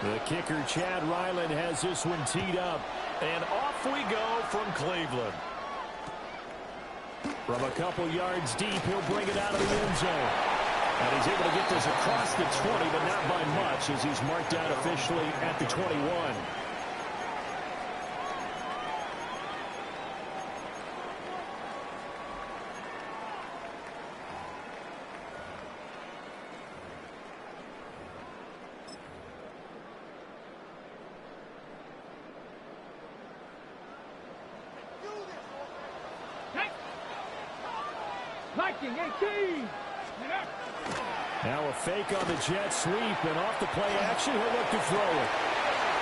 The kicker, Chad Ryland, has this one teed up. And off we go from Cleveland. From a couple yards deep, he'll bring it out of the end zone. And he's able to get this across the 20, but not by much, as he's marked out officially at the 21. Now a fake on the jet sweep, and off the play action, he'll look to throw it.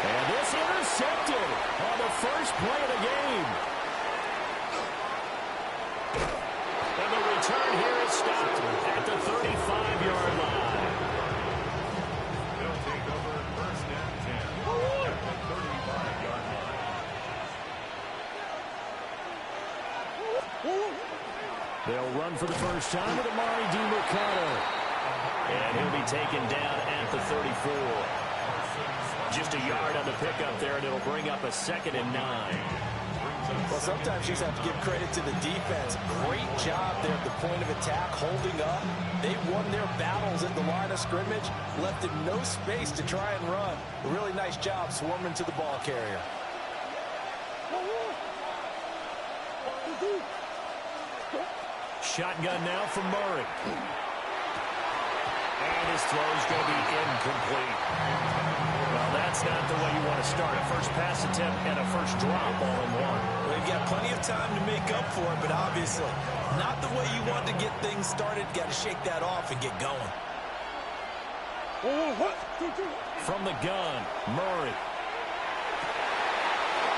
And this intercepted on the first play of the game. And the return here is stopped at the 35-yard line. They'll take over first and 10 at the 35-yard line. They'll run for the first time with Amari DiMercato. And he'll be taken down at the 34. Just a yard on the pickup there, and it'll bring up a 2nd and 9. Well, sometimes you just have to give credit to the defense. Great job there at the point of attack, holding up. They won their battles at the line of scrimmage, left him no space to try and run. A really nice job swarming to the ball carrier. Shotgun now from Murray. And his throw's going to be incomplete. Well, that's not the way you want to start. A first pass attempt and a first drop all in one. Well, you've got plenty of time to make up for it, but obviously not the way you want to get things started. Got to shake that off and get going. From the gun, Murray.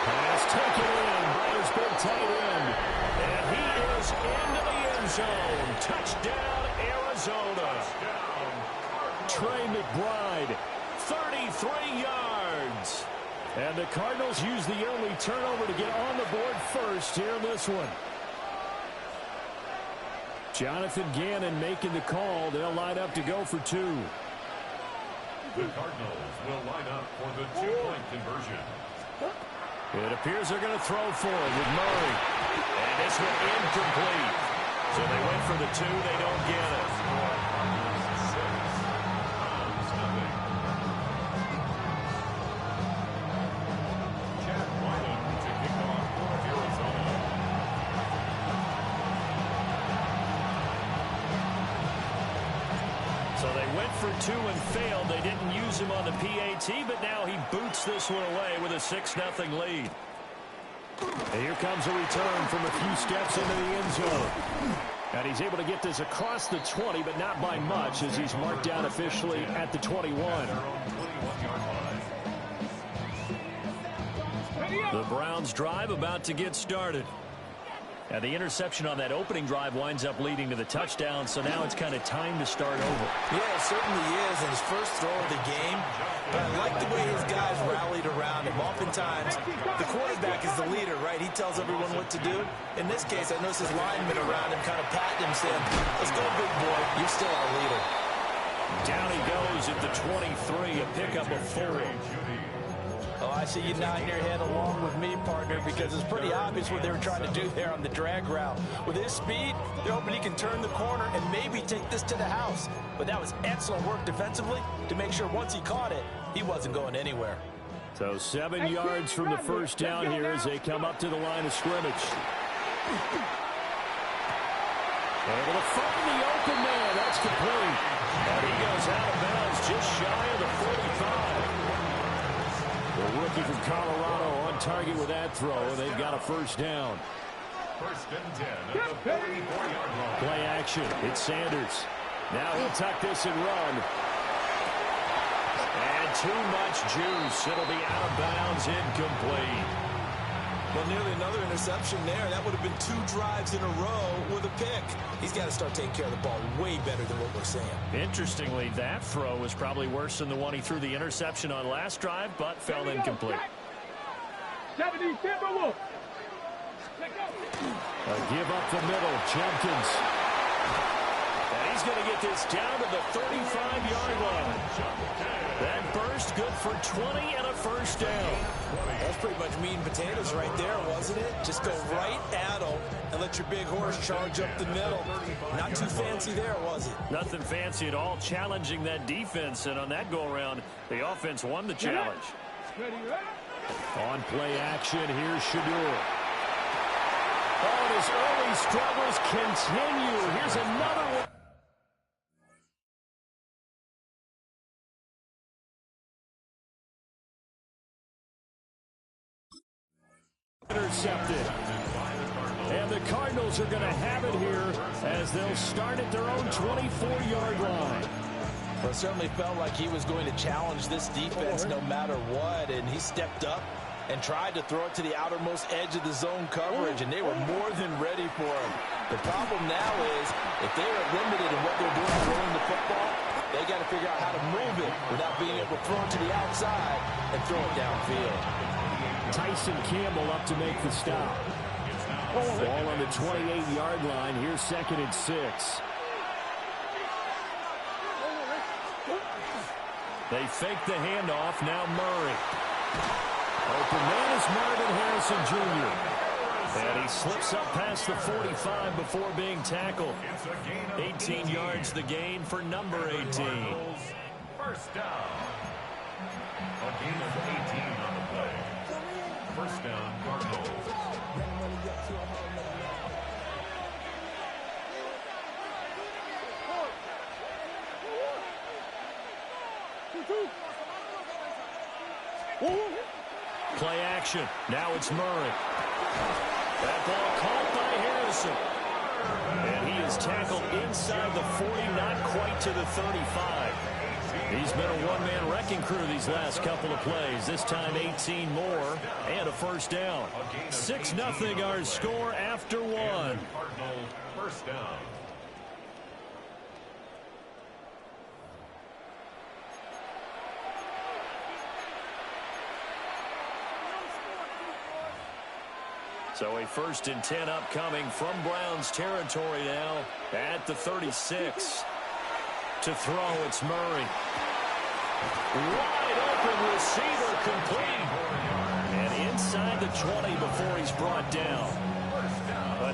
Pass taken in by his big tight end. And he is into the end zone. Touchdown, Arizona. Trey McBride, 33 yards. And the Cardinals use the only turnover to get on the board first here in this one. Jonathan Gannon making the call. They'll line up to go for 2. The Cardinals will line up for the 2-point conversion. It appears they're going to throw for it with Murray. And this one incomplete. So they went for the 2. They don't get it. Chad Ryland to kick off for Arizona. So they went for 2 and failed. They didn't use him on the PAT, but now he boots this one away with a 6-0 lead. And here comes a return from a few steps into the end zone. And he's able to get this across the 20, but not by much, as he's marked down officially at the 21. The Browns drive about to get started. And the interception on that opening drive winds up leading to the touchdown, so now it's kind of time to start over. Yeah, it certainly is, and his first throw of the game. But I like the way his guys rallied around him. Oftentimes, the quarterback is the leader, right? He tells everyone what to do. In this case, I noticed his linemen around him kind of patting him, saying, "Let's go, big boy. You're still our leader." Down he goes at the 23, a pickup of 4. Oh, I see you nodding your head along with me, partner, because it's pretty obvious what they were trying to do there on the drag route. With his speed, they're hoping he can turn the corner and maybe take this to the house. But that was excellent work defensively to make sure once he caught it, he wasn't going anywhere. So 7 yards from the first down here as they come up to the line of scrimmage. Able to find the open man. That's complete. And he goes out of bounds just shy of the 45. The rookie from Colorado on target with that throw, and they've got a first down. First and 10 at the 44-yard line. Play action. It's Sanders. Now he'll tuck this and run. And too much juice. It'll be out of bounds, incomplete. Well, nearly another interception there. That would have been 2 drives in a row with a pick. He's got to start taking care of the ball way better than what we're saying. Interestingly, that throw was probably worse than the one he threw the interception on last drive, but fell incomplete. A give up the middle. Jenkins. And He's going to get this down to the 35-yard line. That burst good for 20 and a first down. That's pretty much meat and potatoes right there, wasn't it? Just go right at them and let your big horse charge up the middle. Not too fancy there, was it? Nothing fancy at all, challenging that defense. And on that go-around, the offense won the challenge. On play action, here's Shadur. Oh, and his early struggles continue. Here's another one. Intercepted. And the Cardinals are going to have it here as they'll start at their own 24-yard line. Well, it certainly felt like he was going to challenge this defense no matter what, and he stepped up and tried to throw it to the outermost edge of the zone coverage, and they were more than ready for him. The problem now is if they are limited in what they're doing throwing the football, they got to figure out how to move it without being able to throw it to the outside and throw it downfield. Tyson Campbell up to make the stop. Ball on the 28-yard line. Here's 2nd and 6. They fake the handoff. Now Murray. Open man is Marvin Harrison Jr. And he slips up past the 45 before being tackled. 18 yards the gain for number 18. First down. A gain of 18 on the play. First down, Cardinals. Play action. Now it's Murray. That ball caught by Harrison. And he is tackled inside the 40, not quite to the 35. He's been a one-man wrecking crew these last couple of plays. This time 18 more and a first down. 6-0 our score after one. Cardinals, first down. So a 1st and 10 upcoming from Browns territory now at the 36. To throw, it's Murray. Wide open receiver complete. And inside the 20 before he's brought down.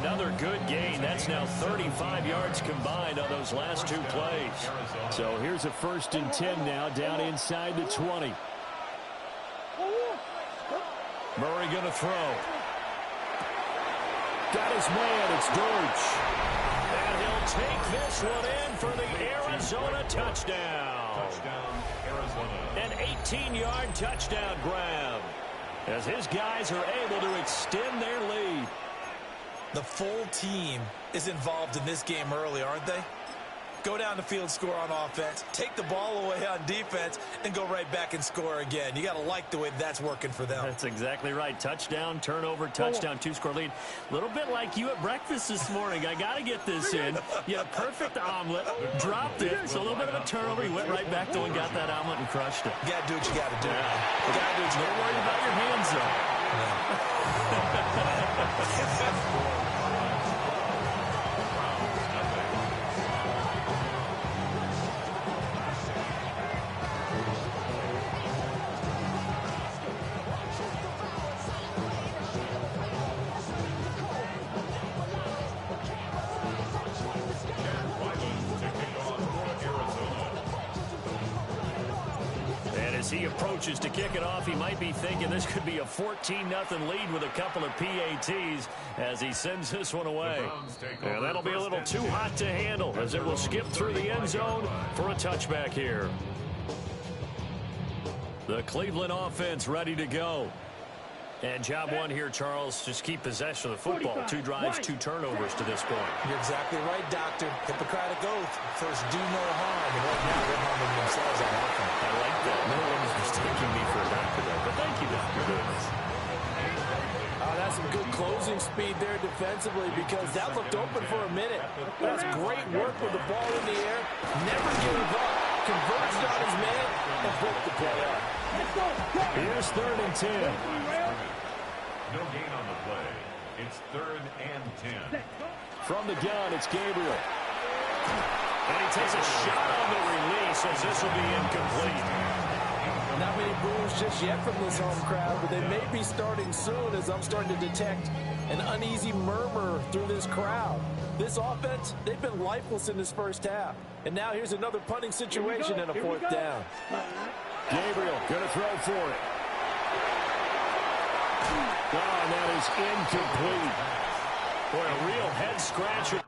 Another good gain. That's now 35 yards combined on those last two plays. So here's a 1st and 10 now down inside the 20. Murray going to throw. Got his man. It's Deutsch. And he'll take this one in for the Arizona touchdown. Touchdown, Arizona. An 18-yard touchdown grab as his guys are able to extend their lead. The full team is involved in this game early, aren't they? Go down the field, score on offense, take the ball away on defense, and go right back and score again. You got to like the way that's working for them. That's exactly right. Touchdown, turnover, touchdown, 2-score lead. A little bit like you at breakfast this morning. I got to get this in. You had a perfect omelet, dropped it. So a little bit of a turnover. You went right back to and got that omelet and crushed it. You got to do what you got to do. Yeah. You got to do what you Don't worry about your hands, though. He approaches to kick it off. He might be thinking this could be a 14-0 lead with a couple of PATs as he sends this one away. And that'll be a little too hot to handle as it will skip through the end zone for a touchback here. The Cleveland offense ready to go. And job one here, Charles, just keep possession of the football. 2 drives, 2 turnovers to this point. You're exactly right, Doctor. Hippocratic oath. First, do no harm. And right now, they're harming themselves on offense. I like that. No one is mistaking me for a doctor, though. But thank you, Doctor. That's some good closing speed there defensively because that looked open for a minute. That's great work with the ball in the air. Never gave up. Converged on his man and broke the play up. Here's 3rd and 10. No gain on the play. It's 3rd and 10. From the gun, it's Gabriel. And he takes a shot on the release as this will be incomplete. Not many boos just yet from this home crowd, but they may be starting soon as I'm starting to detect an uneasy murmur through this crowd. This offense, they've been lifeless in this first half. And now here's another punting situation and a fourth down. Gabriel going to throw for it. Oh, and that is incomplete. Boy, a real head-scratcher.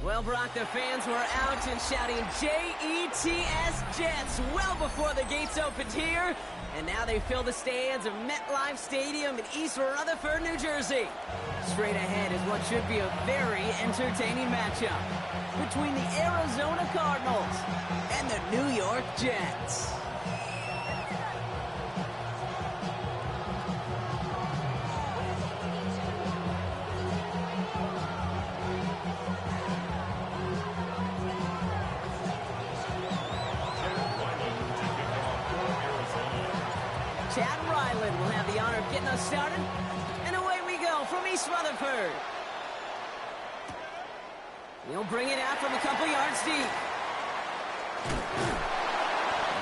Well, Brock, the fans were out and shouting J-E-T-S Jets well before the gates opened here. And now they fill the stands of MetLife Stadium in East Rutherford, New Jersey. Straight ahead is what should be a very entertaining matchup between the Arizona Cardinals and the New York Jets. Will have the honor of getting us started. And away we go from East Rutherford. He'll bring it out from a couple yards deep.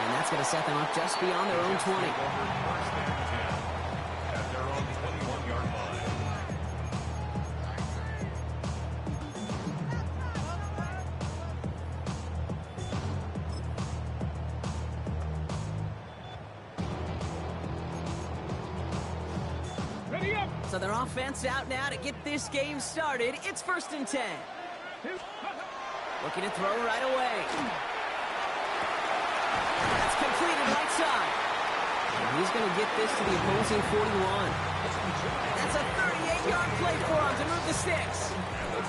And that's going to set them up just beyond their own 20. At their own 21-yard line. So their offense out now to get this game started. It's 1st and 10. Looking to throw right away. That's completed right side. And he's going to get this to the opposing 41. That's a 38-yard play for him to move the sticks.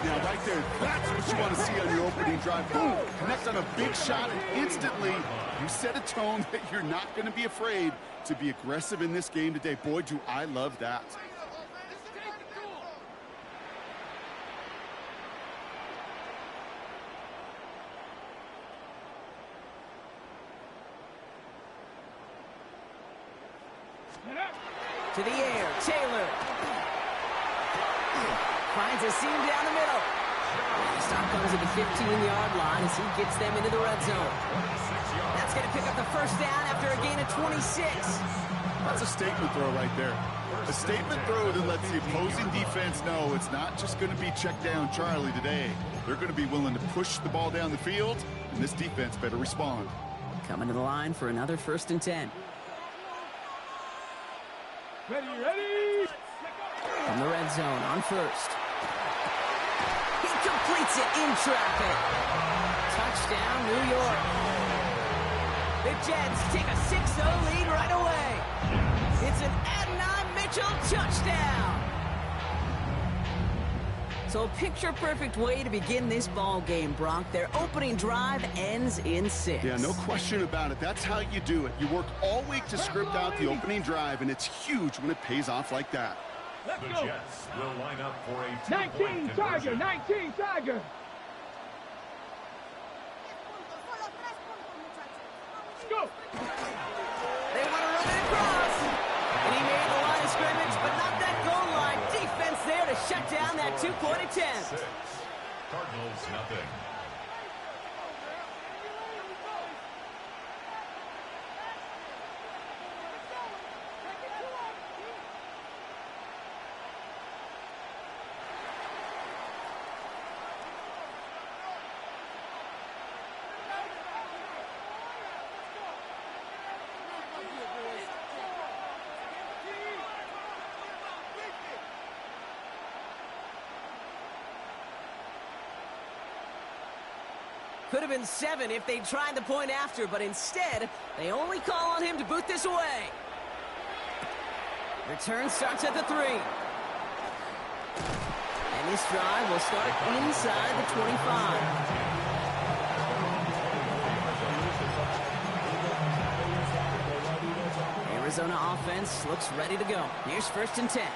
Now, right there, that's what you want to see on your opening drive. Boom! Connect on a big shot, and instantly you set a tone that you're not going to be afraid to be aggressive in this game today. Boy, do I love that. To the air, Taylor. Finds a seam down the middle. Stop comes at the 15-yard line as he gets them into the red zone. That's going to pick up the first down after a gain of 26. That's a statement throw right there. A statement throw that lets the opposing defense know it's not just going to be check down Charlie today. They're going to be willing to push the ball down the field, and this defense better respond. Coming to the line for another 1st and 10. Ready. From the red zone on 1st. He completes it in traffic. Touchdown, New York. The Jets take a 6-0 lead right away. It's an Adonai Mitchell touchdown. So a picture-perfect way to begin this ball game, Brock. Their opening drive ends in 6. Yeah, no question about it. That's how you do it. You work all week to script out the opening drive, and it's huge when it pays off like that. The Jets will line up for a 19 Tiger, 19 Tiger. Let's go. They want to run it across. And he made the line of scrimmage, but not that goal line. Defense there to shut down that two-point attempt. Cardinals, nothing. Could have been 7 if they tried the point after, but instead, they only call on him to boot this away. Return starts at the 3. And this drive will start inside the 25. Arizona offense looks ready to go. Here's 1st and 10.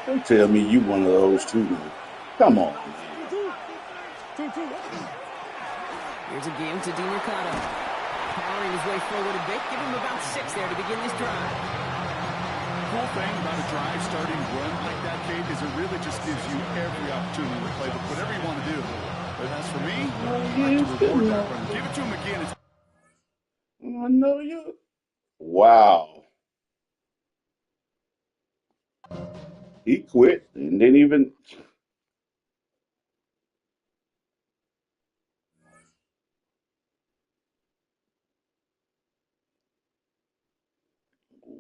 Don't tell me you one of those too, man. Come on, man. Here's a game to Dean Ricardo. Powering his way forward a bit. Give him about 6 there to begin this drive. Cool thing about a drive starting run like that, Kate, is it really just gives you every opportunity to play whatever you want to do. But as for me, I like to reward that run. Give it to him again. I know you. Wow. He quit and didn't even.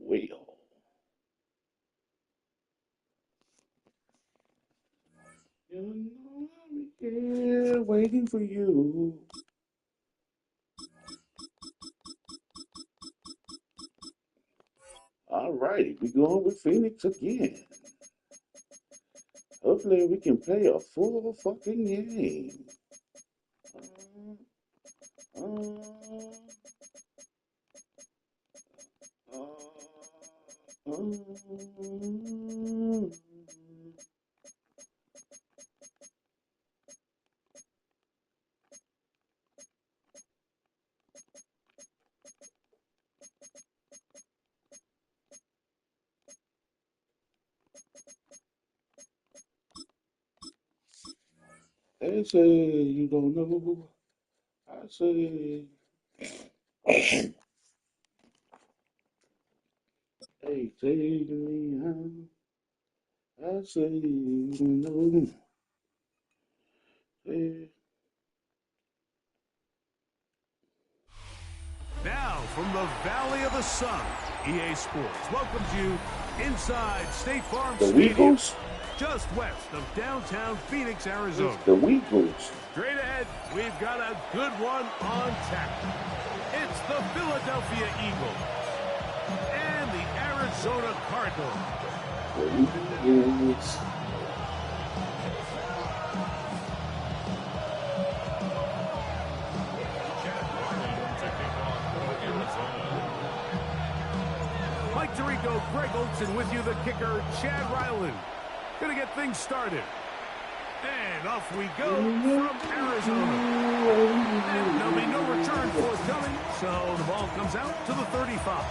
Well. You know I'm here waiting for you. All righty, we're going with Phoenix again. Hopefully we can play a full fucking game. They say you don't know. I say, hey, take me out. I say you don't know. Hey. Now, from the Valley of the Sun, EA Sports welcomes you inside State Farm The Stadium, Weagles? just west of downtown Phoenix, Arizona. The Weagles. Straight ahead, we've got a good one on tap. It's the Philadelphia Eagles and the Arizona Cardinals. The Weagles. Mike Tirico, Greg Olson with you, the kicker, Chad Ryland. Gonna get things started. And off we go from Arizona. And there'll be no return forthcoming, so the ball comes out to the 35.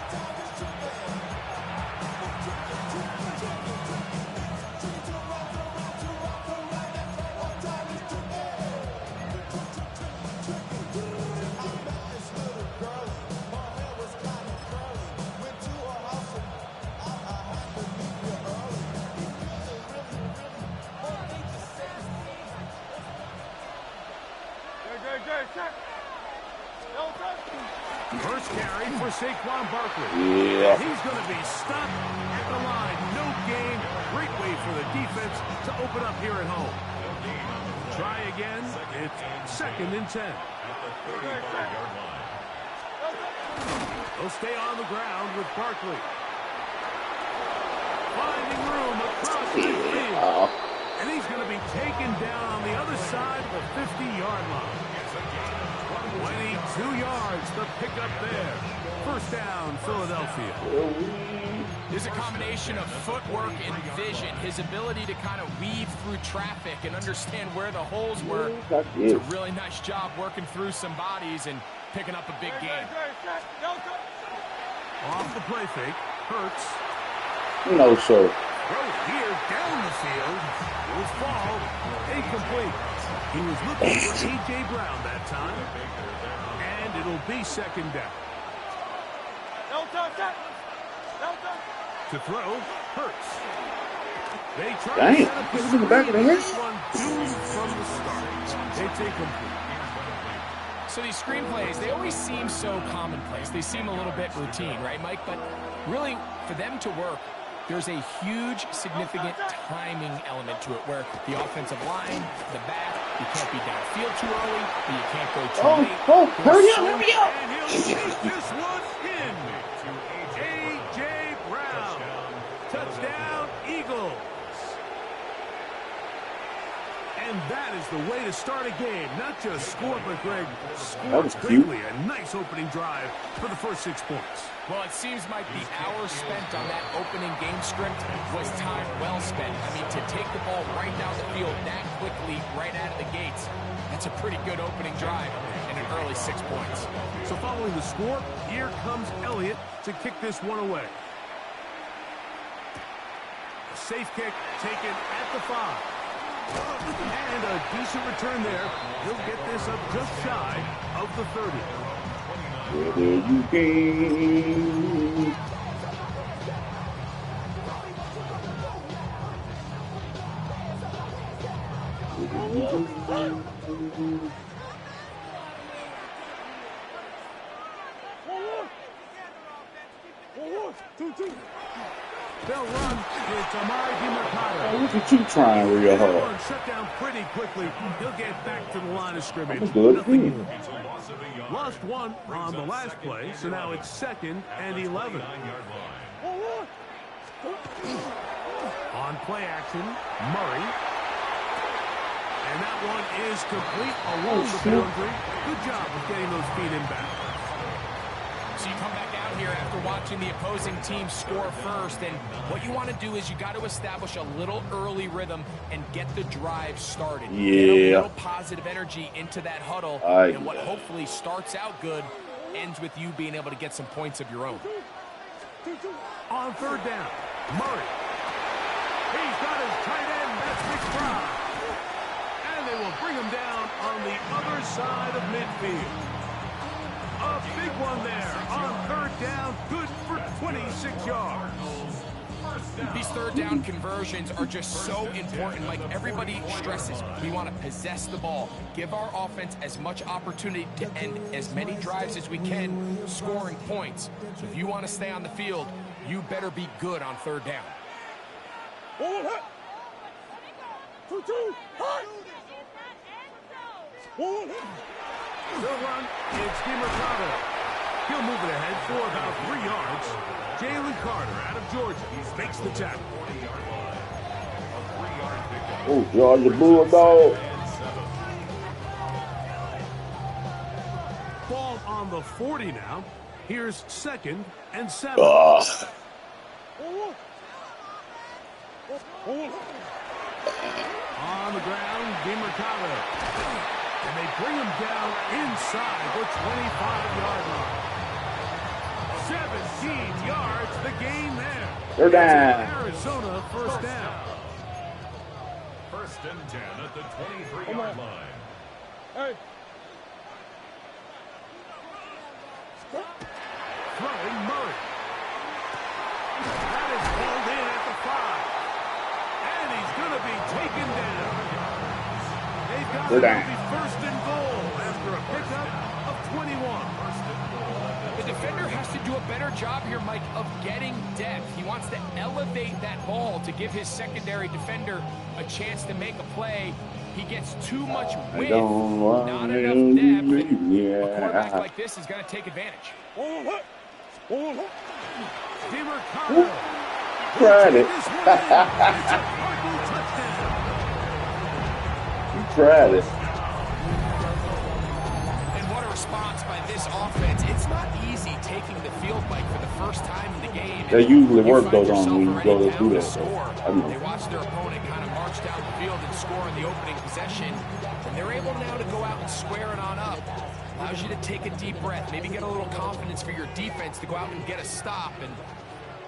First carry for Saquon Barkley. Yeah. He's going to be stopped at the line. No gain. Great way for the defense to open up here at home. Try again. It's 2nd and 10. They'll stay on the ground with Barkley. Finding room across the field. And he's going to be taken down on the other side of the 50-yard line. 22 yards, the pickup there. First down, Philadelphia. There's a combination of footwork and vision. His ability to kind of weave through traffic and understand where the holes were. It's a really nice job working through some bodies and picking up a big gain. Off the play fake, Hurts. No, sir. Throw here down the field. Will fall. Incomplete. He was looking for A.J. Brown that time. And it'll be 2nd down. To throw, Hurts. They try to set up This is in the back of the head. this one doomed from the start. It's incomplete. So these screenplays, they always seem so commonplace. They seem a little bit routine, right, Mike? But really, for them to work, there's a huge, significant timing element to it where the offensive line, the back, you can't be downfield too early, but you can't go too late. Hurry up. And he'll take this one in. A.J. Brown. Touchdown, Eagles. And that is the way to start a game. Not just score, but Greg, score quickly. A nice opening drive for the first 6 points. Well, it seems, Mike, the hour spent on that opening game script was time well spent. I mean, to take the ball right down the field that quickly, right out of the gates, that's a pretty good opening drive and an early 6 points. So following the score, here comes Elliott to kick this one away. A safe kick taken at the 5. And a decent return there. He'll get this up just shy of the 30. Whether you can. They'll run. It's Amari DiMercato. Look at you trying real hard. Shut down pretty quickly. He'll get back to the line of scrimmage. Nothing good. Lost one on the last play, so now it's 2nd and 11. On play action, Murray. And that one is complete along the boundary. Good job of getting those feet in back. So you come back out here after watching the opposing team score first, and what you want to do is you got to establish a little early rhythm and get the drive started. Get a little positive energy into that huddle, and what hopefully starts out good ends with you being able to get some points of your own. On 3rd down, Murray. He's got his tight end, that's McBride. And they will bring him down on the other side of midfield. A big one there on 3rd down, good for 26 yards. These 3rd down conversions are just so important. Like everybody stresses, we want to possess the ball, give our offense as much opportunity to end as many drives as we can, scoring points. So if you want to stay on the field, you better be good on 3rd down. They'll run. It's DiMercato. He'll move it ahead for about 3 yards. Jalen Carter out of Georgia makes the tackle. Oh, Georgia Bulldog. Ball on the 40 now. Here's 2nd and 7. On the ground, DiMercato. And they bring him down inside the 25-yard line. 17 yards, the gain there. They're down. Arizona first down. 1st and 10 at the 23-yard line. Hey. Throwing Murray. That is pulled in at the 5. And he's going to be taken down. They've got They're it. down. It'll be 1st and goal after a pickup defender has to do a better job here, Mike, of getting depth. He wants to elevate that ball to give his secondary defender a chance to make a play. He gets too much width, not enough depth. A quarterback like this is going to take advantage. Tried it. He tried it. And what a response by this offense. It's not easy taking the field, Mike, for the first time in the game. That usually works goes on when you go to do that. They watch their opponent kind of march down the field and score in the opening possession, and they're able now to go out and square it on up. Allows you to take a deep breath, maybe get a little confidence for your defense to go out and get a stop, and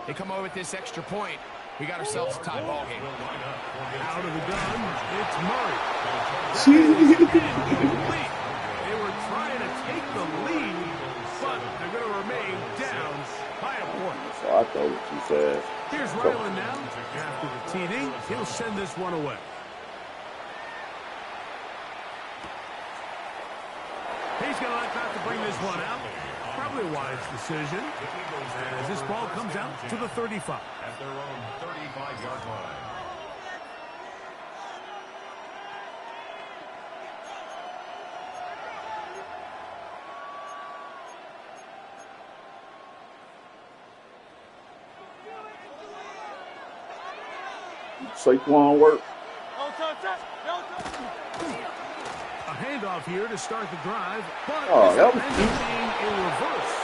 they come over with this extra point. We got ourselves a tie ball game. Out of the gun, it's Murray. They were trying to take the lead, but they're going to remain down by a point. So I thought it was too fast. Here's Ryland now. After the TD, he'll send this one away. He's going to let that to bring this one out. Probably a wise decision as this ball comes out to the 35. At their own 35-yard line. Saquon work. A handoff here to start the drive, but that was in reverse,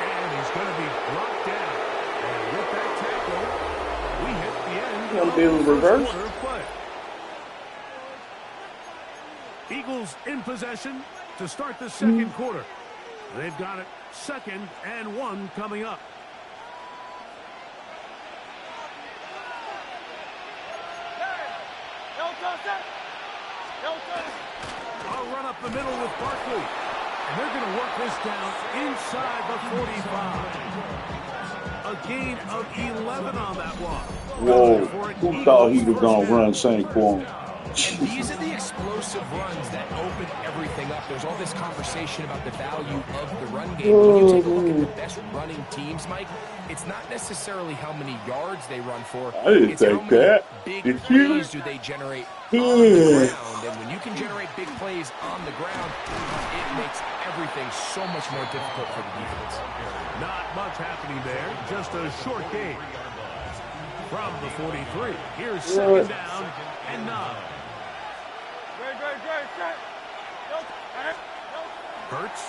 and he's going to be brought down. And with that tackle, we hit the end of the first quarter of play. Eagles in possession to start the second quarter. They've got it 2nd and 1 coming up. I'll run up the middle with Barkley. And they're going to work this down inside the 45. A gain of 11 on that one. Whoa, who thought he was going to run Saquon? And these are the explosive runs that open everything up. There's all this conversation about the value of the run game. When you take a look at the best running teams, Mike, it's not necessarily how many yards they run for. I didn't it's how think many that. big plays do they generate on the ground. And when you can generate big plays on the ground, it makes everything so much more difficult for the defense. Not much happening there. Just a short game. From the 43, here's 2nd down and 9. Hurts.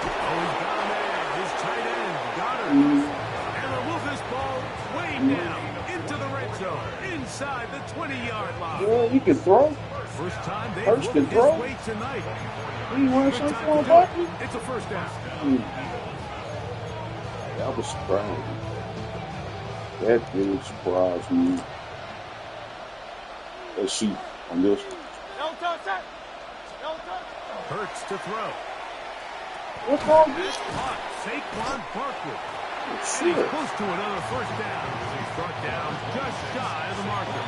Oh, he's got him in. His tight end, Goddard. And they'll move this ball way down into the red zone, inside the 20-yard line. Well, he can throw. First time they've Hurts looked can his throw. way tonight. He won Good time Saquon to Barkley. do it. It's a first down. That was surprising. That really surprised me. Let's see on this. Hurts to throw. What's wrong with this? Caught Saquon Barkley. And Shit. he's close to another first down. He's brought down just shy of the marker.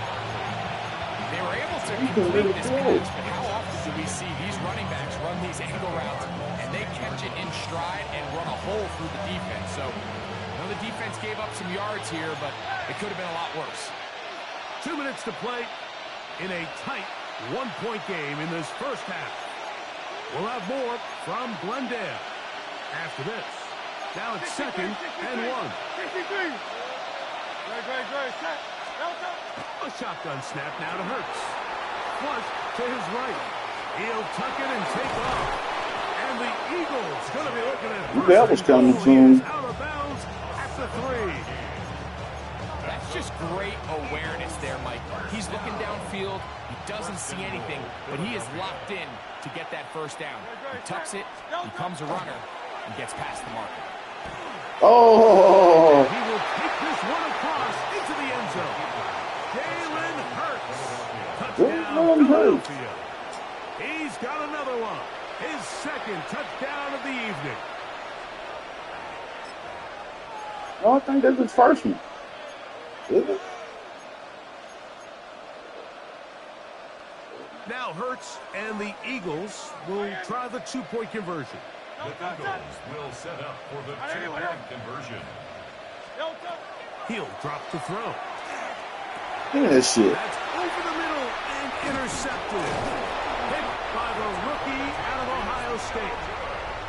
They were able to complete this pass, but how often do we see these running backs run these angle routes and they catch it in stride and run a hole through the defense? So, the defense gave up some yards here, but it could have been a lot worse. 2 minutes to play in a tight one-point game in this first half. We'll have more from Glendale after this. Now it's 2nd and 1. A shotgun snap now to Hurts. Flush to his right. He'll tuck it and take off. And the Eagles going to be looking at That was coming soon. out of bounds at the 3. That's just great awareness there, Mike. He's looking downfield. He doesn't see anything, but he is locked in to get that first down. He tucks it, becomes a runner, and gets past the marker. Oh! He will take this one across into the end zone. Jalen Hurts. Touchdown, Philadelphia. He's got another one. His 2nd touchdown of the evening. No, I think that's his first one. Is it? Now Hurts and the Eagles will try the two-point conversion. The Eagles will set up for the two-point conversion. He'll drop to throw. Look at that shit. That's over the middle and intercepted. Hit by the rookie out of Ohio State.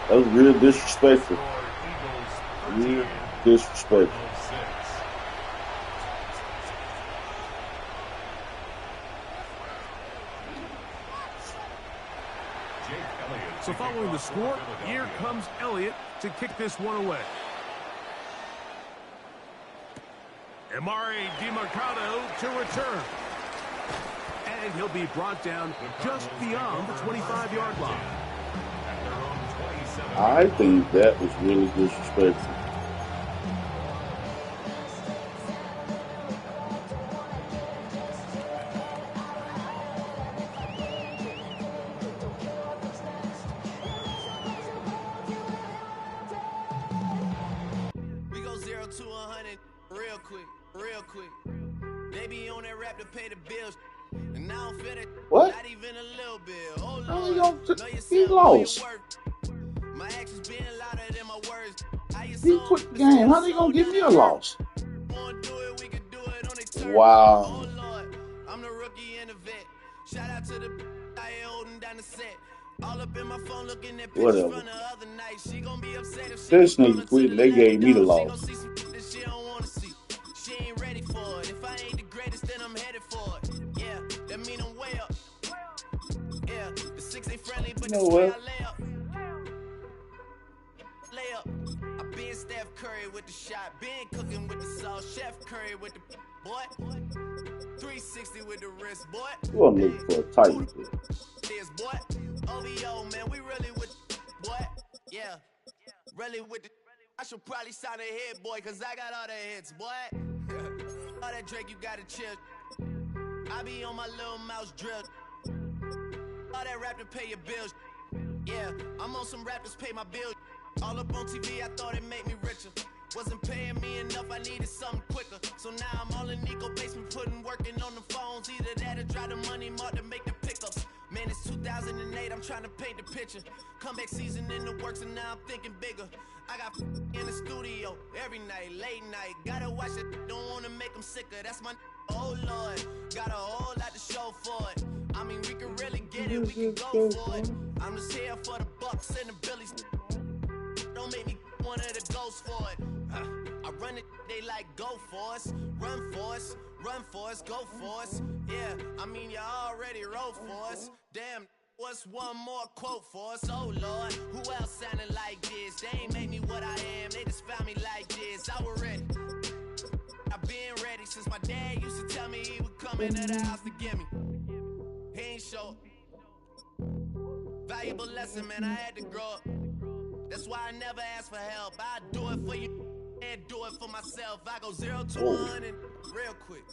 That was real disrespectful. Real disrespectful. So following the score, here comes Elliott to kick this one away. Amari DiMercado to return. And he'll be brought down just beyond the 25-yard line. I think that was really disrespectful. We go 0 to 100 real quick. They be on that rap to pay the bills. And I don't feel that. What? Not even a little bit. Oh, He lost. My actions being louder than my words. He quit the game. How they gonna give me a loss? Wow. Oh Lord, I'm the rookie and the vet. Shout out to the I ain't holding down the set. All up in my phone looking at pictures from the other night. She gonna be upset if she This nigga quit. They gave me the loss. she don't wanna see. She ain't ready for it. If I ain't the greatest, then I'm headed for it. Yeah, that mean I'm way up. Yeah, the 6 ain't friendly, but you know what? I lay up. I been Steph Curry with the shot, been cooking with the sauce, Chef Curry with the boy. 360 with the wrist, boy. You I'm looking for a Titan. This boy, OVO, man, we really with boy. Yeah, really with the. I should probably sign a hit, boy, cause I got all the hits, boy. All that Drake, you gotta chill. I be on my little mouse drip. All that rap to pay your bills. Yeah, I'm on some rappers pay my bills. All up on TV, I thought it made me richer. Wasn't paying me enough, I needed something quicker. So now I'm all in Nico basement, working on the phones. Either that or drive the money mark to make the pickups. Man, it's 2008, I'm trying to paint the picture. Comeback season in the works and now I'm thinking bigger. I got in the studio every night, late night. Gotta watch it, don't wanna make them sicker. That's my oh Lord, got a whole lot to show for it. I mean, we can really get it, we can go for it. I'm just here for the Bucks and the Billies. Don't make me one of the ghosts for it. I run it, they like go for us, run for us, go for us. Yeah, I mean you already wrote for us. Damn, what's one more quote for us? Oh Lord, who else sounded like this? They ain't made me what I am, they just found me like this. I was ready. I've been ready since my dad used to tell me he would come into the house to get me. He ain't show. Valuable lesson, man, I had to grow up. That's why I never ask for help. I do it for you and do it for myself. I go 0 to 100 real quick.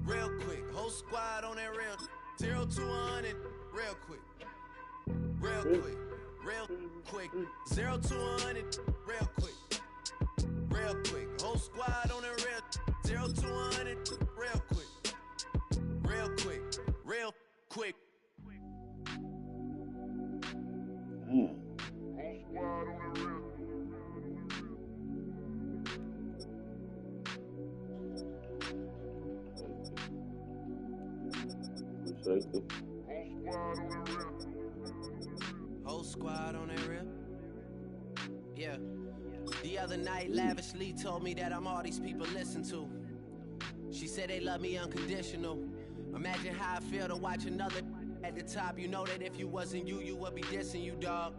Real quick. Whole squad on that real. 0 to 100 real quick. Real quick. Real quick. 0 to 100 real quick. Real quick. Whole squad on that real. 0 to 100 real quick. Real quick. Real quick. Whole squad on that real. Yeah. The other night, Lavishly told me that I'm all these people listen to. She said they love me unconditional. Imagine how I feel to watch another at the top. You know that if you wasn't you, you would be dissing you, dog.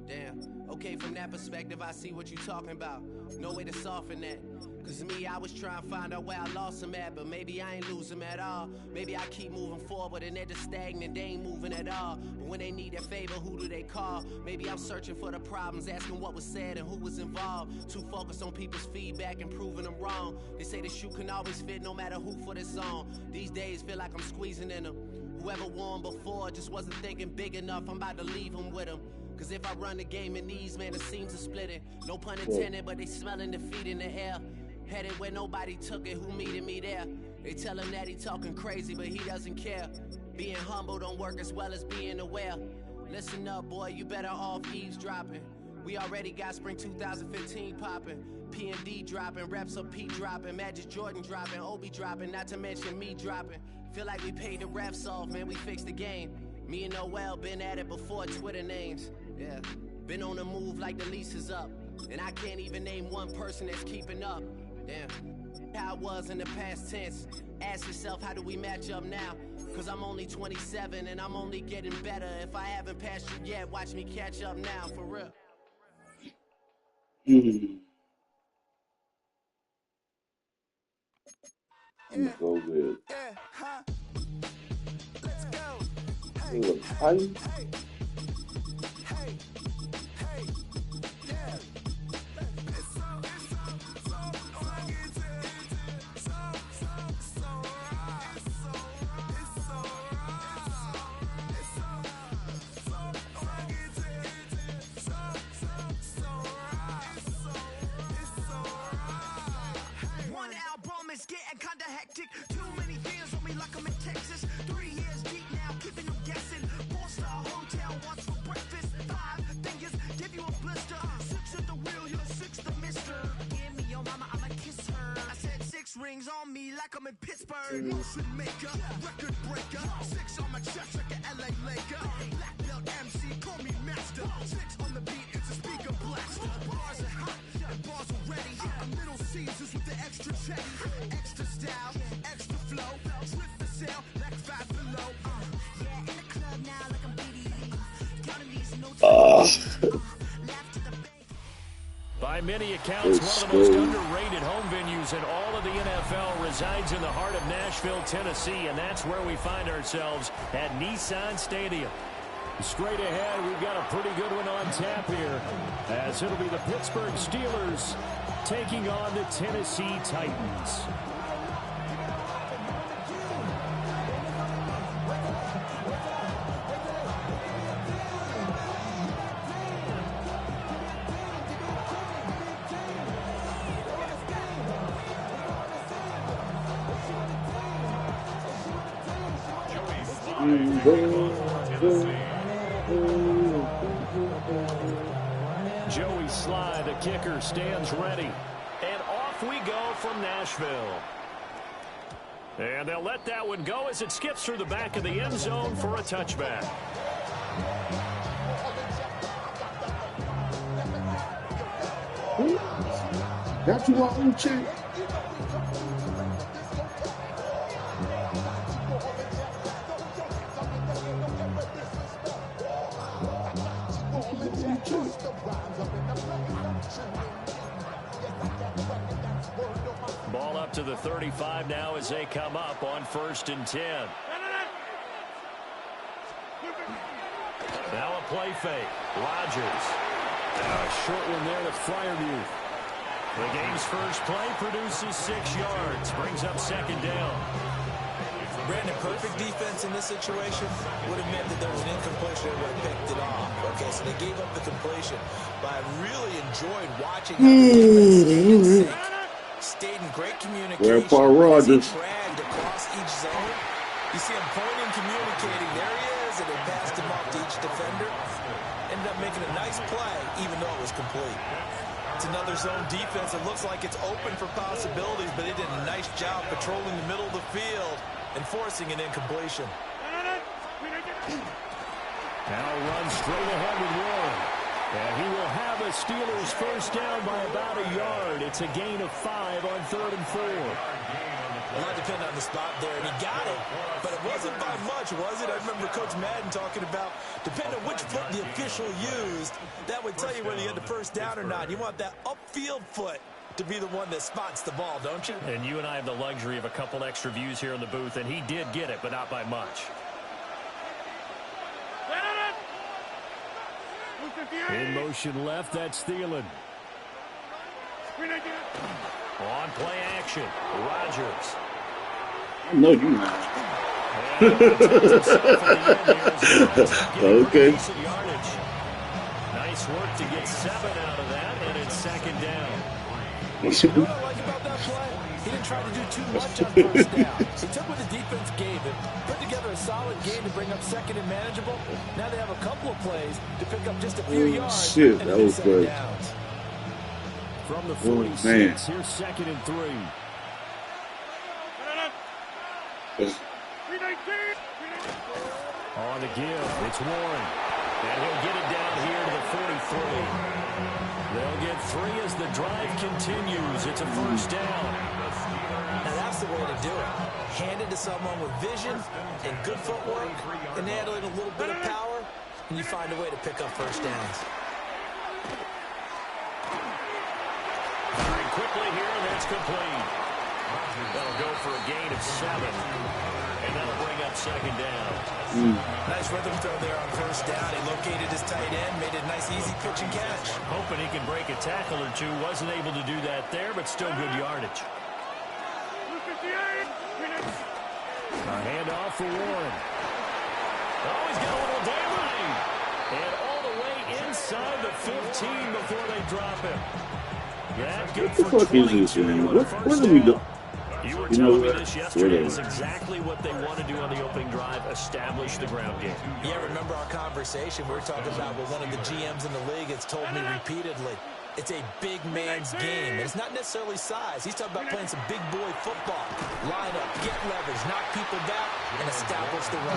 Damn. Okay, from that perspective, I see what you talking about. No way to soften that. Cause me, I was trying to find out where I lost them at, but maybe I ain't lose them at all. Maybe I keep moving forward and they're just stagnant, they ain't moving at all. But when they need a favor, who do they call? Maybe I'm searching for the problems, asking what was said and who was involved. Too focused on people's feedback and proving them wrong. They say the shoe can always fit no matter who for this song. These days feel like I'm squeezing in them. Whoever won before just wasn't thinking big enough, I'm about to leave them with them. Cause if I run the game in these, man, the seams are splitting. No pun intended, but they smelling defeat in the air. Headed where nobody took it, who meeted me there? They tell him that he talking crazy, but he doesn't care. Being humble don't work as well as being aware. Listen up, boy, you better off eavesdropping. We already got spring 2015 popping. P&D dropping, reps of P dropping, Magic Jordan dropping, Obi dropping, not to mention me dropping. Feel like we paid the refs off, man, we fixed the game. Me and Noel been at it before Twitter names. Yeah, been on the move like the lease is up. And I can't even name one person that's keeping up. Damn, how it was in the past tense. Ask yourself, how do we match up now? Cause I'm only 27 and I'm only getting better. If I haven't passed you yet, watch me catch up now, for real. I'm gonna go with Let's go. Titan. One album is getting kinda hectic. Too many fans on me like I'm in Texas. 3 years deep now, keeping them guessing. 4-star hotel, what's for breakfast? 5 fingers, give you a blister. 6 at the wheel, you're 6 the mister. Give me your mama, I'ma kiss her. I said 6 rings on me like I'm in Pittsburgh. Motion maker, record breaker. 6 on my chest like an LA Laker. Black belt MC, call me master. 6 on the beat, it's a speaker blaster. Bars are hot, and bars are ready. A Little Caesars with the extra check. Extra style, extra flow. Slip the sale like 5 below. Yeah, in the club now like I'm BDE. Counting these notes. By many accounts, one of the most underrated home venues in all of the NFL resides in the heart of Nashville, Tennessee, and that's where we find ourselves at Nissan Stadium. Straight ahead, we've got a pretty good one on tap here, as it'll be the Pittsburgh Steelers taking on the Tennessee Titans. Joey Sly, the kicker, stands ready. And off we go from Nashville. And they'll let that one go as it skips through the back of the end zone for a touchback. Got you on check. Ball up to the 35 now as they come up on 1st and 10. Now a play fake. Rodgers. A short one there to Fryermuth. The game's first play produces 6 yards. Brings up 2nd down. Brandon, perfect defense in this situation would have meant that there was an incompletion and would have picked it off. Okay, so they gave up the completion. But I really enjoyed watching how the defense stayed in sync, stayed in great communication. Grandpa Rodgers dragged across each zone. You see him pointing, communicating. There he is, and they passed him off to each defender. Ended up making a nice play, even though it was complete. It's another zone defense. It looks like it's open for possibilities, but they did a nice job patrolling the middle of the field and forcing an incompletion. Now runs straight ahead with Warren. And he will have a Steelers first down by about a yard. It's a gain of 5 on 3rd and 4. A lot depended on the spot there, and he got it, but it wasn't by much, was it? I remember Coach Madden talking about, depending on which foot the official used, that would tell you whether you had the first down or not. You want that upfield foot to be the one that spots the ball, don't you? And you and I have the luxury of a couple extra views here in the booth, and he did get it, but not by much. In motion left, that's Thielen. On play action, Rodgers. I know you not. Okay. Nice work to get 7 out of that, and it's 2nd down. You know what I like about that play? He didn't try to do too much on first down. He took what the defense gave him, put together a a solid gain to bring up second and manageable. Now they have a couple of plays to pick up just a few yards. Shit, and that was great. Downs. From the 46, here's 2nd and 3. On the give, it's Warren. And he'll get it down here to the 43. They'll get 3 as the drive continues. It's a first down. Now that's the way to do it. Hand it to someone with vision and good footwork, and add in a little bit of power, and you find a way to pick up first downs. Very quickly here, and that's complete. That'll go for a gain of 7. And that'll bring up 2nd down. Nice rhythm throw there on first down. He located his tight end, made it a nice, easy pitch and catch. Hoping he can break a tackle or two. Wasn't able to do that there, but still good yardage. A handoff for Warren. Oh, he's got a little damage. And all the way inside the 15 before they drop him. That good What the fuck is this, man? What do we do? You were telling me this yesterday. It's exactly what they want to do on the opening drive, establish the ground game. Yeah, remember our conversation? We were talking about what one of the GMs in the league has told me repeatedly. It's a big man's game. It's not necessarily size. He's talking about playing some big boy football. Line up, get leverage, knock people back, and establish the run.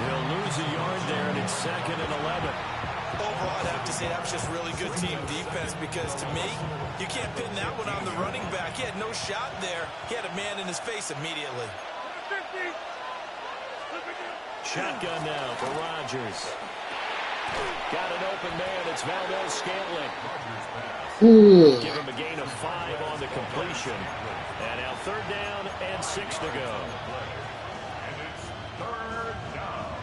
They'll lose a yard there, and it's 2nd and 11. Overall, I'd have to say that was just really good team defense because, to me, you can't pin that one on the running back. He had no shot there. He had a man in his face immediately. Shotgun now for Rodgers. Got an open man. It's Valdez-Scantling. Give him a gain of 5 on the completion. And now 3rd down and 6 to go. And it's 3rd down.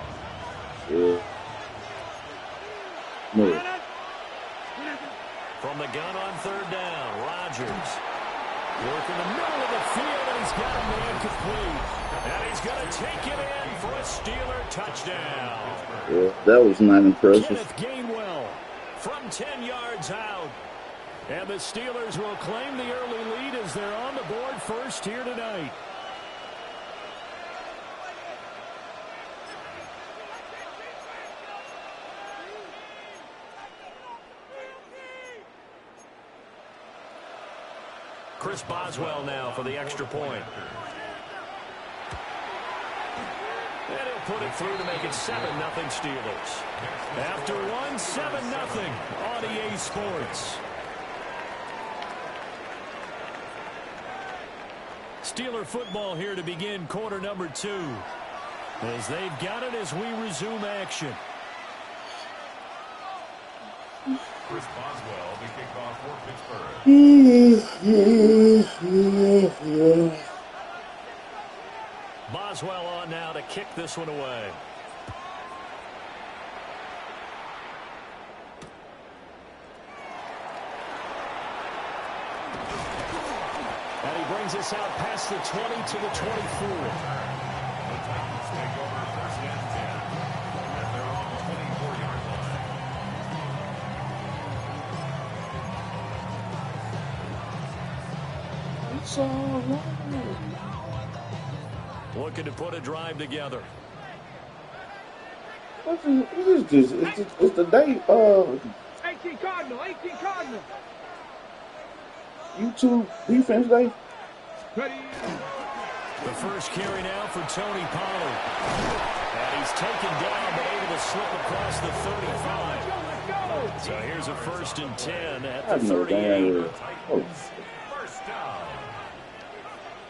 Yeah. No. From the gun on 3rd down, Rodgers. Work in the middle of the field, and he's got a man complete. And he's going to take it in for a Steeler touchdown. Yeah, that was not impressive. Kenneth Gainwell from 10 yards out. And the Steelers will claim the early lead as they're on the board first here tonight. Chris Boswell now for the extra point. And he'll put it through to make it 7-0 Steelers. After one, 7-0 on EA Sports. Steeler football here to begin quarter number 2. As they've got it as we resume action. Chris Boswell, the kickoff for Pittsburgh. Boswell on now to kick this one away. And he brings us out past the 20 to the 24. The Titans take over 1st and 10. And they're on the 24-yard line. It's all right. Looking to put a drive together. What is this? It's the day 18 Cardinal, 18 Cardinal. YouTube defense day. Ready. The first carry now for Tony Pollard. And he's taken down, but able to slip across the 35. So here's a 1st and 10 at the 38. First down.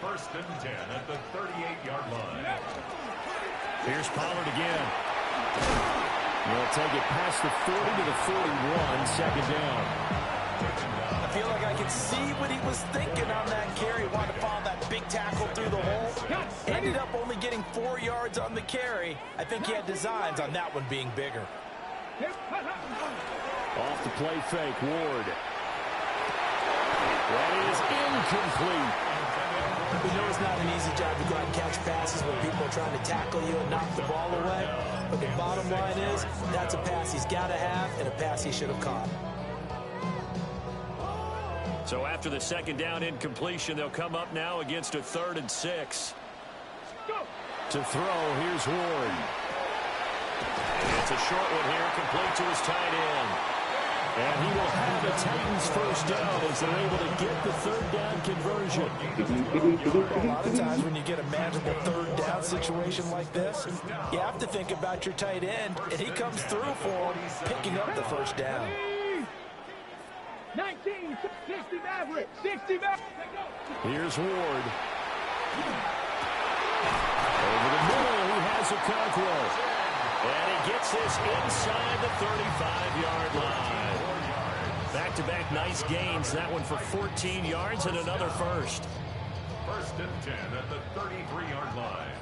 1st and 10 at the 38-yard line. Here's Pollard again. They'll take it past the 40 to the 41, 2nd down. I feel like I can see what he was thinking on that carry. He wanted to follow that big tackle through the hole. Ended up only getting 4 yards on the carry. I think he had designs on that one being bigger. Off the play fake, Ward. That is incomplete. We know it's not an easy job to go out and catch passes when people are trying to tackle you and knock the ball away. But the bottom line is, that's a pass he's got to have and a pass he should have caught. So after the 2nd down incompletion, they'll come up now against a 3rd and 6. To throw, here's Ward. It's a short one here, complete to his tight end. And he will have the Titans first down as they're able to get the third down conversion. A lot of times when you get a manageable third down situation like this, you have to think about your tight end, and he comes through for him, picking up the first down. 19, 60 Maverick, 60 Maverick. Here's Ward. Over the middle, he has a Conqueror. And he gets this inside the 35-yard line. Back-to-back nice gains. That one for 14 yards and another first. First and 10 at the 33-yard line.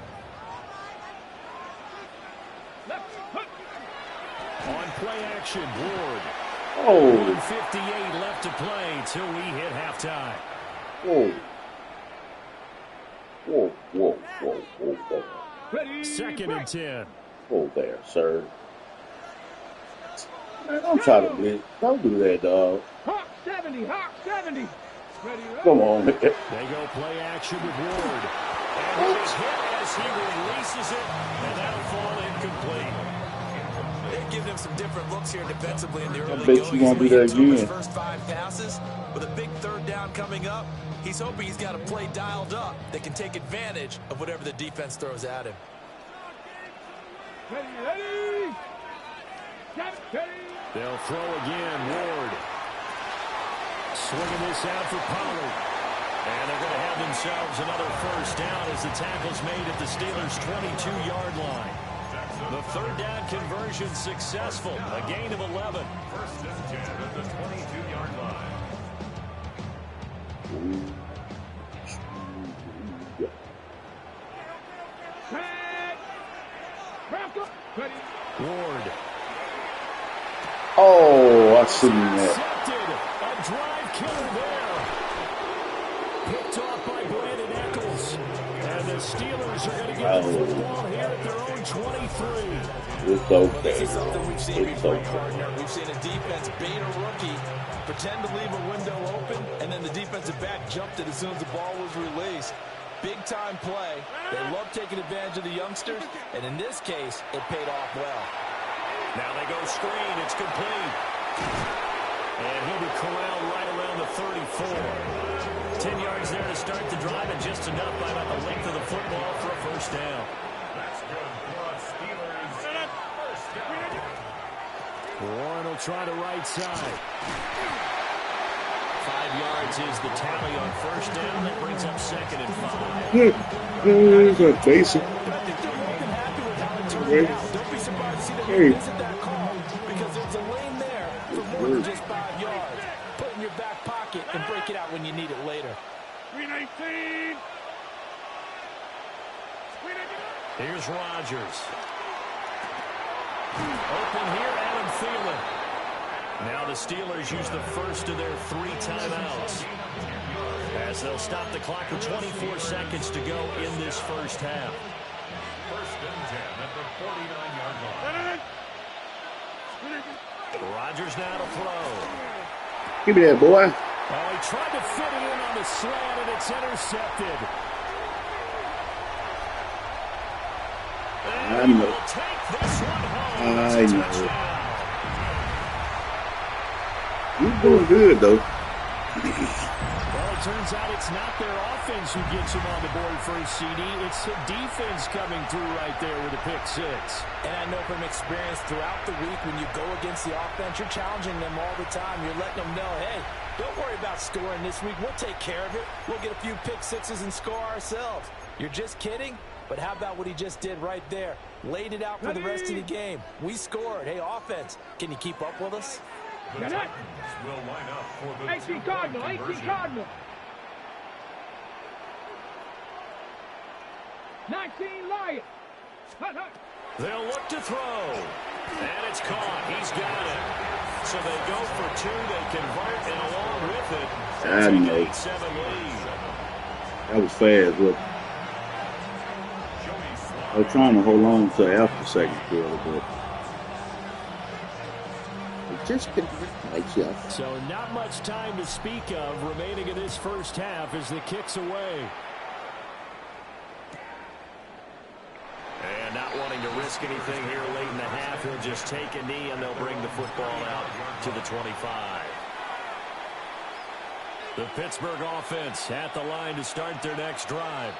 On play action, Ward. Oh. 1:58 left to play till we hit halftime. Whoa. Whoa, whoa, whoa, whoa, whoa. Second and 10. Hold there, sir. Man, don't try to blitz. Don't do that, dog. Hawk 70, Hawk 70. Come on. They go play action with Ward. And it is hit as he releases it, and that'll fall incomplete. They're giving him some different looks here defensively in the early bet going. you won't do that again. His first 5 passes with a big third down coming up. He's hoping he's got a play dialed up that can take advantage of whatever the defense throws at him. They'll throw again. Ward swinging this out for Pollard. And they're going to have themselves another first down as the tackle's made at the Steelers' 22-yard line. The third down conversion successful. A gain of 11. First and 10 at the 22-yard line. Ward. Oh, I seen that. A drive killer there. Picked off by Brandon Eccles. And the Steelers are going to get the football here at their own 23. It's okay. This is something we've seen before, partner. We've seen a defense bait a rookie, pretend to leave a window open, and then the defensive back jumped it as soon as the ball was released. Big-time play. They love taking advantage of the youngsters, and in this case, it paid off well. Now they go screen. It's complete. And he'll be corralled right around the 34. 10 yards there to start the drive, and just enough by about the length of the football for a first down. That's good for us Steelers. First down. Warren will try the right side. 5 yards is the tally on first down. That brings up second and 5. It's a basic. Don't be surprised to see that you visit that call because there's a lane there for more than just 5 yards. Put it in your back pocket and break it out when you need it later. 319. Here's Rodgers. Open here, Adam Thielen. Now the Steelers use the first of their 3 timeouts as they'll stop the clock with 24 seconds to go in this first half. First and 10 at the 49-yard line. Rodgers now to throw. Give me that, boy. Oh, he tried to fit it in on the slant, and it's intercepted. And he will take this one home. I know. He's doing good, though. Well, it turns out it's not their offense who gets him on the board for his CD. It's the defense coming through right there with a pick 6. And I know from experience throughout the week when you go against the offense, you're challenging them all the time. You're letting them know, hey, don't worry about scoring this week. We'll take care of it. We'll get a few pick 6s and score ourselves. You're just kidding? But how about what he just did right there? Laid it out for the rest of the game. We scored. Hey, offense, can you keep up with us? The Titans will line up for the 18 Cardinal, 18 Cardinal. 19 Lion. They'll look to throw. And it's caught. He's got it. So they go for 2. They convert, and along with it, I know. 8-7 lead. That was fast, but I was trying to hold on to after the second quarter, but it just couldn't make you. So not much time to speak of remaining in this first half as the kick's away. not wanting to risk anything here late in the half. He'll just take a knee, and they'll bring the football out to the 25. The Pittsburgh offense at the line to start their next drive.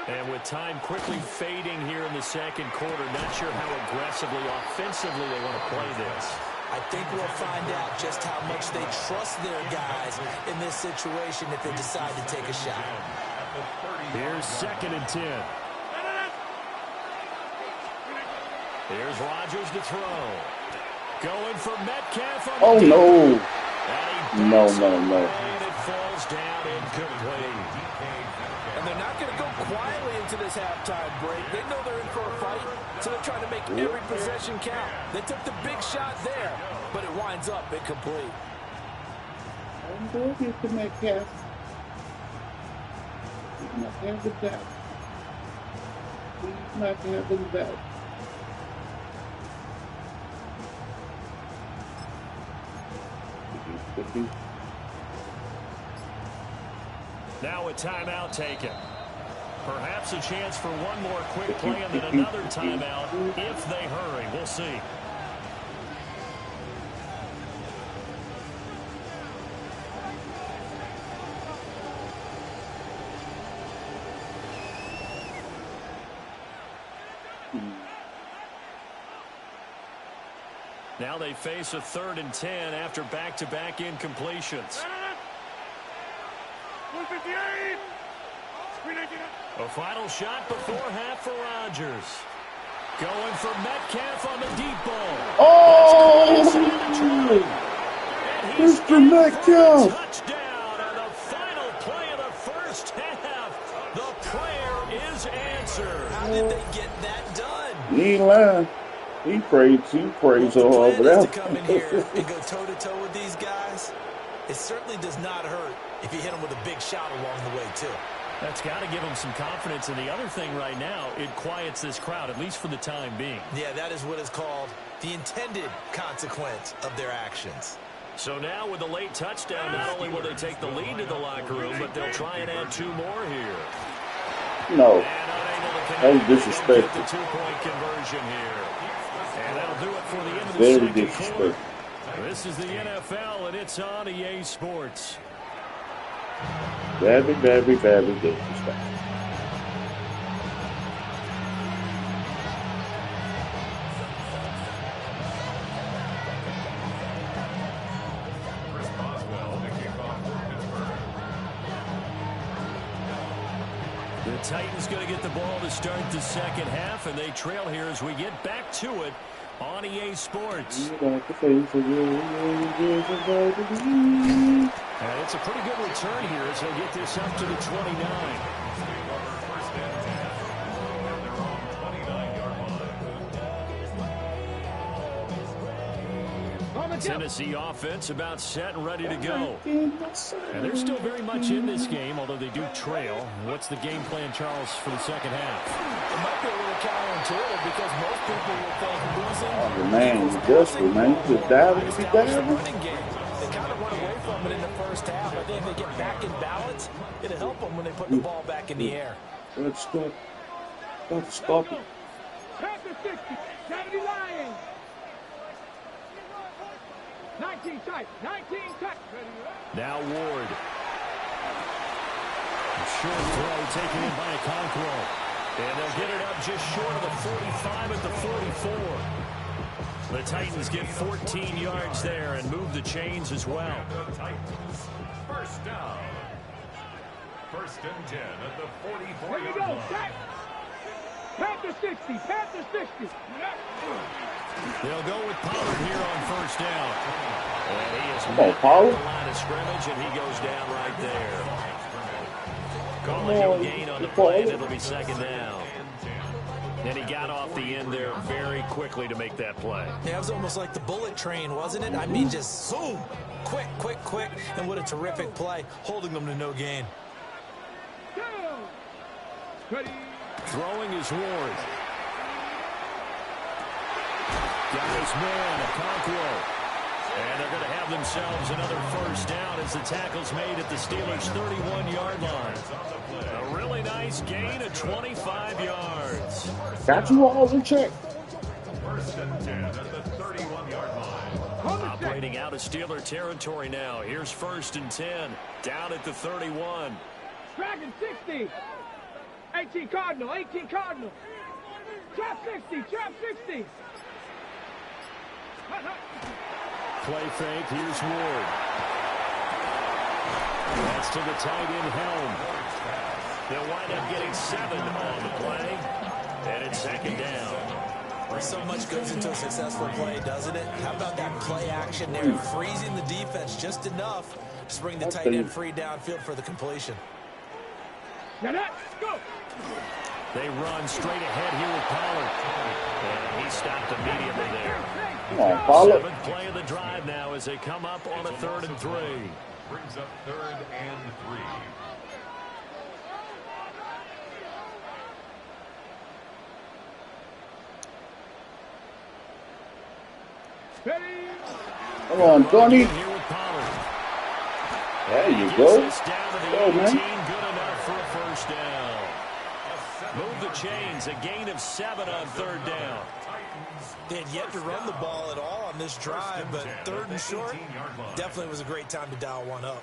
And with time quickly fading here in the second quarter, not sure how aggressively, offensively they want to play this. I think we'll find out just how much they trust their guys in this situation if they decide to take a shot. Here's 2nd and 10. Here's Rodgers to throw. Going for Metcalf on Oh, the no. No. And it falls down incomplete. And they're not going to go quietly into this halftime break. They know they're in for a fight, so they're trying to make every possession count. They took the big shot there, but it winds up incomplete. I'm going to get to Metcalf. He's not having that. He's not having that. Now a timeout taken. Perhaps a chance for one more quick play and then another timeout if they hurry. We'll see. Now they face a 3rd and 10 after back-to-back incompletions. A final shot before half for Rodgers. Going for Metcalf on the deep ball. Oh! Mr. Metcalf! Touchdown, and the final play of the first half. The prayer is answered. How did they get that done? He ain't lying. He prayed so hard for that. To come in here and go toe-to-toe with these guys, it certainly does not hurt if you hit them with a big shot along the way, too. That's got to give them some confidence. And the other thing right now, it quiets this crowd, at least for the time being. Yeah, that is what is called the intended consequence of their actions. So now with a late touchdown, not only will they take the lead to the locker room, but they'll try and add 2 more here. No. That was disrespectful. The 2-point conversion here. And that'll do it for the end of the Very second disrespectful. quarter. This is the NFL, and it's on EA Sports. Very disrespectful. The Titans going to get the ball to start the second half, and they trail here as we get back to it on EA Sports. And it's a pretty good return here as they get this up to the 29. Tennessee offense about set and ready to go. And they're still very much in this game, although they do trail. What's the game plan, Charles, for the second half? It might be a little counterintuitive because most people will think losing. Oh, man, just dive if he dives. Running game. They kind of run away from it in the first half. I think if they get back in balance, it'll help them when they put the ball back in the air. Let's stop it. Pass to 60, 70 Lions. 19 tight, 19 tight. Now Ward. A short throw taken in by Okonkwo. And they'll get it up just short of the 45 at the 44. The Titans get 14 yards there and move the chains as well. First down. 1st and 10 at the 44 Here we go, set. Pass to 60, pass to 60. They'll go with Pollard here on 1st down. And he is Come on, Pollard. the line of scrimmage, and he goes down right there. Call it no gain on the play, and it'll be 2nd down. And he got off the end there very quickly to make that play. Yeah, it was almost like the bullet train, wasn't it? I mean, just zoom. Quick, quick, quick. And what a terrific play, holding them to no gain. Ready. Throwing is Ward. Got his man, Okonkwo. And they're going to have themselves another 1st down as the tackle's made at the Steelers' 31-yard line. A really nice gain of 25 yards. Got you all in check. First and 10 at the 31-yard line. Operating out of Steeler territory now. Here's first and 10. Down at the 31. Dragon 60. 18 Cardinal. 18 Cardinal. Trap 60. Trap 60. Play fake. Here's Ward. That's to the tight end Helm. They'll wind up getting 7 on the play. And it's second down. So much goes into a successful play, doesn't it? How about that play action there, freezing the defense just enough to bring the tight end free downfield for the completion. Now let's go. They run straight ahead here with Pollard. And he stopped immediately there. Come on, Pollard. 7th play of the drive now as they come up on a 3rd and 3. Brings up 3rd and 3. Come on, Donnie. There you go. Go, man. Good enough for a first down. Move the chains. A gain of 7 on 3rd down. They had yet to run the ball at all on this drive, but 3rd and short definitely was a great time to dial one up.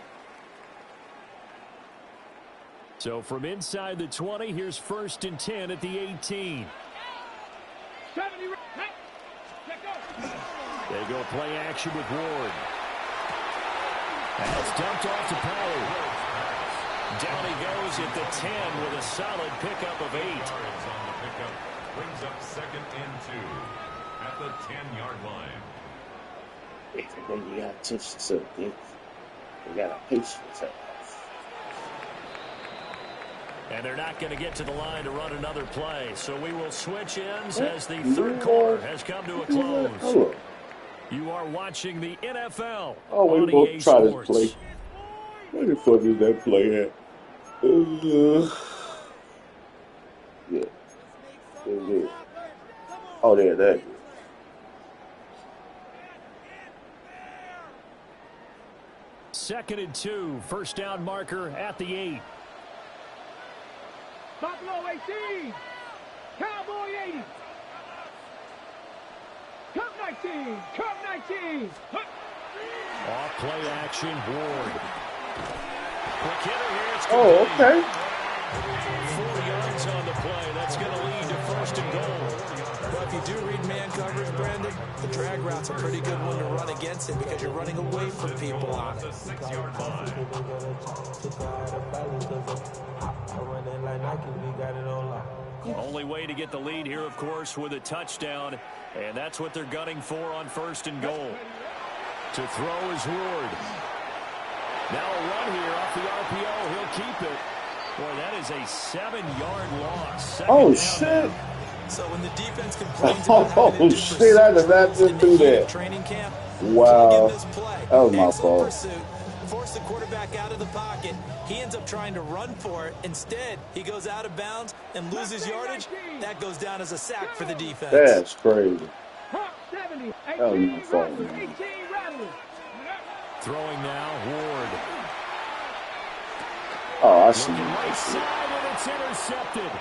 So from inside the 20, here's first and 10 at the 18. They go play action with Ward. That's dumped off to Pollard. Down he goes at the 10 with a solid pickup of 8. Brings up 2nd and 2 at the 10-yard line. Then you got attention to it. They got a patience at And they're not going to get to the line to run another play. So we will switch ends as the 3rd quarter has come to a close. You are watching the NFL. Oh, we on both EA try to Sports. play. Where the fuck is that play at? Yeah. Yeah. Oh, there, that. Second and 2. First down marker at the 8. Buffalo 18. Cowboy 80. Cup 19. Cup 19. Off play action, Ward. Quick hitter here. It's Oh, okay. 4 yards on the play. That's going to lead to first and goal. Well, if you do read man coverage, Brandon, the drag route's a pretty good one to run against it because you're running away from people on it. The 6-yard line. Only way to get the lead here, of course, with a touchdown. And that's what they're gunning for on first and goal. To throw is Ward. Now a run here off the RPO. He'll keep it. Boy, that is a 7-yard loss. Oh, shit. So when the defense complains about having Oh, to do shit. I did not just do that. training camp, Wow. this play. That was my Excellent fault. pursuit. Force the quarterback out of the pocket. He ends up trying to run for it. Instead, he goes out of bounds and loses yardage. That goes down as a sack for the defense. That's crazy. 70. That was my fault, man. 18 Rattlers. Throwing now, Ward. Oh, I see. Looking right side, and it's intercepted.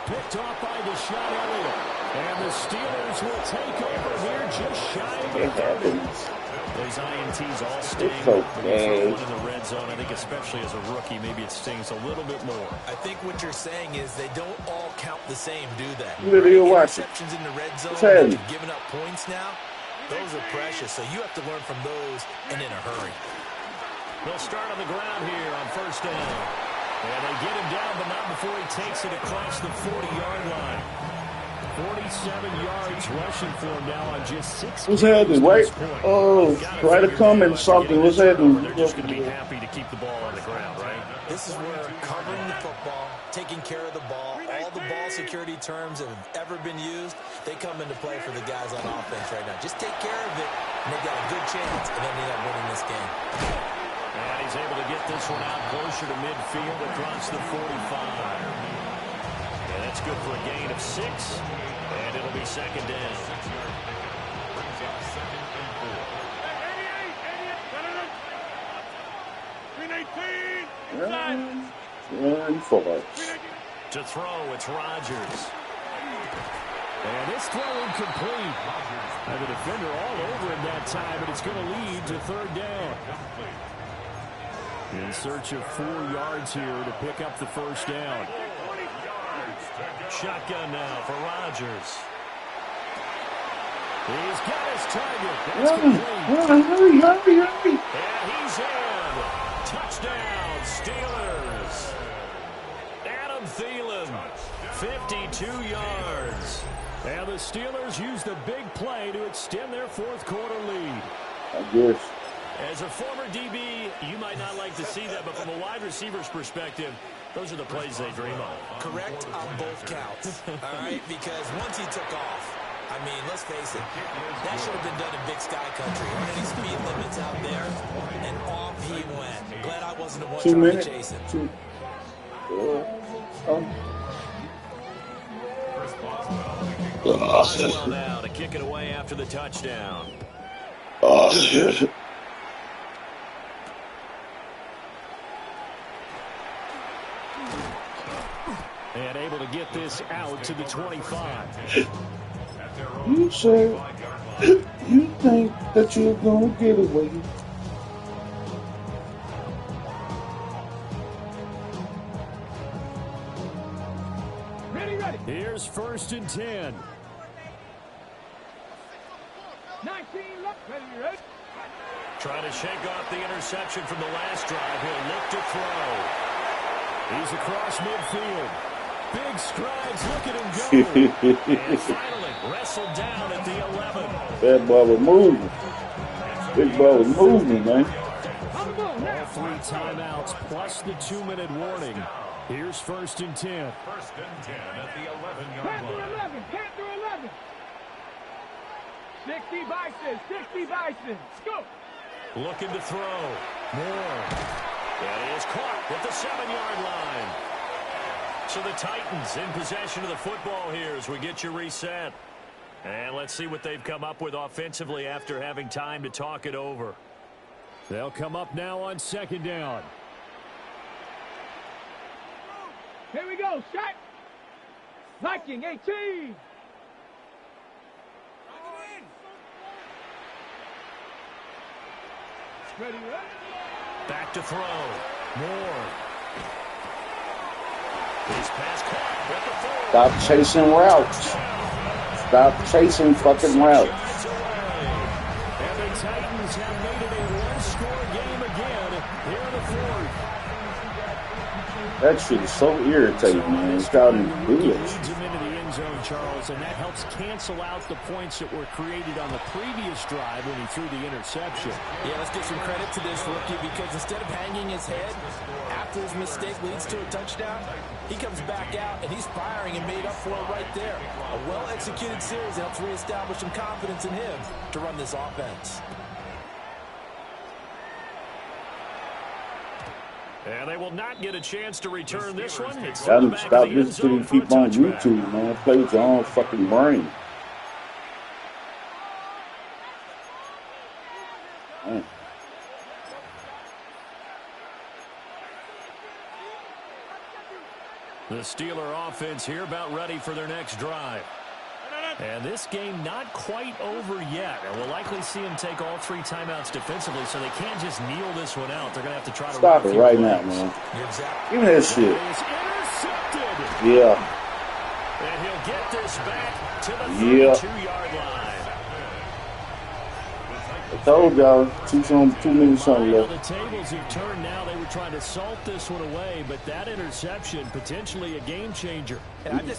Picked off by Deshaun Elliott. And the Steelers will take over here just shy of It the 30. happens. Those INTs all sting. It's okay. One in the red zone, I think especially as a rookie, maybe it stings a little bit more. I think what you're saying is they don't all count the same, do they? Literally, watch it. Interceptions in the red zone, It's heavy. you've given up points now. Those are precious, so you have to learn from those and in a hurry. They'll start on the ground here on first down. And they get him down, but not before he takes it across the 40-yard line. 47 yards rushing for him now on just 6 What's happening? Wait. Oh, try to come in something. What's happening? They're just going to be happy to keep the ball on the ground, right? This is where covering the football, taking care of the ball, all the ball security terms that have ever been used, they come into play for the guys on offense right now. Just take care of it, and they've got a good chance, and then they end up winning this game. And he's able to get this one out closer to midfield across the 45. And that's good for a gain of 6. And it'll be second down. Brings up 2nd and 4. Run forward. To throw, it's Rodgers. And this throw incomplete. And the defender all over him that time, but it's going to lead to third down. In search of 4 yards here to pick up the first down. Shotgun now for Rodgers. He's got his target. That's complete. Hurry. And he's in. Touchdown, Steelers. Adam Thielen, 52 yards. And the Steelers use the big play to extend their fourth quarter lead. I guess. As a former DB, you might not like to see that, but from a wide receiver's perspective, those are the plays they dream of. Correct on both counts, all right? Because once he took off, I mean, let's face it, that should have been done in Big Sky Country. Any speed limits out there, and off he went. Glad I wasn't the one 2 trying minutes. to chase him. Boswell now to kick it away after the touchdown. Oh, shit. And able to get this out to the 25. You said you think that you're going to get away. Ready. Here's first and 10. 19 left. Ready. Trying to shake off the interception from the last drive. He'll look to throw. He's across midfield. Big strides. Look at him go. And finally wrestled down at the 11. That ball was moving. Big ball was moving, man. All 3 timeouts plus the 2-minute warning. Here's first and 10. First and 10 at the 11-yard line. Can't do 11. 60 Bison. Go. Looking to throw. Moore. And he is caught at the 7-yard line. So the Titans in possession of the football here as we get you reset. And let's see what they've come up with offensively after having time to talk it over. They'll come up now on second down. Here we go. Shot. Viking 18. Ready. Back to throw. Moore. His pass caught at the 4. Stop chasing routes. Stop chasing fucking routes. And the Titans have made it a one-score game again here in the fourth. That shit is so irritating, man. It's starting to do it. Leads him into the end zone, Charles, and that helps cancel out the points that were created on the previous drive when he threw the interception. Yeah, let's give some credit to this rookie because instead of hanging his head after his mistake leads to a touchdown, he comes back out and he's firing and made up for it right there. A well-executed series helps reestablish some confidence in him to run this offense. And they will not get a chance to return this one. Stop listening to people on YouTube, man. Play with your own fucking brain. Man. The Steeler offense here about ready for their next drive. And this game not quite over yet. And we'll likely see them take all 3 timeouts defensively, so they can't just kneel this one out. They're going to have to try to stop it right now, man. Give me that shit. Yeah. And he'll get this back to the 32-yard line. I told y'all 2 minutes on left. The tables have turned now. They were trying to salt this one away, but that interception potentially a game changer.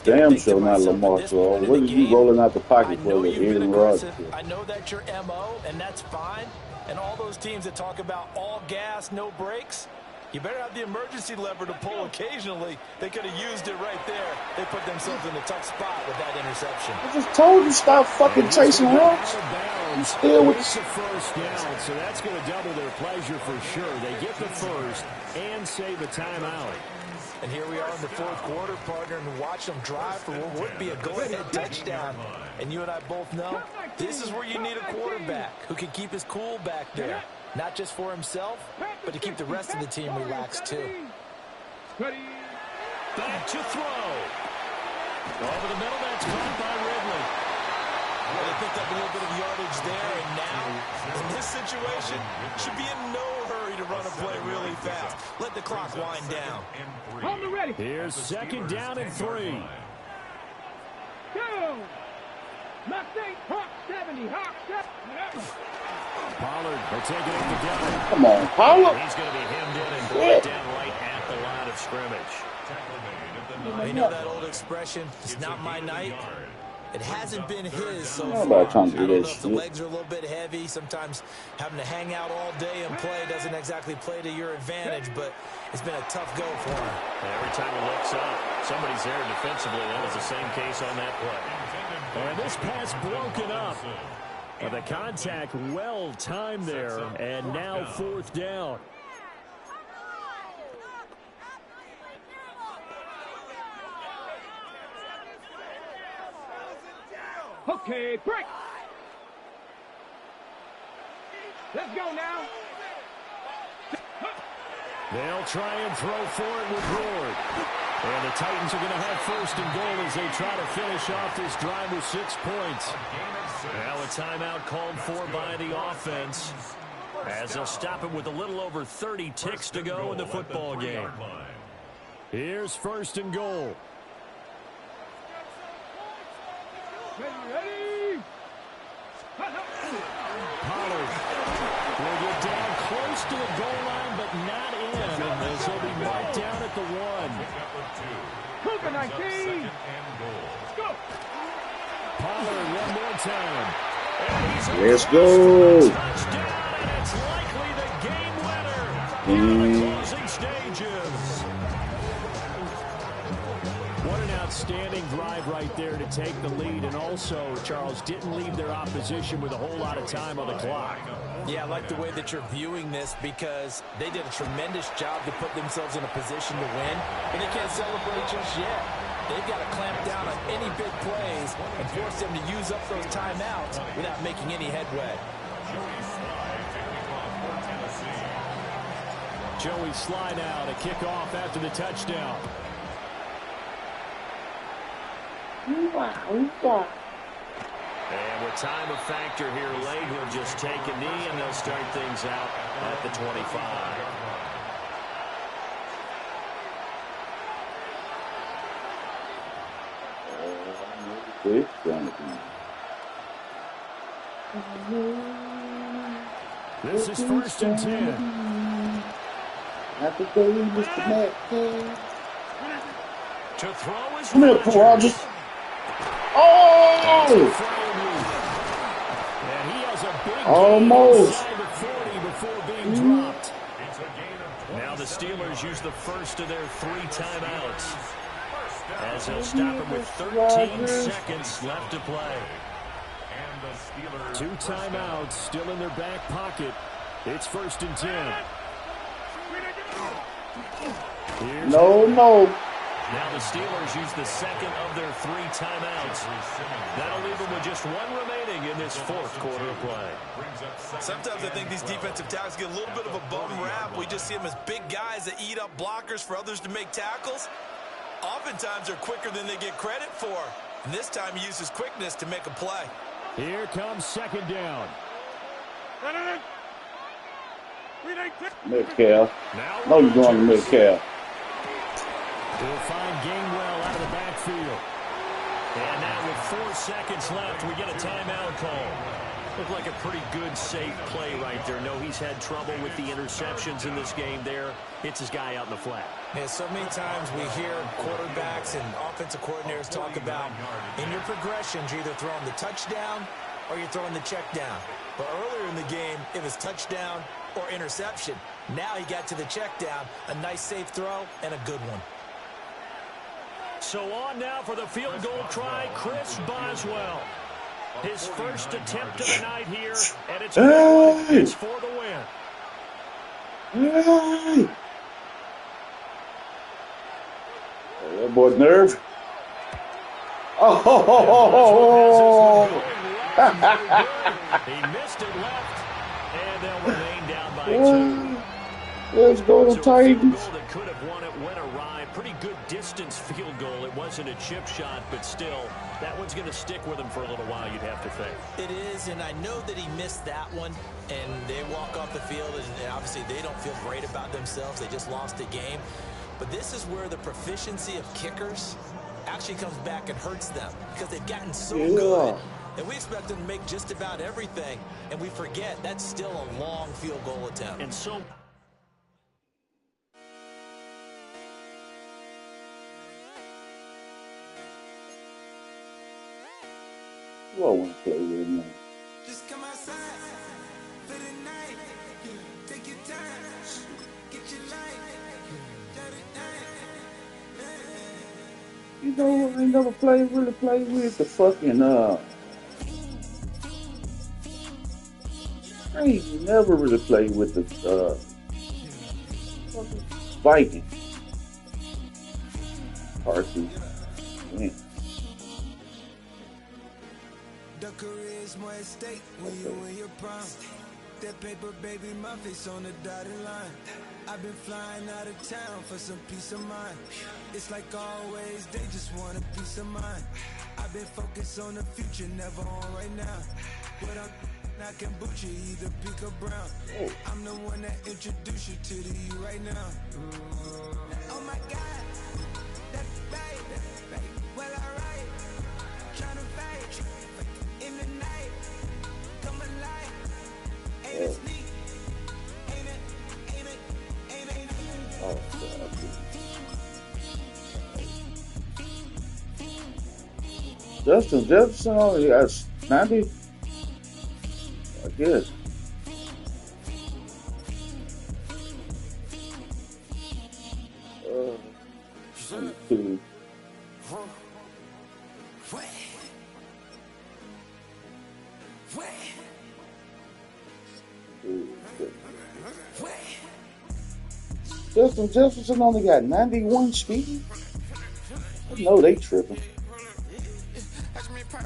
Damn sure not Lamar. So what is you rolling out the pocket for the Aaron Rodgers? I know that's your MO, and that's fine. And all those teams that talk about all gas, no brakes, you better have the emergency lever to pull occasionally. They could have used it right there. They put themselves in a tough spot with that interception. I just told you stop fucking chasing routes. You still with the first down, so that's going to double their pleasure for sure. They get the first and save a timeout. And here we are in the fourth quarter, partner, and watch them drive for what would be a go-ahead touchdown. And you and I both know this is where you need a quarterback who can keep his cool back there. Not just for himself, but to keep the rest of the team relaxed, too. Back to throw. Over the middle, that's caught by Ridley. Well, they picked up a little bit of yardage there, and now, in this situation, should be in no hurry to run a play really fast. Let the clock wind down. On the ready. Here's second down and 3. Go. Mustang, Hawk 70, Hawk 70. Pollard will take it up the gut. Come on, Pollard. He's going to be hemmed in and brought down right at the line of scrimmage. You know that old expression, it's not my night. It hasn't been his so far. I don't know if the legs are a little bit heavy. Sometimes having to hang out all day and play doesn't exactly play to your advantage, but it's been a tough go for him. Every time he looks up, somebody's there defensively. That was the same case on that play. And this pass broken up. The contact well timed there, and now fourth down. Okay, break. Let's go now. They'll try and throw for it with Ward. And the Titans are going to have first and goal as they try to finish off this drive with 6 points. Now a timeout called for by the offense, as they'll stop it with a little over 30 ticks to go in the football game. Here's first and goal. Ready. Pollard will get down close to the goal line, but not in, as he'll be marked down at the 1. Cougar 19. Let's go. Pollard one more time. Let's go. Touchdown, and it's likely the game winner in the closing stages. What an outstanding drive right there to take the lead, and also, Charles, didn't leave their opposition with a whole lot of time on the clock. Yeah, I like the way that you're viewing this, because they did a tremendous job to put themselves in a position to win, and they can't celebrate just yet. They've got to clamp down on any big plays and force them to use up those timeouts without making any headway. Joey Sly now to kick off after the touchdown. And with time of factor here, Lake will just take a knee, and they'll start things out at the 25. This is first and 10. Happy day, Mr. Matt. To throw is Come here, Rogers. Oh! And he has a big almost gain inside the 40 before being dropped. Now the Steelers use the first of their 3 timeouts, as they'll stop it with 13 seconds left to play. 2 timeouts still in their back pocket. It's first and 10. No. Now the Steelers use the second of their 3 timeouts. That'll leave them with just 1 remaining in this fourth quarter of play. Sometimes I think these defensive tackles get a little bit of a bum rap. We just see them as big guys that eat up blockers for others to make tackles. Oftentimes they're quicker than they get credit for. And this time he uses quickness to make a play. Here comes second down. Mid-Cal. No, you're going to mid-Cal. We'll find Gainwell out of the backfield. And now with 4 seconds left, we get a timeout call. Looked like a pretty good, safe play right there. No, he's had trouble with the interceptions in this game there. Hits his guy out in the flat. And so many times we hear quarterbacks and offensive coordinators talk about in your progressions, you're either throwing the touchdown or you're throwing the check down. But earlier in the game, it was touchdown or interception. Now he got to the check down, a nice safe throw, and a good one. So on now for the field goal try, Chris Boswell. His first attempt of the night here, and it's good. It's for the win. Hey. Oh, that boy's nerve. Oh! He missed it left, and they'll remain down by 2. Let's go, So Titans. a field goal that could have won it went awry. Pretty good distance field goal. It wasn't a chip shot, but still, that one's going to stick with him for a little while, you'd have to think. It is, and I know that he missed that one, and they walk off the field, and obviously they don't feel great about themselves. They just lost a game. But this is where the proficiency of kickers actually comes back and hurts them because they've gotten so good. And we expect them to make just about everything, and we forget that's still a long field goal attempt. And so... Who I want to play with now? Just come outside for the night. Take your time. Get your life. You know, I ain't never really played with the fucking, I ain't never really played with the, fucking Viking. Parsons. Man. The career is more at stake when you in your prime. That paper, baby, my face on the dotted line. I've been flying out of town for some peace of mind. It's like always, they just want a peace of mind. I've been focused on the future, never on right now. But I can boot you either pink or brown. I'm the one that introduced you to the you right now. Oh my God, that's babe. Well, alright, tryna fight in the night. Come alive, ain't it sneak? Ain't it? Oh, Justin Jefferson only got 90, I guess. Justin Jefferson only got 91 speed? I know they tripping.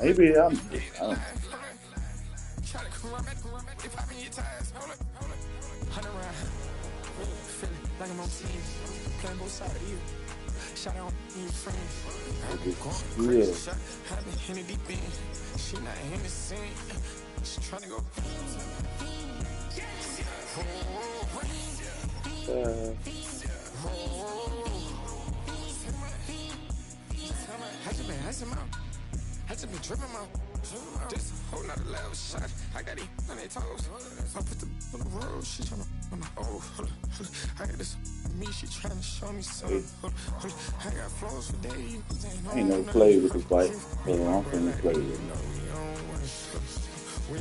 Maybe I don't know. I just been tripping out. This whole nother level shot. I got it on their toes. I put the on the road. She tryna I got this me. She tryna show me something. I got flows for days. I ain't never played with this bike, so I'm finna play with it.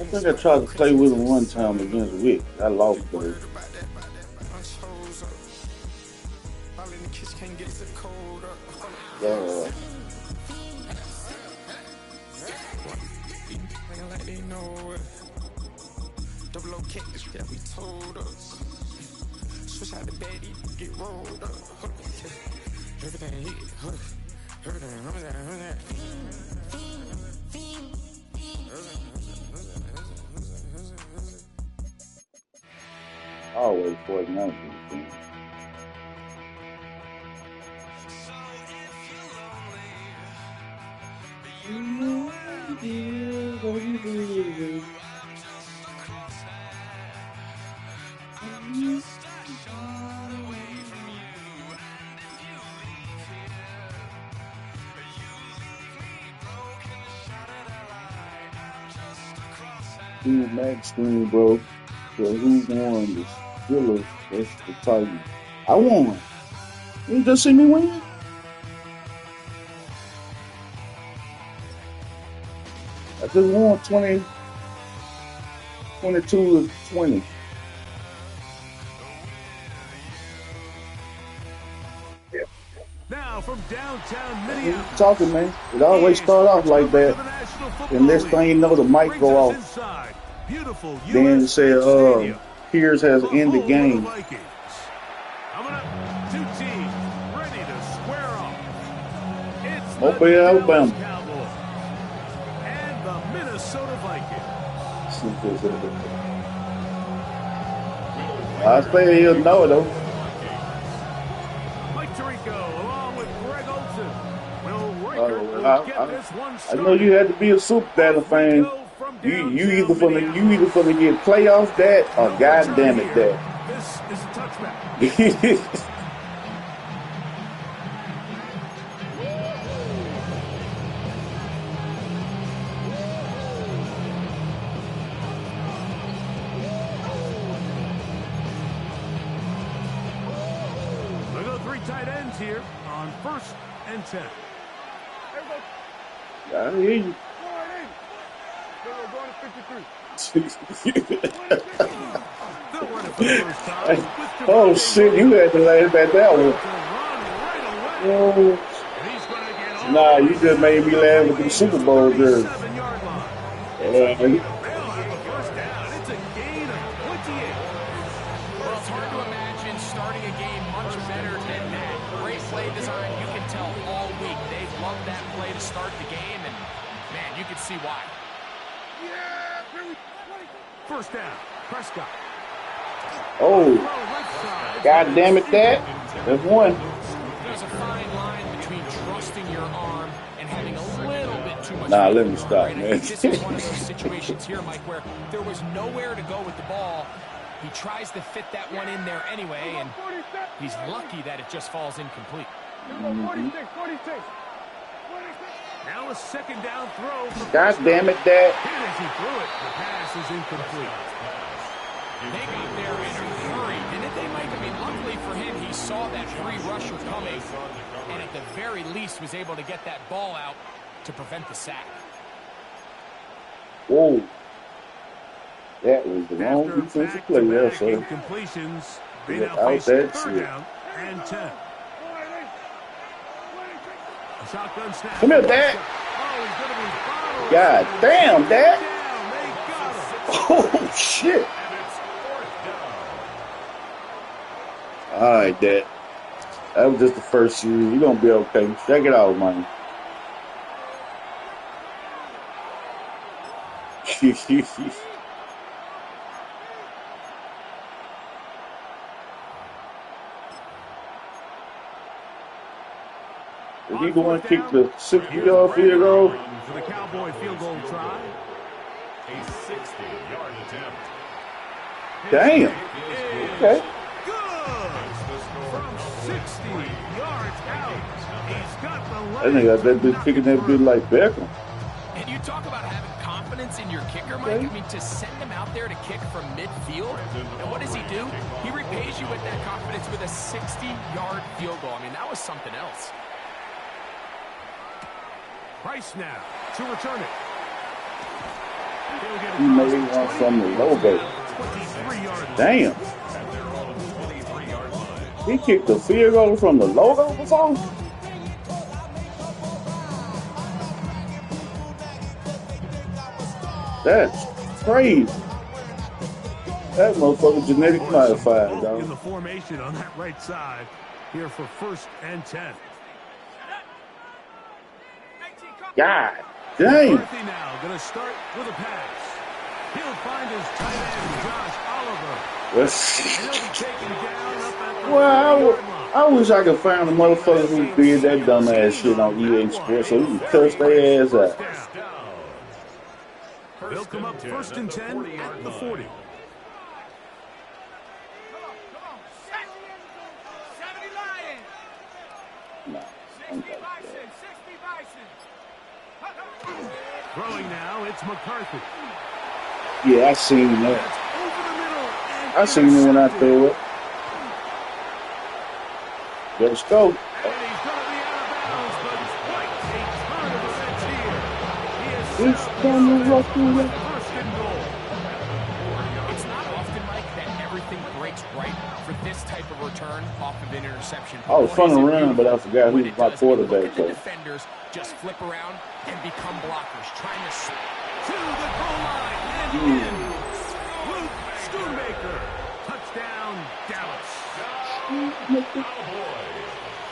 I think I tried to play with him one time against Wick. I lost though. Like they know it. Double O cakes that we told us. Switch out the bed, get rolled up. Everything hit, everything. Always 49. Dude, Max screen, bro. So who won the Steelers versus the Titans? I won. You just see me win? I just won 22-20. Now from downtown Minneapolis. Talking, man. It always start off like that. And next thing you know, the mic go off. Then it said, Piers has ended the game. Coming up, two teams ready to square off. It's Mobile, Alabama. Cowboys and the Minnesota Vikings. I say he'll know though. Mike Tirico along with Greg Olsen. Will Riker get this one I know you had to be a Super Battle fan. You either finna get playoff that or goddamn it that. This is a touchback. Tight ends here on 1st and 10. I hear you. Oh shit, you had to laugh at that one. Oh. Nah, you just made me laugh with the Super Bowl jerseys. Start the game, and man, you can see why. First down, Prescott. Oh, God damn it, Dad. There's one. There's a fine line between trusting your arm and having a little bit too much. Nah, let me stop, right? man. This is one of those situations here, Mike, where there was nowhere to go with the ball. He tries to fit that one in there anyway, and he's lucky that it just falls incomplete. 46. Now a second down throw. God damn it, Dad. As he threw it, the pass is incomplete. They got there in a hurry, didn't they, Mike? I mean, luckily for him, he saw that free rusher coming, and at the very least was able to get that ball out to prevent the sack. Whoa. That was the wrong defensive play there, sir. Incompletions. They now Out face that third shit. down and 10. Shotgun snap. Come here, Dad. Oh, God damn, Dad. Oh, shit. All right, Dad. That was just the first series. You're going to be okay. Check it out, man. Is he going to kick the 60-yard field goal? For the Cowboy field goal try. A 60-yard attempt. Damn. Okay. Good. From 60 yards out. He's got the That nigga got that bitch kicking that bitch like Beckham. And you talk about having confidence in your kicker, Mike. I mean, to send him out there to kick from midfield, and what does he do? He repays you with that confidence with a 60-yard field goal. I mean, that was something else. Price now to return it. He made one from the logo. Damn. He kicked the field goal from the logo before? That's crazy. That motherfucker genetic modified, dog. In the formation on that right side here for 1st and 10. God damn. McCarthy now going to start with a pass. He'll find his tight end, Josh Oliver. And he'll be taken down up at the Well, I wish I could find the motherfuckers who did that dumbass shit on EA Sports so we can cuss their ass out. They'll come up 1st and 10 at the 40. Throwing now, it's McCarthy. Yeah, I seen that. I seen it when I threw it. Let's go. And he's going to be out of bounds, but quite a ton of offense here. He is It's coming up to it. 1st and goal. It's not often, Mike, that everything breaks right for this type of return off of an interception. I was fun to run, but I forgot who's my quarterback. The defenders just flip around and become blockers, trying to the goal line and in. Luke Schoonmaker. Touchdown, Dallas.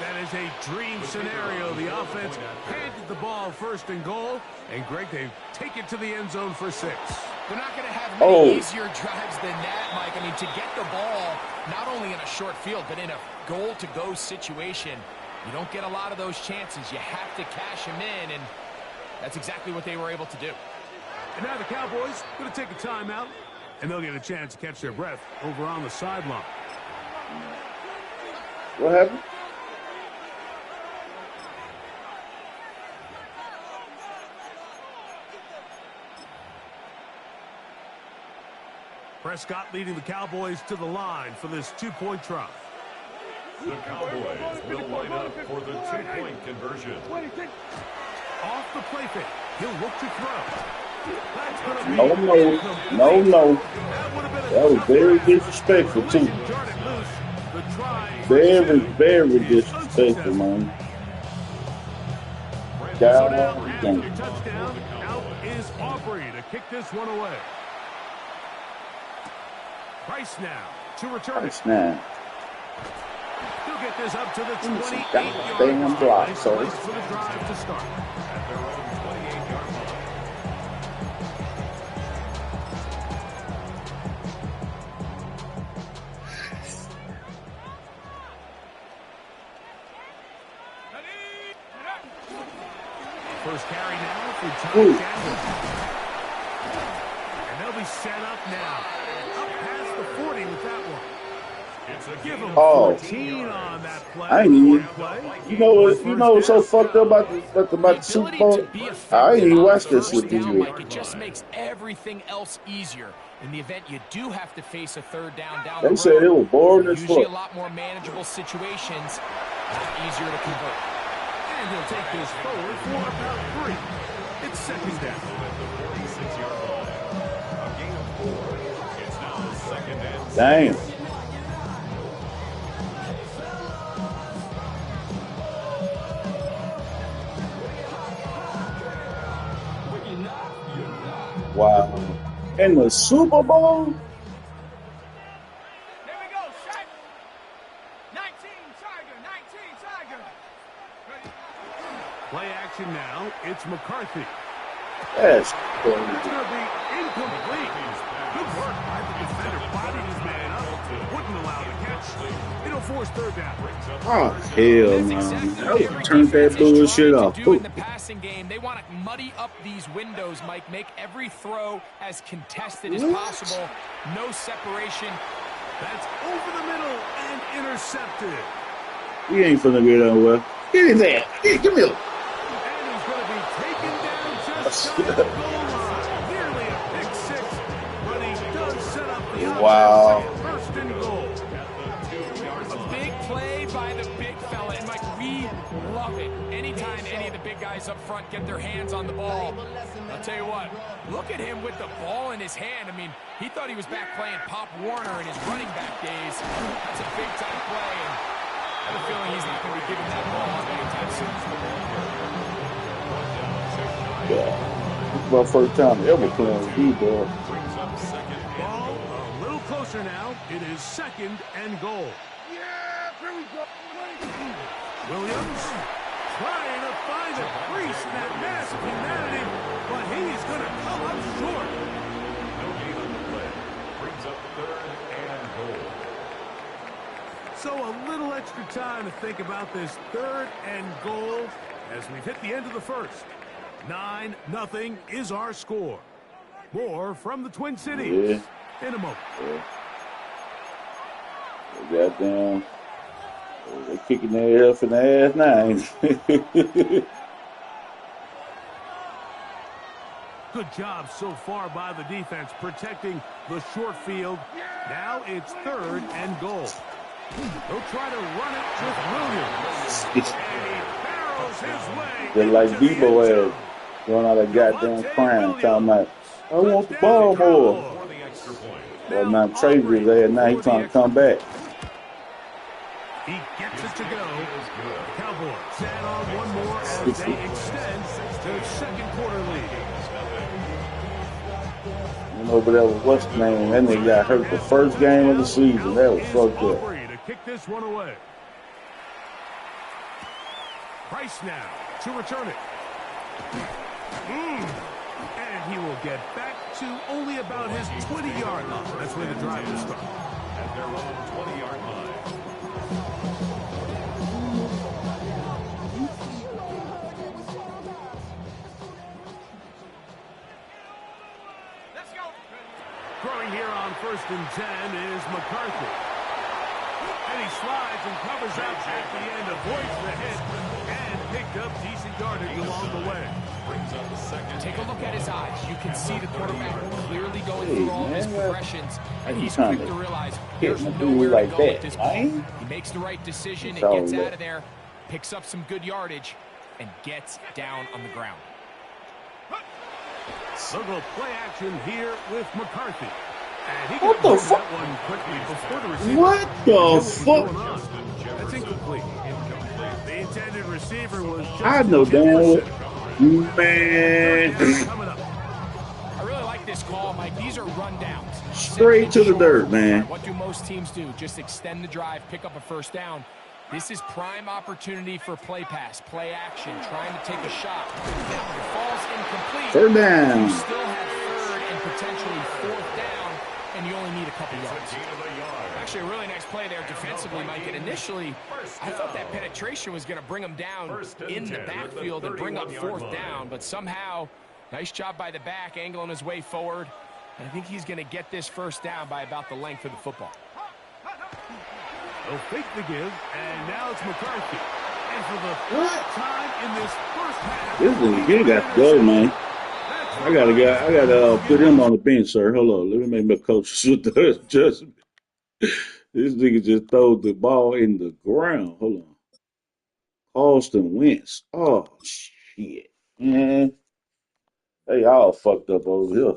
That is is a dream scenario. The offense handed the ball first and goal. And, Greg, they take it to the end zone for 6. They're not going to have many easier drives than that, Mike. I mean, to get the ball, not only in a short field, but in a goal-to-go situation, you don't get a lot of those chances. You have to cash them in, and that's exactly what they were able to do. And now the Cowboys going to take a timeout, and they'll get a chance to catch their breath over on the sideline. What happened? Prescott leading the Cowboys to the line for this 2-point try. The Cowboys will line up for the 2-point conversion. Off the play fake. He'll look to throw. That's going to be No. That was very disrespectful, too. Very disrespectful, man. So now, after touchdown, out is Aubrey to kick this one away. Price now to return it. Now. He'll get this up to the 28-yard Damn block, place sorry. for the drive to start. At their own 28-yard line. First carry now for Ty Chandler. And they'll be set up now. Up past the 40 with that one. Give him 14 on that play. I ain't even. You know what's so fucked up about the Super Bowl? I ain't even watched this shit this year. It just makes everything else easier. In the event you do have to face a third down the They road, said it was boring as usually fuck. a lot more manageable situations, easier to convert. And he'll take this forward for about 3. It's second down. At the 46-yard line. A gain of 4. It's now second and 6. Damn. Wow. In the Super Bowl? Here we go, shot. 19, Tiger. Play action now. It's McCarthy. That's It's crazy. going to be incomplete. Good work by the defender. Bodied his man up. Wouldn't allow the catch. It'll force third down. Oh, hell no. They turned that bullshit off. In the passing game, they want to muddy up these windows, Mike. Make every throw as contested as possible. No separation. That's over the middle and intercepted. He ain't finna get nowhere. Get in there. Give me a. And he's going to be taken down just shy of the goal line. Nearly a pick 6, but he does set up the offense. First and goal. A big play by the big fella, and Mike, we love it. Anytime any of the big guys up front get their hands on the ball, I'll tell you what, look at him with the ball in his hand. I mean, he thought he was back playing Pop Warner in his running back days. That's a big-time play, and I have a feeling he's not going to be giving that ball up anytime soon. Yeah. This is my first time ever playing with you, bro. Ball a little closer now. It is second and goal. Yeah, here we go. Williams trying to find a crease in that mass of humanity, but he is going to come up short. No gain on the play. Brings up third and goal. So a little extra time to think about this third and goal as we've hit the end of the first. 9-0 is our score. More from the Twin Cities in a moment. Goddamn. They're kicking their ass in the ass now. Good job so far by the defense protecting the short field. Now it's third and goal. They'll try to run it with Williams. And he barrels his way. Just like Debo ass. Going out of goddamn crime. Talking about, I want the ball more. Well, now Travis there. Now he's trying to come back. He gets it to go. Cowboys add on one more as they extend their second quarter lead. You know, but that was what's the name? That nigga got hurt the first game of the season. That was fucked up. To kick this one away. Price now to return it. And he will get back to only about his 20-yard line. That's where the drive will start. At their own 20-yard line. Let's go. Throwing here on 1st and 10 is McCarthy. And he slides and covers up at the end, avoids the hit, and picked up decent yardage along the way. Brings up the second. Take a look at his eyes. You can see the quarterback clearly going through all his progressions, and he's trying quick to to realize hit there's my nowhere dude like to go with that, this ball. man. He makes the right decision. It It's all gets good. out of there, picks up some good yardage, and gets down on the ground. So they'll play action here with McCarthy. And he What the got fuck? that one quickly before the receiver. What the fuck? That's incomplete. The intended receiver was just I know damn well. Man. coming up. I really like this call, Mike. These are rundowns. Straight to the dirt, man. What do most teams do? Just extend the drive, pick up a first down. This is prime opportunity for play pass, play action, trying to take a shot. Now, it falls incomplete. Third down. You still have 3rd and potentially 4th down, and you only need a couple yards. Actually, a really nice play there defensively, Mike. And initially, I thought that penetration was going to bring him down in the backfield and bring up 4th down. But somehow, nice job by the back, angling his way forward. And I think he's going to get this 1st down by about the length of the football. They'll fake the give, and now it's McCarthy. And for the 3rd time in this first half, This nigga got to go, man. I gotta put him on the bench, sir. Hold on, let me make my coach adjustment. This nigga just throw the ball in the ground. Hold on. Austin Wentz. Oh shit, man. They all fucked up over here.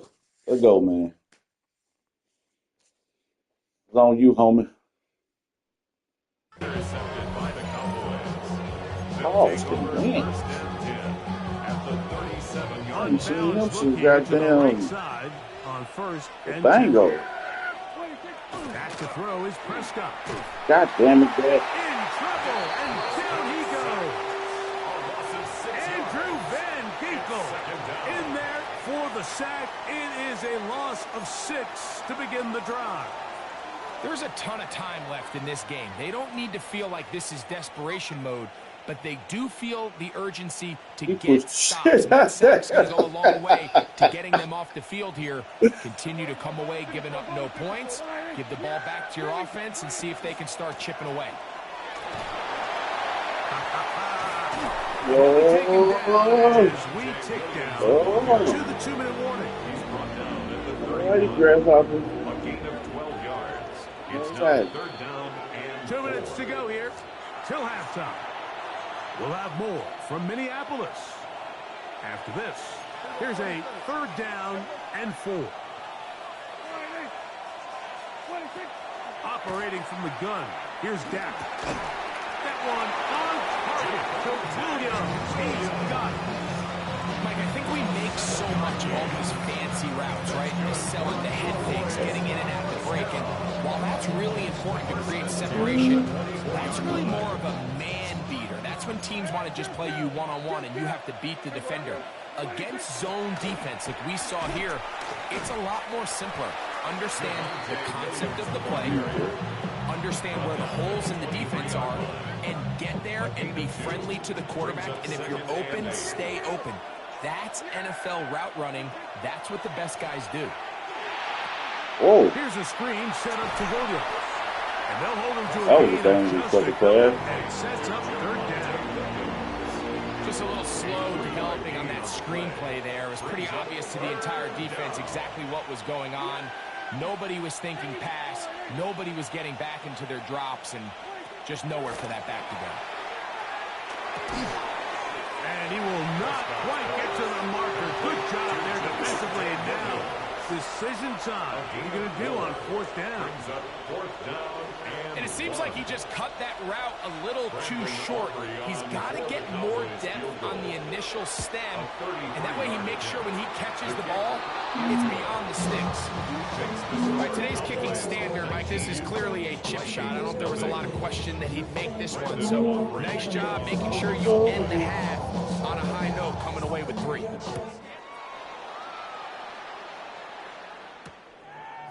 Let's go, man. It's on you, homie. Intercepted by the Cowboys. Austin Wentz. At the 37-yard I ain't seen him Unbalanced since looking to the right goddamn side on 1st and Bango. 10. Back to throw is Prescott. God damn it, Dad. In trouble, and down he goes. Andrew Van Ginkel in there for the sack. It is a loss of 6 to begin the drive. There's a ton of time left in this game. They don't need to feel like this is desperation mode, but they do feel the urgency to get stops. And that sack's going to go a long way to getting them off the field here. Continue to come away giving up no points. Give the ball back to your offense and see if they can start chipping away. We tick down to the 2-minute warning. Alrighty, Grasshopper. A gain of 12 yards. It's now Alright. 3rd down and 2 minutes to go here till halftime. We'll have more from Minneapolis. After this, here's a 3rd down and 4. Operating from the gun, here's Dak. That one on target to Williams. He's got it. Mike, I think we make so much of all these fancy routes, right? The selling the head fakes, getting in and out of the break. And while that's really important to create separation, that's really more of a man beater. That's when teams want to just play you one-on-one and you have to beat the defender. Against zone defense, like we saw here, it's a lot more simpler. Understand the concept of the play, understand where the holes in the defense are, and get there and be friendly to the quarterback. And if you're open, stay open. That's NFL route running. That's what the best guys do. Whoa. Here's a screen set up to Williams. And they'll hold him to a That was a gain dangerous of just fucking a pass. couple, and it sets up 3rd down. Just a little slow developing on that screenplay there. It was pretty obvious to the entire defense exactly what was going on. Nobody was thinking pass. Nobody was getting back into their drops, and just nowhere for that back to go. And he will not quite get to the marker. Good job there defensively. And now, decision time. What are you going to do on 4th down? And it seems like he just cut that route a little too short. He's got to get more depth on the initial stem, and that way he makes sure when he catches the ball, it's beyond the sticks. All right, today's kicking standard, Mike, this is clearly a chip shot. I don't know if there was a lot of question that he'd make this one. So nice job making sure you end the half on a high note, coming away with 3.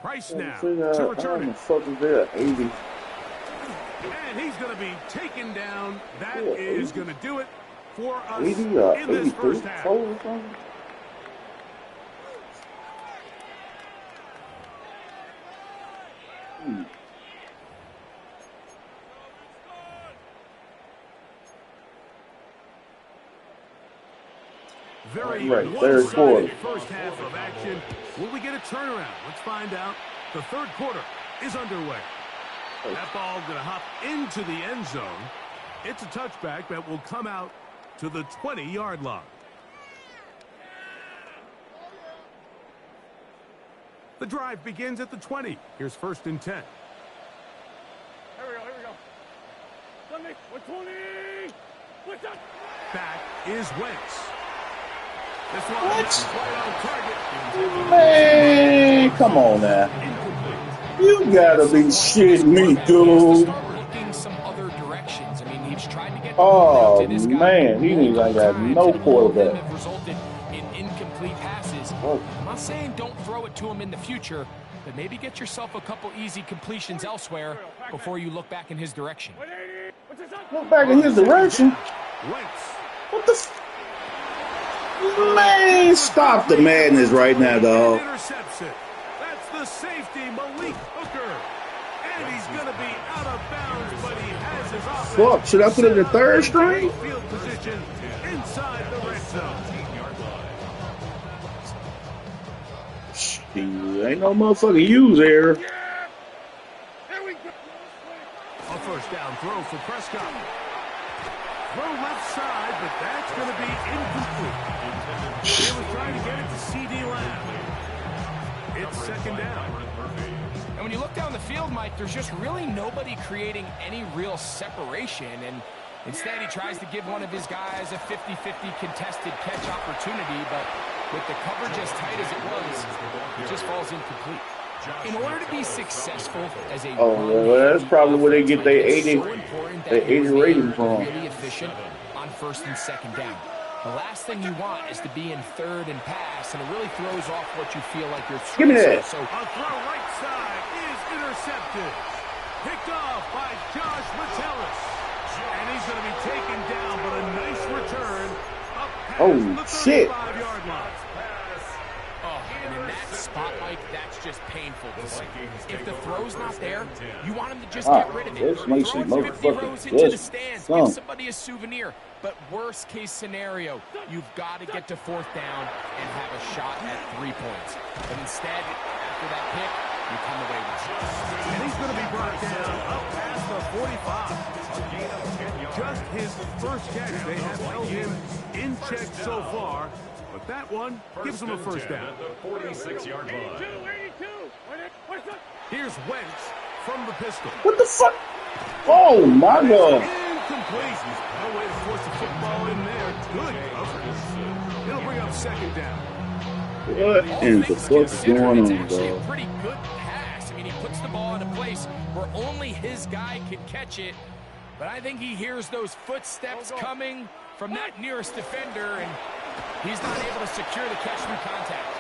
Price now How to return the it. fuck is there? 80. And he's going to be taken down. That is going to do it for us 80 in this 83. first half. Very one-sided first half of action. Will we get a turnaround? Let's find out. The third quarter is underway. That ball going to hop into the end zone. It's a touchback that will come out to the 20-yard line. The drive begins at the 20. Here's 1st and 10. Here we go. Sunday, 20. What's up? Back is Wentz. This one is right on target. Man, come on now. You gotta be shitting me, dude. Looking some other directions. I mean, he's tried to get Oh, to this guy. man, he ain't got no quarterback. Have resulted in incomplete passes. I'm not saying don't throw it to him in the future, but maybe get yourself a couple easy completions elsewhere before you look back in his direction. Look back in his direction. What the man, stop the madness right now, dog. Interception. That's the safety, Malik Hooker. And he's going to be out of bounds, but he has his offense. Fuck, should I put it in the 3rd string? Field position inside the red zone. Shit, ain't no motherfucking use there. A first down throw for Prescott. Throw left side, but that's going to be incomplete. They were trying to get it to C.D. Lamb. It's 2nd down. And when you look down the field, Mike, there's just really nobody creating any real separation. And instead, he tries to give one of his guys a 50-50 contested catch opportunity. But with the coverage as tight as it was, it just falls incomplete. In order to be successful as a well, that's probably where they get their 80 rating from. Really efficient on 1st and 2nd down. The last thing you want is to be in 3rd and pass, and it really throws off what you feel like your Give me that. So a throw right side is intercepted. Picked off by Josh Metellus. And he's going to be taken down, but a nice return up past the 35-yard line. And in that spot, Mike, that's just painful to see. If the throw's not there, you want him to just get rid of it. Throw it 50 rows into the stands. Give somebody a souvenir. But worst case scenario, you've got to get to 4th down and have a shot at 3 points. But instead, after that pick, you come away with it. And he's going to be brought down up past the 45. Just his first catch. They have held him in check so far. But that one gives him a first down. The 46-yard line. 82. Here's Wentz from the pistol. What the fuck? Oh, my God. Incomplete. No way to force the football in there. Good coverage. It'll bring up 2nd down. What in the fuck is going on, It's actually a dog? pretty good pass. I mean, he puts the ball in a place where only his guy can catch it. But I think he hears those footsteps coming from that nearest defender, and he's not able to secure the catch through contact.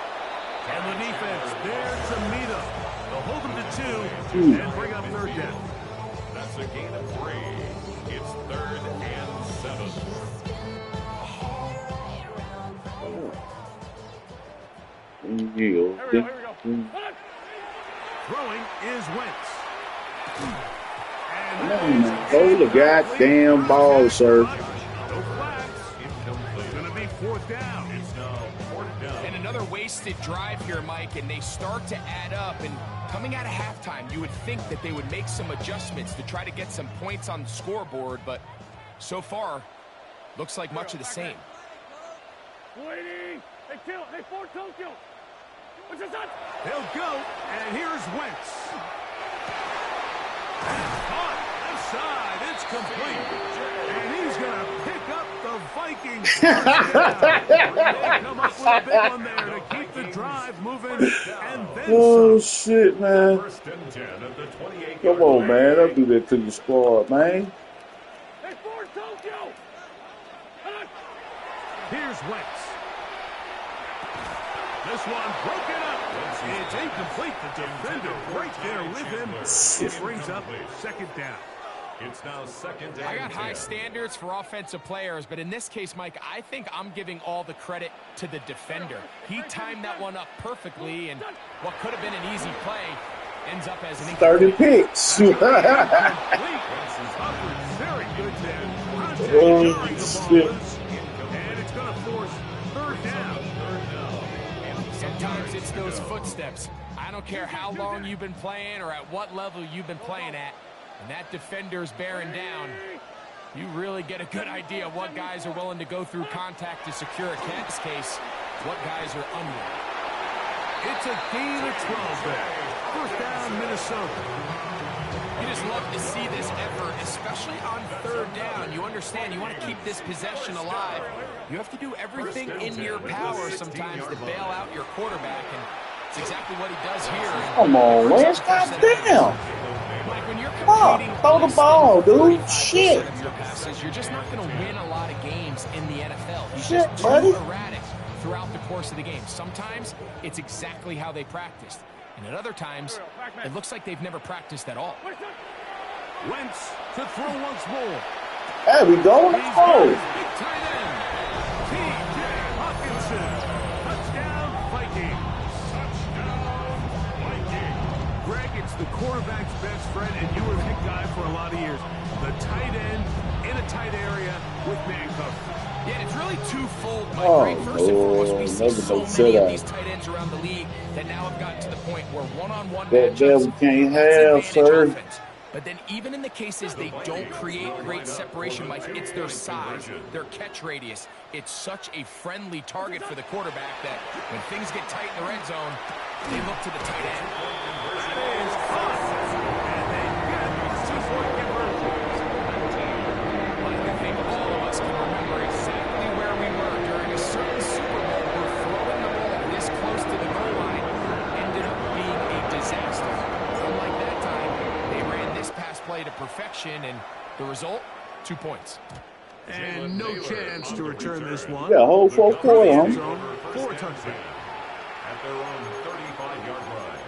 And the defense there to meet him. They'll hold him to 2 and bring up 3rd down. That's a gain of 3. It's 3rd and 7. Here we go. Throwing is Wentz. Hold the goddamn ball, sir. No flags. It's going to be 4th down. It's now 4th down. And another wasted drive here, Mike, and they start to add up. And coming out of halftime, you would think that they would make some adjustments to try to get some points on the scoreboard, but so far, looks like much of the same. Waiting. Hey, kill. Hey, Fort Tokyo. What's this on? They'll go, and here's Wentz. That's caught. Left side. It's complete. And he's going to pick up the Vikings. They come up with a big one there to keep the drive moving, and then Oh, some. shit, man. First and 10 at the 28-yard Come on, line. man. Don't do that to your squad, man. Here's Wentz. This one broken up. It's incomplete. The defender right there with him. It brings up second down. It's now second and I got 10. high standards for offensive players, but in this case, Mike, I think I'm giving all the credit to the defender. He timed that one up perfectly, and what could have been an easy play ends up as an 30 picks. Very good there. Oh, shit. And it's going to force third down. Sometimes it's those footsteps. I don't care how long you've been playing or at what level you've been playing at. And that defender's bearing down. You really get a good idea of what guys are willing to go through contact to secure a catch case, what guys are unwilling. It's a gain of 12 there. First down, Minnesota. You just love to see this effort, especially on third down. You understand, you want to keep this possession alive. You have to do everything in your power sometimes to bail out your quarterback, and it's exactly what he does here. Come on, Lance. Goddamn. Like when you're completing throw the ball, dude. Shit. Your passes, you're just not going to win a lot of games in the NFL. He's Shit, just buddy. too erratic throughout the course of the game. Sometimes it's exactly how they practiced. And at other times, it looks like they've never practiced at all. Wentz to throw once more. There we go. Let's go. Big tight end. T.J. Hawkinson. Touchdown, Vikings. Touchdown, Vikings. Greg, it's the quarterback's best friend, and you were the guy for a lot of years. The tight end in a tight area with man coverage. Yeah, it's really twofold, Mike. Oh, Right? First and foremost, we see another so big many of setup. these tight ends around the league that now have gotten to the point where one-on-one That there we matchups, can't that's have, advantage sir. offense. But then even in the cases they don't create great separation, Mike, it's their size, their catch radius. It's such a friendly target for the quarterback that when things get tight in the red zone, they look to the tight end. That is hot. And they get 2-point conversion. I think all of us can remember exactly where we were during a certain Super Bowl where throwing the ball this close to the goal line ended up being a disaster. Unlike that time, they ran this pass play to perfection, and the result, 2 points. And no chance to return this one. Yeah, whole fourth quarter, huh? Four touchdowns. At their own 35-yard line.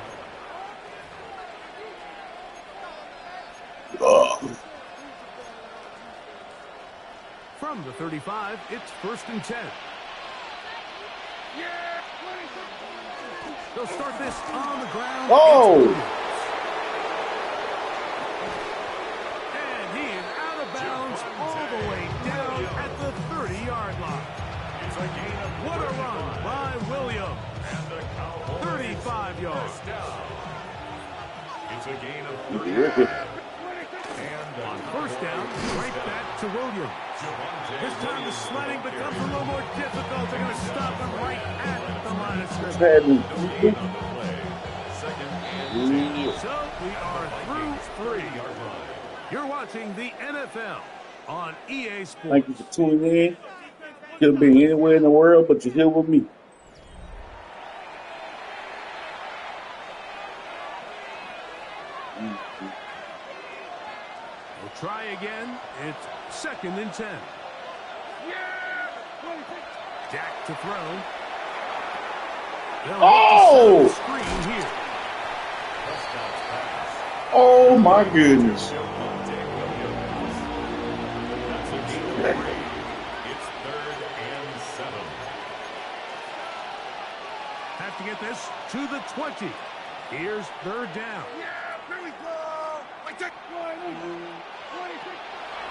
From the 35, it's first and 10. They'll start this on the ground. Oh! And he is out of bounds all the way down at the 30-yard line. It's a gain of What a run by Williams. and the Cowboys 35 yards. first down. It's a gain of 30 Terrific. and On first down, right back to Williams. This time the sledding becomes a little more difficult. They're going to stop him right at the line of scrimmage. Madden. second and So we are through 3. You're watching the NFL on EA Sports. Thank you for tuning in. Could be anywhere in the world, but you're here with me. We'll try again. It's second and 10. Jack to throw. They'll Oh! hit the screen here. Oh my goodness. it's 3rd and 7. Have to get this to the 20. Here's third down.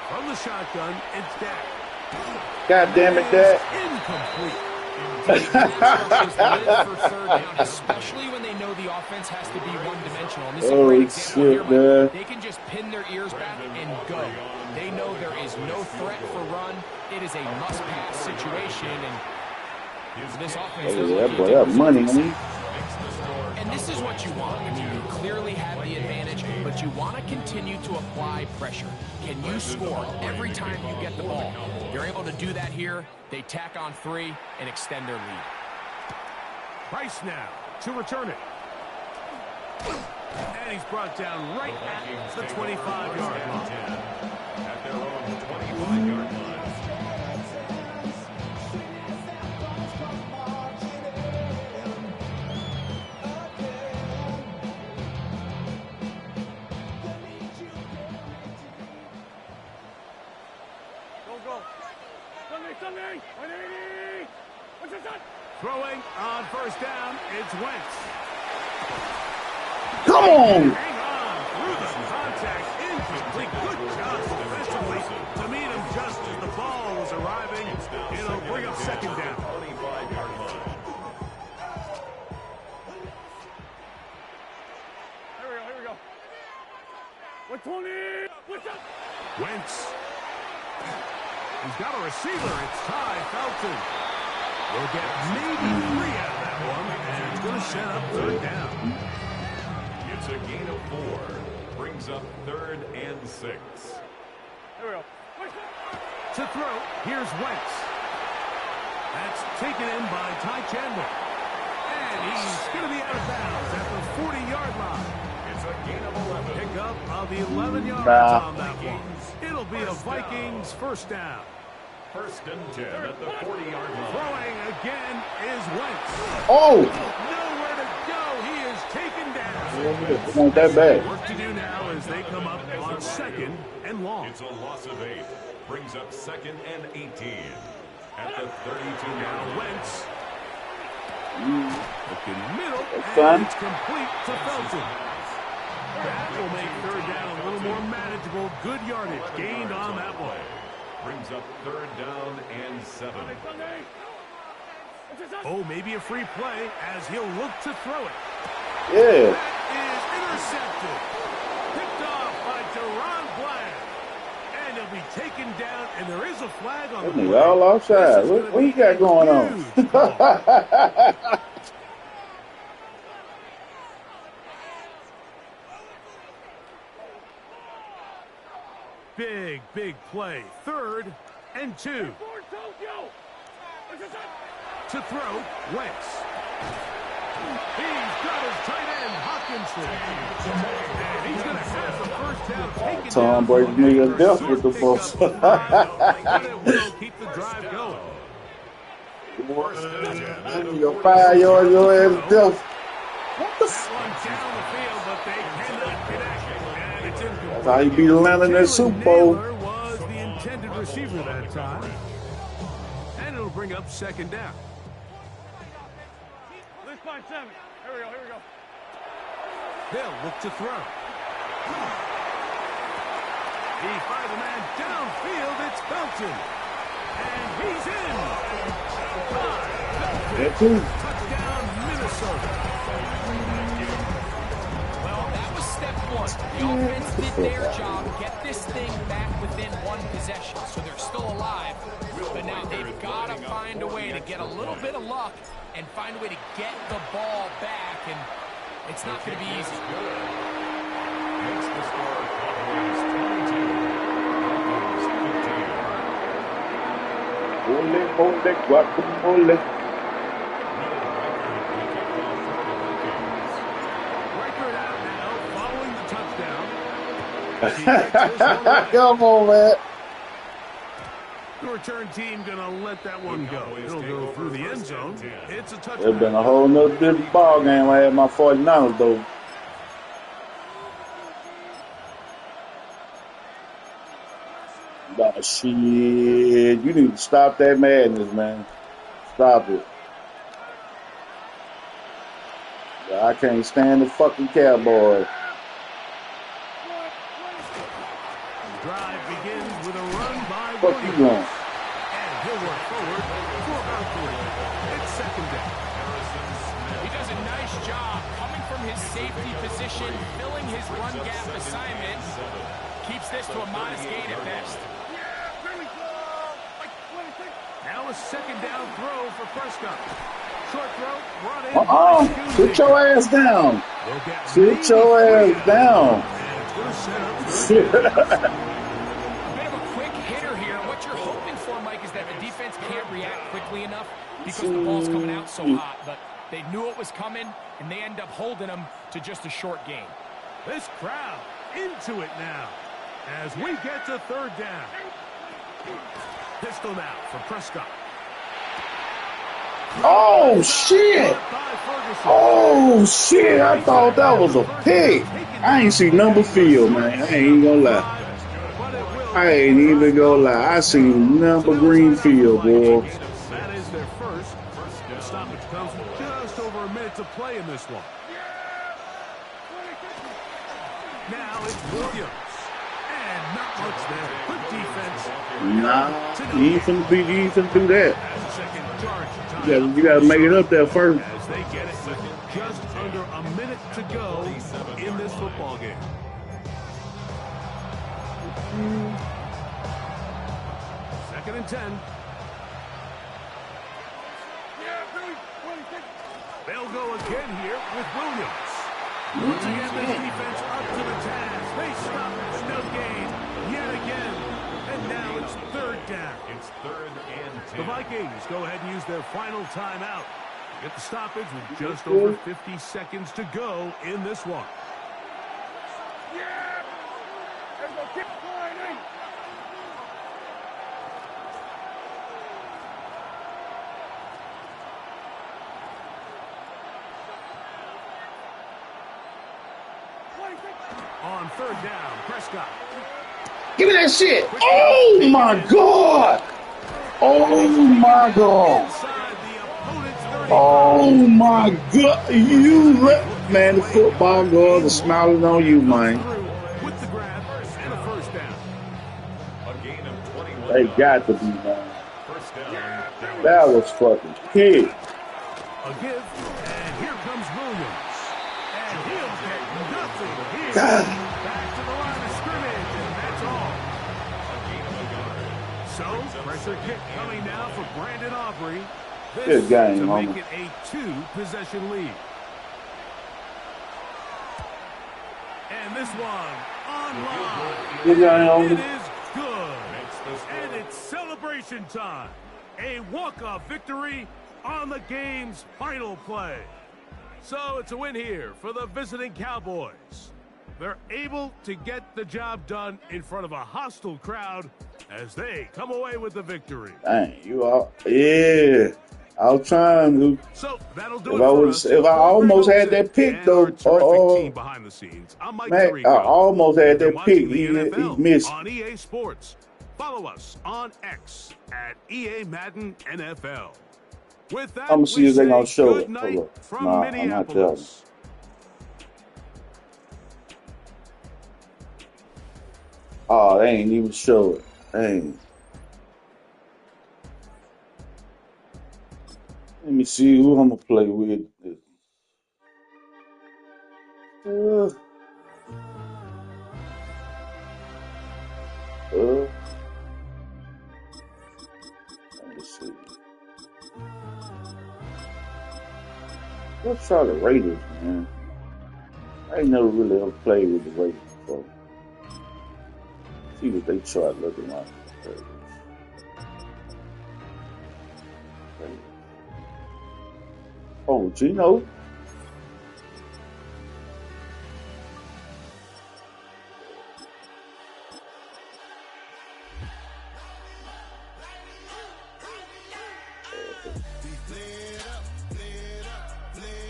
From the shotgun, it's Dak. God damn it, Dad. Incomplete. Instructions live for third down, especially when they know the offense has to be one-dimensional. And this is a great example shit, here, Mike. man. They can just pin their ears back and go. They know there is no threat for run. It is a must-pass situation, and this offense, Hey, that boy, that money, man. and this is what you want. I mean, you clearly have the advantage, but you want to continue to apply pressure. Can you score every time you get the ball? They're able to do that here. They tack on 3 and extend their lead. Price now to return it. And he's brought down right at the 25-yard line. At their own 25-yard line. Throwing on first down, it's Wentz. Come on! Hang on through the contact, incomplete. Good job defensively to meet him just as the ball was arriving. It'll bring up second down. 25-yard line. Here we go. 120. What's up? Wentz. He's got a receiver. It's Ty Felton. We'll get maybe 3 out of that one, and it's going to set up third down. It's a gain of 4. Brings up 3rd and 6. Here we go. To throw, here's Wentz. That's taken in by Ty Chandler. And he's going to be out of bounds at the 40-yard line. It's a gain of 11. Pickup of 11 yards on that one. It'll be a Vikings first down. 1st and 10 at the 40-yard line. Throwing again is Wentz. Oh! Nowhere to go. He is taken down. It's not that bad. Work to do now as they come up on 2nd and long. It's a loss of 8. Brings up 2nd and 18. At the 32-yard Now line. Wentz. Looking middle. fun. And it's complete to Felton. That will make third down a little more manageable. Good yardage gained on that one. Brings up 3rd down and 7. Oh, maybe a free play as he'll look to throw it. Yeah. That is intercepted. Picked off by Deron Bland. And he'll be taken down, and there is a flag on the That nigga play. all outside. What you got going on? Big play. 3rd and 2. To throw, Wentz. He's got his tight end, Hawkinson. And he's going to have the first down taken Tom down. Brady nigga dealt with the folks. But it will keep the drive going. Your 5 yard, your ass dealt. That one down the field, but they cannot connect. And it's incomplete. That's how he beat Atlanta in that Super Bowl. Naylor was the intended receiver that time. And it'll bring up 2nd down. Let's find 7. Here we go. They'll look to throw. He finds a man downfield. It's Felton. And he's in. That too. Touchdown, Minnesota. Well, that was step 1. The offense did their job, get this thing back within 1 possession, so they're still alive. But now they've got to find a way to get a little bit of luck and find a way to get the ball back, and it's not going to be easy. Makes the score Cowboys 22. Ole, guacamole. Reichert out now, following the touchdown. Come on, man. The return team going to let that one go. It'll go through the end zone. It's a It's touchdown. been a whole nother different ball game. I had my 49ers, though. Nah, shit. You need to stop that madness, man. Stop it. Yeah, I can't stand the fucking Cowboys. Drive begins with a run by What you Williams. doing? And he'll work forward for about 3. It's 2nd down. He does a nice job coming from his safety position, filling his run gap assignment. Keeps this to a modest gain at best. Now a 2nd down throw for Prescott. Short throw, brought in by Sit your ass down. They'll get Sit your ass down. And it's going to set up A bit of a quick hitter here. What you're hoping for, Mike, is that the defense can't react quickly enough because the ball's coming out so hot. But They knew it was coming, and they end up holding them to just a short gain. This crowd into it now as we get to third down. Pistol now for Prescott. Oh, shit. Oh, shit. I thought that was a pick. I ain't see number field, man. I ain't gonna lie. I ain't even gonna lie. I seen number green field, boy. That is their first. The stoppage comes with just over a minute to play in this one. Now it's Williams. And not much there. Good defense. Nah, you ain't finna do that. You gotta make it up there first. As they get it with just under a minute to go in this football game. Second and 10. They'll go again here with Williams. Once again, this defense up to the task. They stop it with no gain yet again. And now it's third down. It's third and 10. The Vikings go ahead and use their final timeout. Get the stoppage with just over 50 seconds to go in this one. On third down, Prescott. Give me that shit. Oh, my God. Oh, my God. Oh, my God. Man, the football gods are smiling on you, man. With the grab and a first down. A gain of 21. They got to be, man. First down. That was fucking kick. A give, and here comes Williams. And he'll get nothing here. God. Back to the line of scrimmage, and that's all. So, pressure kick coming now for Brandon Aubrey. Good game, to homie. make it a 2-possession lead. And this one online. Good game, homie. It is good. And it's celebration time. A walk-off victory on the game's final play. So it's a win here for the visiting Cowboys. They're able to get the job done in front of a hostile crowd as they come away with the victory. Dang, you all. Yeah. I was trying to. So that'll do it If I almost had that pick, though. Team behind the scenes. I'm Mike Mac, Tirico. I almost had that pick. The He NFL missed. on EA Sports. Follow us on X at EA Madden NFL. With that, I'm gonna see if they're gonna show good it. night Hold up. from Nah, I'm not telling. Minneapolis. Oh, they ain't even show it. Dang. Let me see who I'm gonna play with. Let me see. Let's try the Raiders, man. I ain't never really ever played with the Raiders before. See what they try looking like. Oh, Gino.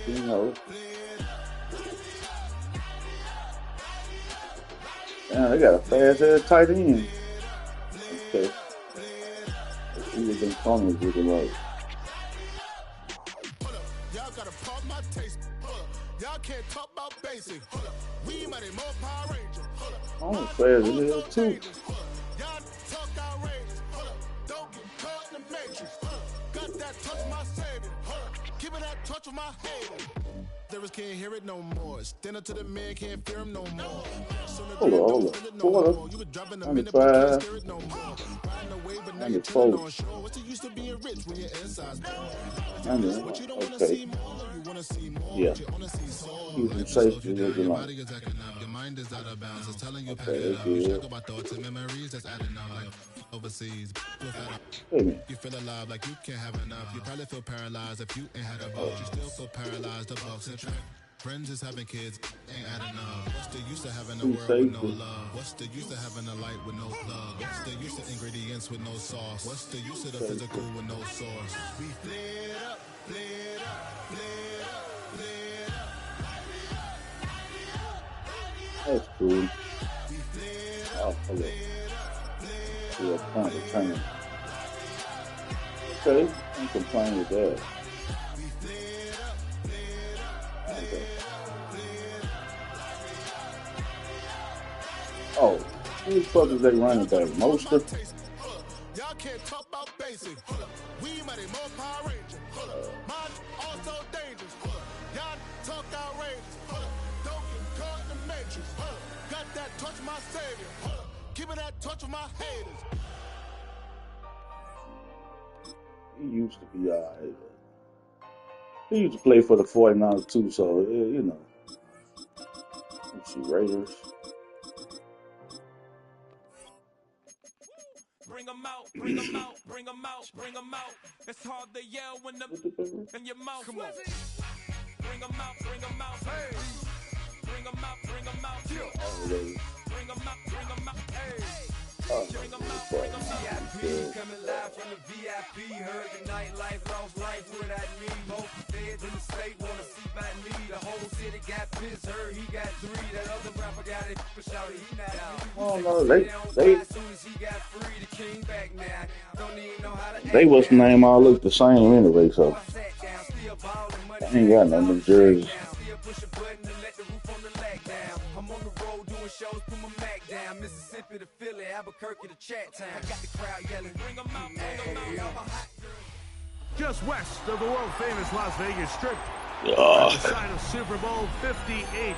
Gino. Yeah, they got a fast-ass tight end. Okay. Let's see what them corners looking like. Y'all can't talk about basic. We might have more Power Ranger. Oh, fast as hell too. Y'all talk outrageous. Don't get caught in the matrix. Got that touch of my savior. Give me that touch of my hater. Lyrics can't hear it no more. Stand up to the man, can't fear him no more. Hold on. Quarter. You were dropping a minute, 95. but can't scare it no more. Riding away, but now you're telling on show. What's the use of being rich when you're inside? What you don't want to see more, you want to see more. Yeah. You want to see soul. Keep him safe. Your body is acting up, your mind is out of bounds. It's telling you pack it up. You talk about thoughts and memories that's adding up like overseas. You feel alive like you can't have enough. You probably feel paralyzed if you ain't had a vote. You still feel paralyzed. The box and track. Friends is having kids, ain't adding up. What's the use of having a world with no love? What's the use of having a light with no plug? What's the use of ingredients with no sauce? What's the use of the physical with no source? We flared up, flared up, flared up, flared up. That's cool. Oh, hello. Yeah, point of time. Okay, I'm complaining with that. Okay. Oh, who the fuck is that running back? Mostert? Y'all can't talk about basic. We might be more Power Ranger. Mine also dangerous. Y'all talk outrageous. Don't get caught in the matrix. Got that touch of my savior. Keeping that touch of my haters. He used to be alright. He used to play for the 49ers too, so you know. Let's see, Raiders. Bring them out, bring them out, bring them out, bring them out. It's hard to yell when the in your mouth. Come on. Bring them out, bring them out. Hey. Bring them out, bring them out. Bring them out, bring them out. Hey. Bring them out, bring them out. VIP coming live from the VIP. Heard the nightlife, lost life without me. Both feds in the state wanna see by me. The whole city got pissed. Heard he got 3. That other rapper got it for shouty. He not out. Oh no, they what's the name all look the same anyway, so I ain't got no New Jersey. I'm on the road doing shows, put my Mac down. Mississippi to Philly, Albuquerque to Chat Town. I got the crowd yelling, bring them out, bring them out. Just west of the world-famous Las Vegas Strip, at the site of Super Bowl 58,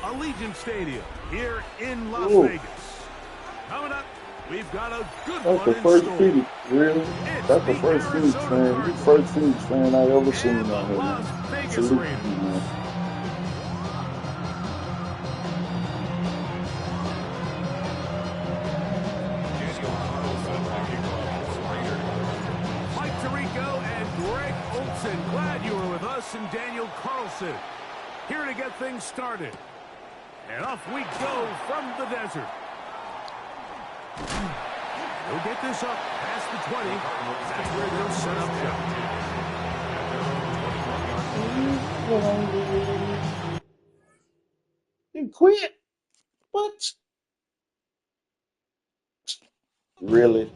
Allegiant Stadium here in Las Vegas. Coming up, we've got a good one in store. Really? That's the first Phoenix fan. The first Phoenix fan I ever seen out here. Las Vegas Raiders. Glad you were with us and Daniel Carlson here to get things started. And off we go from the desert. They'll get this up past the 20. That's where they'll set up shop. You quit? What? Really?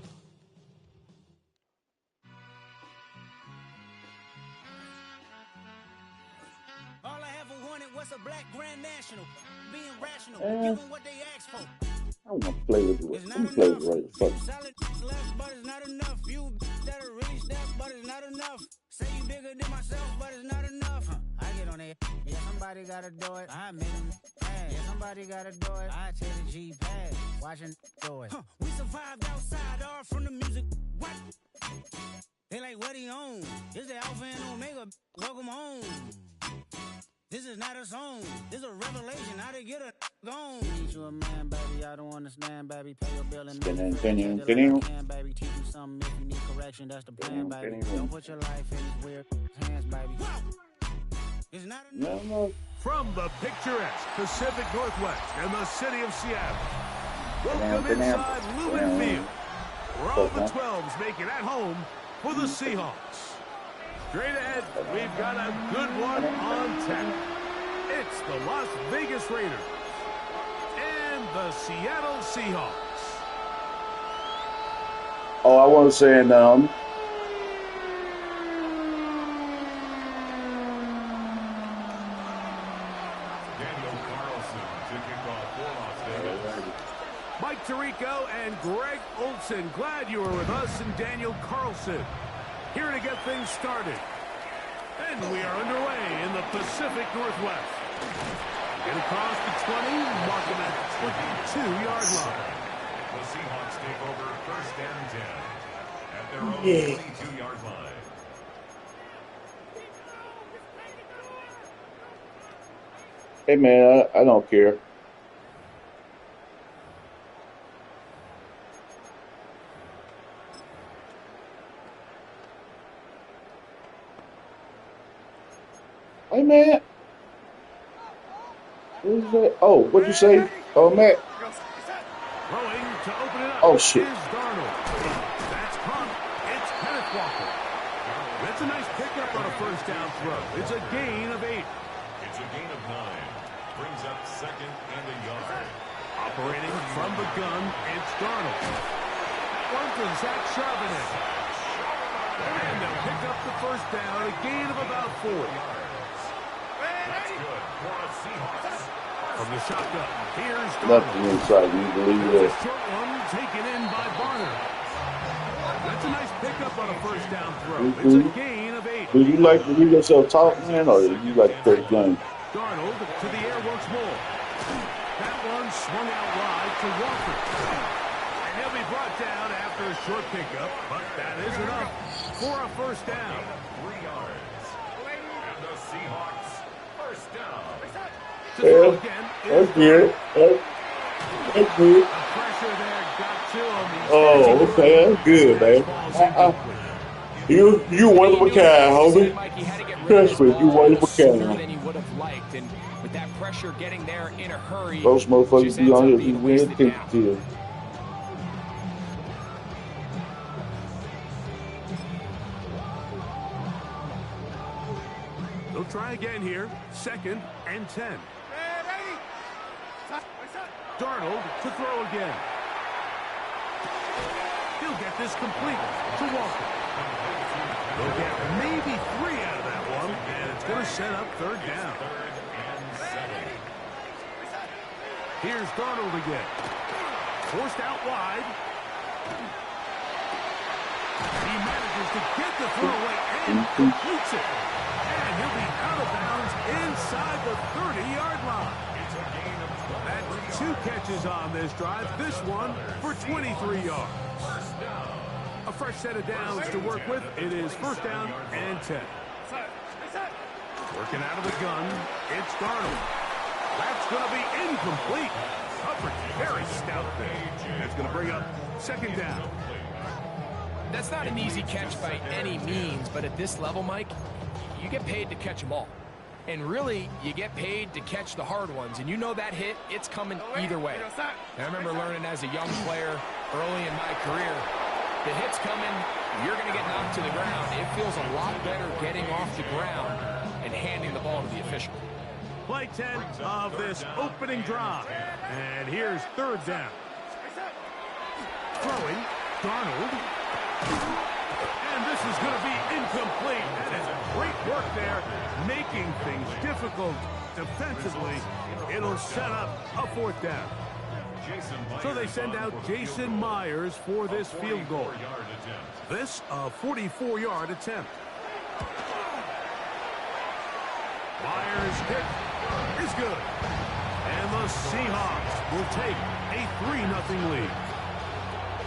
A black grand national, being rational, giving what they ask for. I want to play with you. Let me play with right. Fuck. Solid left, but it's not enough. You that are really step, but it's not enough. Say you bigger than myself, but it's not enough. I get on it. Yeah, somebody gotta do it. I make them. Yeah, somebody gotta do it. I take the G-pad, watching do it. We survived outside, all from the music. What? They like what he on? This the Alpha and Omega. Welcome home. This is not a song. This is a revelation. How to get a gone. Need you a man, baby. I don't understand, baby. Pay your bill and make it baby. Teach you something if you need correction. That's the plan, baby. Don't put your life in these weird hands, baby. It's not enough. From the picturesque Pacific Northwest and the city of Seattle, welcome inside Lumen Field, where all the 12s make it at home for the Seahawks. Straight ahead, we've got a good one on tap. It's the Las Vegas Raiders and the Seattle Seahawks. Oh, I want to say, Daniel Carlson to kick off for Las Vegas. Mike Tirico and Greg Olson, glad you were with us and Daniel Carlson here to get things started. And we are underway in the Pacific Northwest. Get across the 20, mark him at 22-yard line. The Seahawks take over 1st and 10 at their own 22-yard line. Hey, man, I don't care. Hey, man. Who's that? Oh, what'd you say? Oh, Matt. Throwing to open it up. Oh, shit. Is Darnold. That's caught. It's Kenneth Walker. That's a nice pickup on a 1st down throw. It's a gain of 8. It's a gain of 9. Brings up 2nd and a yard. Operating from the gun, it's Darnold. One for Zach Charbonnet. And they'll pick up the 1st down, a gain of about 4. That's good for the Seahawks. From the shotgun, here's Nothing inside. You believe that? Short one taken in by Barner. That's a nice pickup on a 1st down throw. It's a gain of 8. Do you like to hear yourself talk, man, or do you like to play the game? Darnold to the air once more. That one swung out wide to Walker. And he'll be brought down after a short pickup, but that is enough for a 1st down. 3 yards. And the Seahawks 1st down. Yeah, that's good. That's good. The pressure there got to him. Oh, okay, that's good, man. You one of a kind, homie. Trust me, you one of a kind. Than he would have liked, and with that pressure getting there in a hurry, Those motherfuckers be on here, be winning tickets here. They'll try again here. 2nd and 10. Darnold to throw again. He'll get this complete to Walker. They'll get maybe 3 out of that one, and it's going to set up 3rd down. Here's Darnold again. Forced out wide. He manages to get the throw away and completes it. And he'll be out of bounds inside the 30-yard line. It's a gain of 12. That's 2 catches on this drive. This one for 23 yards. A fresh set of downs to work with. It is 1st down and 10. Working out of the gun, it's Darnold. That's going to be incomplete. Coverage very stout there. That's going to bring up 2nd down. That's not an easy catch by any means, but at this level, Mike, you get paid to catch them all. And really, you get paid to catch the hard ones. And you know that hit, it's coming either way. And I remember learning as a young player early in my career, the hit's coming, you're going to get knocked to the ground. It feels a lot better getting off the ground and handing the ball to the official. Play 10 of this opening drive. And here's 3rd down. Throwing, Darnold. And this is going to be incomplete. That is great work there, making things difficult defensively. It'll set up a 4th down. So they send out Jason Myers for this field goal. This a 44-yard attempt. Myers' kick is good. And the Seahawks will take a 3-0 lead.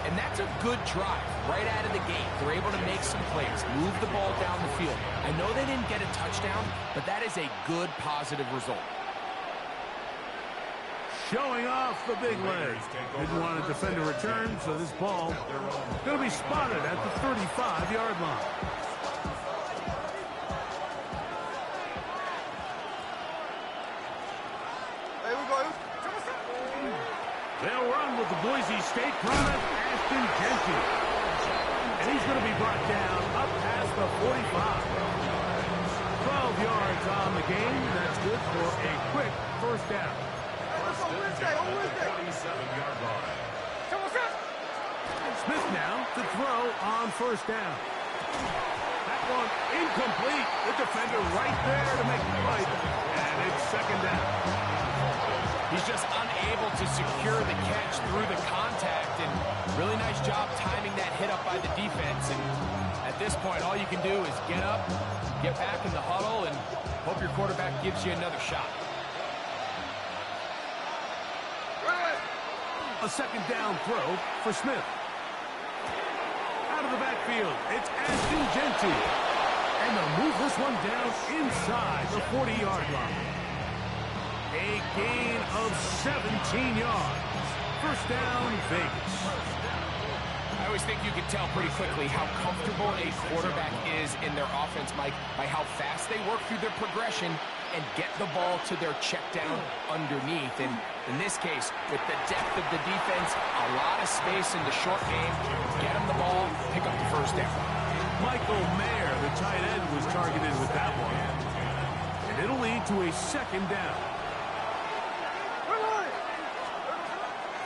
And that's a good drive right out of the gate. They're able to make some plays, move the ball down the field. I know they didn't get a touchdown, but that is a good, positive result. Showing off the big leg. Didn't want to defend a return, so this ball going to be spotted at the 35-yard line. They'll run with the Boise State product, Ashton Jenkins. And he's going to be brought down up past the 45. 12 yards on the game. That's good for a quick 1st down. 27-yard line. Smith now to throw on 1st down. That one incomplete. The defender right there to make the fight. And it's 2nd down. He's just unable to secure the catch through the contact, and really nice job timing that hit up by the defense. And at this point, all you can do is get up, get back in the huddle and hope your quarterback gives you another shot. A second down throw for Smith. Out of the backfield, it's Ashton Genty. And they'll move this one down inside the 40-yard line. A gain of 17 yards. First down, Vegas. I always think you can tell pretty quickly how comfortable a quarterback is in their offense, Mike, by how fast they work through their progression and get the ball to their check down underneath. And in this case, with the depth of the defense, a lot of space in the short game, get them the ball, pick up the first down. Michael Mayer, the tight end, was targeted with that one. And it'll lead to a second down.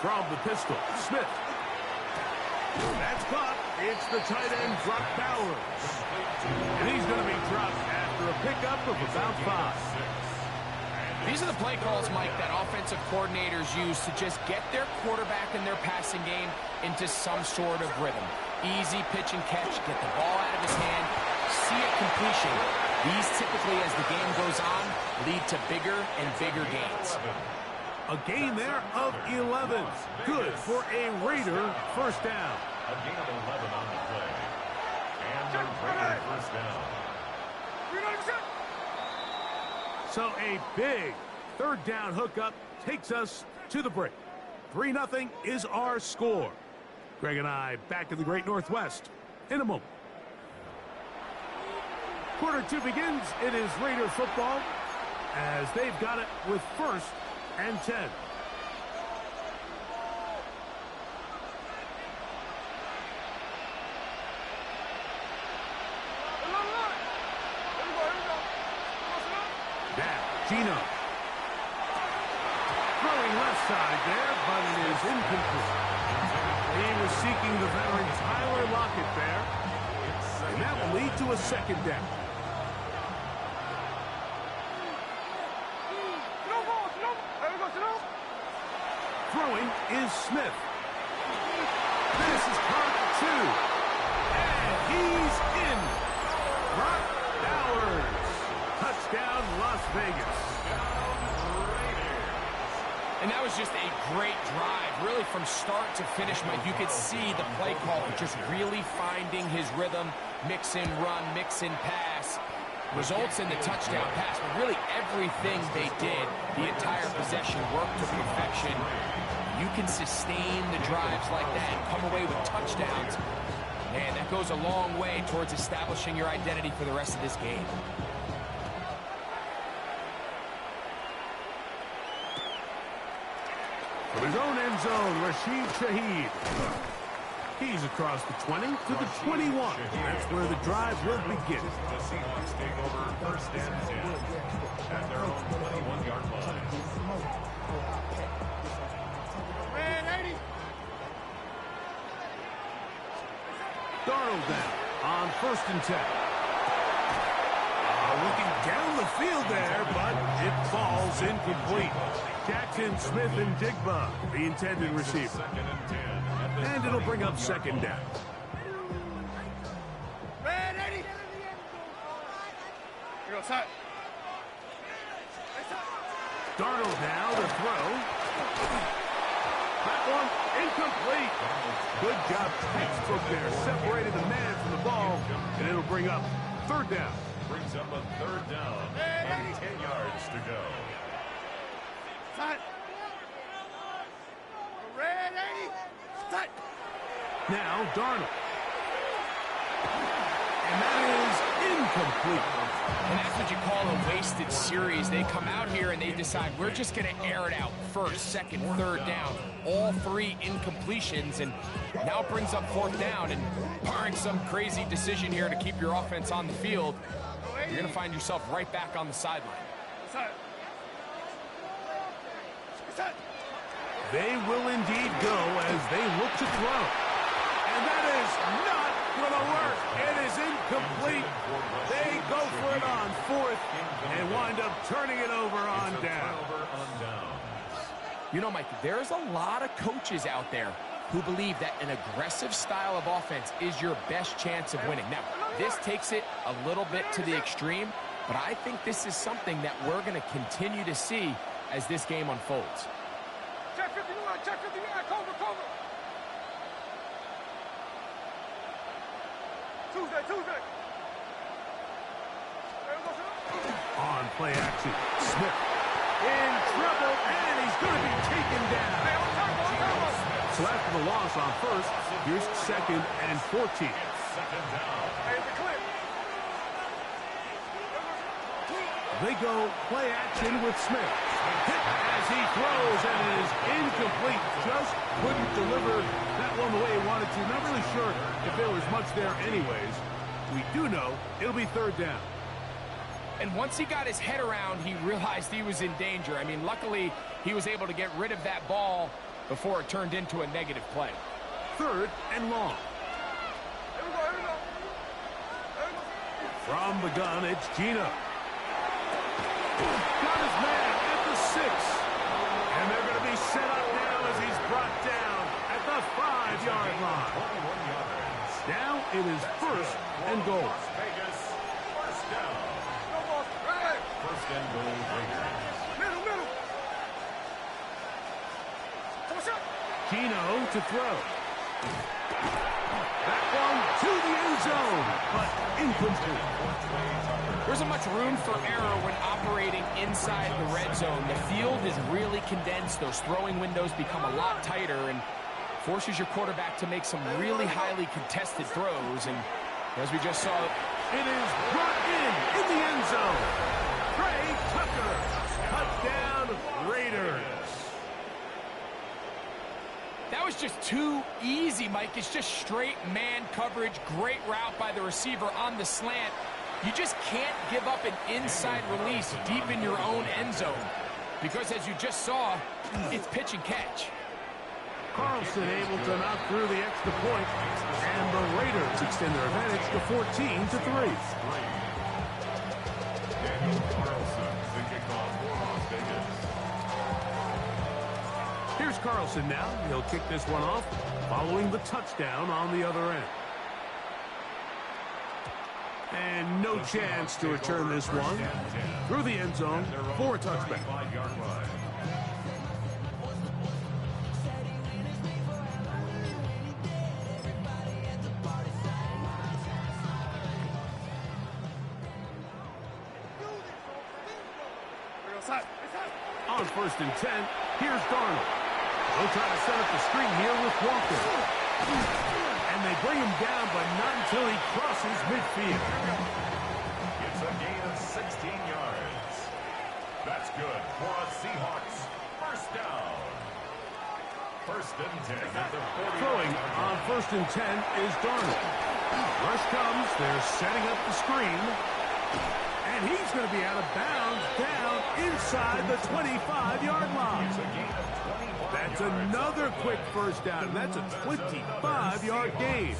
From the pistol, Smith. That's caught. It's the tight end, Brock Bowers. And he's going to be dropped after a pickup of about 5. These are the play calls, Mike, that offensive coordinators use to just get their quarterback and their passing game into some sort of rhythm. Easy pitch and catch, get the ball out of his hand, see a completion. These typically, as the game goes on, lead to bigger and bigger gains. A gain there of 11. Good for a Raider first down. A gain of 11 on the play. And the Raider first down. So a big third down hookup takes us to the break. 3-0 is our score. Greg and I back in the Great Northwest in a moment. Quarter 2 begins. It is Raider football as they've got it with first and 10. Now, Gino. Throwing left side there, but it is incomplete. He was seeking the veteran Tyler Lockett there. And that will lead to a second down. Throwing is Smith. This is caught 2. And he's in. Brock Bowers. Touchdown, Las Vegas. And that was just a great drive. Really from start to finish, Mike, you could see the play caller just really finding his rhythm. Mix in run, mix in pass. Results in the touchdown pass, but really everything they did, the entire possession worked to perfection. You can sustain the drives like that and come away with touchdowns. Man, that goes a long way towards establishing your identity for the rest of this game. From his own end zone, Rashid Shaheed. He's across the 20 to the 21. That's where the drive will begin. The Seahawks take over first and 10 at their own 21-yard line. Darnold down on first and 10. Looking down the field there, but it falls incomplete. Jackson, Smith, and Digba, the intended receiver. And it'll bring up second down. Darnold now to throw. That one incomplete. Good job, textbook there. Separated the man from the ball, and it'll bring up third down. Brings up a third down and 10 yards to go. Now Darnold. And that is incomplete. And that's what you call a wasted series. They come out here and they decide we're just going to air it out. First, second, third down. All 3 incompletions. And now it brings up fourth down. And barring some crazy decision here to keep your offense on the field, you're going to find yourself right back on the sideline. They will indeed go as they look to throw. And that is not going to work. It is incomplete. They go for it on fourth and wind up turning it over on down. You know, Mike, there's a lot of coaches out there who believe that an aggressive style of offense is your best chance of winning. Now, This takes it a little bit to the extreme, but I think this is something that we're going to continue to see as this game unfolds. Check 59, check 59, cover. Tuesday. On play action, Smith in trouble, and he's going to be taken down. So after the loss on first, here's 2nd and 14. They go play action with Smith. Hit as he throws, and it is incomplete. Just couldn't deliver that one the way he wanted to. Not really sure if there was much there anyways. We do know it'll be 3rd down. And once he got his head around, he realized he was in danger. I mean, luckily, he was able to get rid of that ball before it turned into a negative play. 3rd and long. Here we go. From the gun, it's Gino. Got his man at the 6. And they're going to be set up now as he's brought down at the 5-yard line. Now it is 1st and goal. First down. First and goal, Raiders. Middle. Gino to throw. That one to the end zone, but incomplete. There isn't much room for error when operating inside the red zone. The field is really condensed. Those throwing windows become a lot tighter and forces your quarterback to make some really highly contested throws. And as we just saw, it is brought in the end zone. Trey Tucker, touchdown Raiders. That was just too easy, Mike. It's just straight man coverage. Great route by the receiver on the slant. You just can't give up an inside release deep in your own end zone. Because as you just saw, it's pitch and catch. Carlson able to knock through the extra point, and the Raiders extend their advantage to 14-3. Daniel Carlson, the kickoff for Las Vegas. Here's Carlson now. He'll kick this one off following the touchdown on the other end. And no chance to return this one through the end zone for a touchback. On 1st and 10, here's Darnold. They'll try to set up the screen here with Walker. And they bring him down, but not until he crosses midfield. It's a gain of 16 yards. That's good for a Seahawks first down. 1st and 10 at the 40. Throwing on 1st and 10 is Darnold. Rush comes. They're setting up the screen. And he's going to be out of bounds down inside the 25-yard line. That's another quick first down. And that's a 25-yard gain.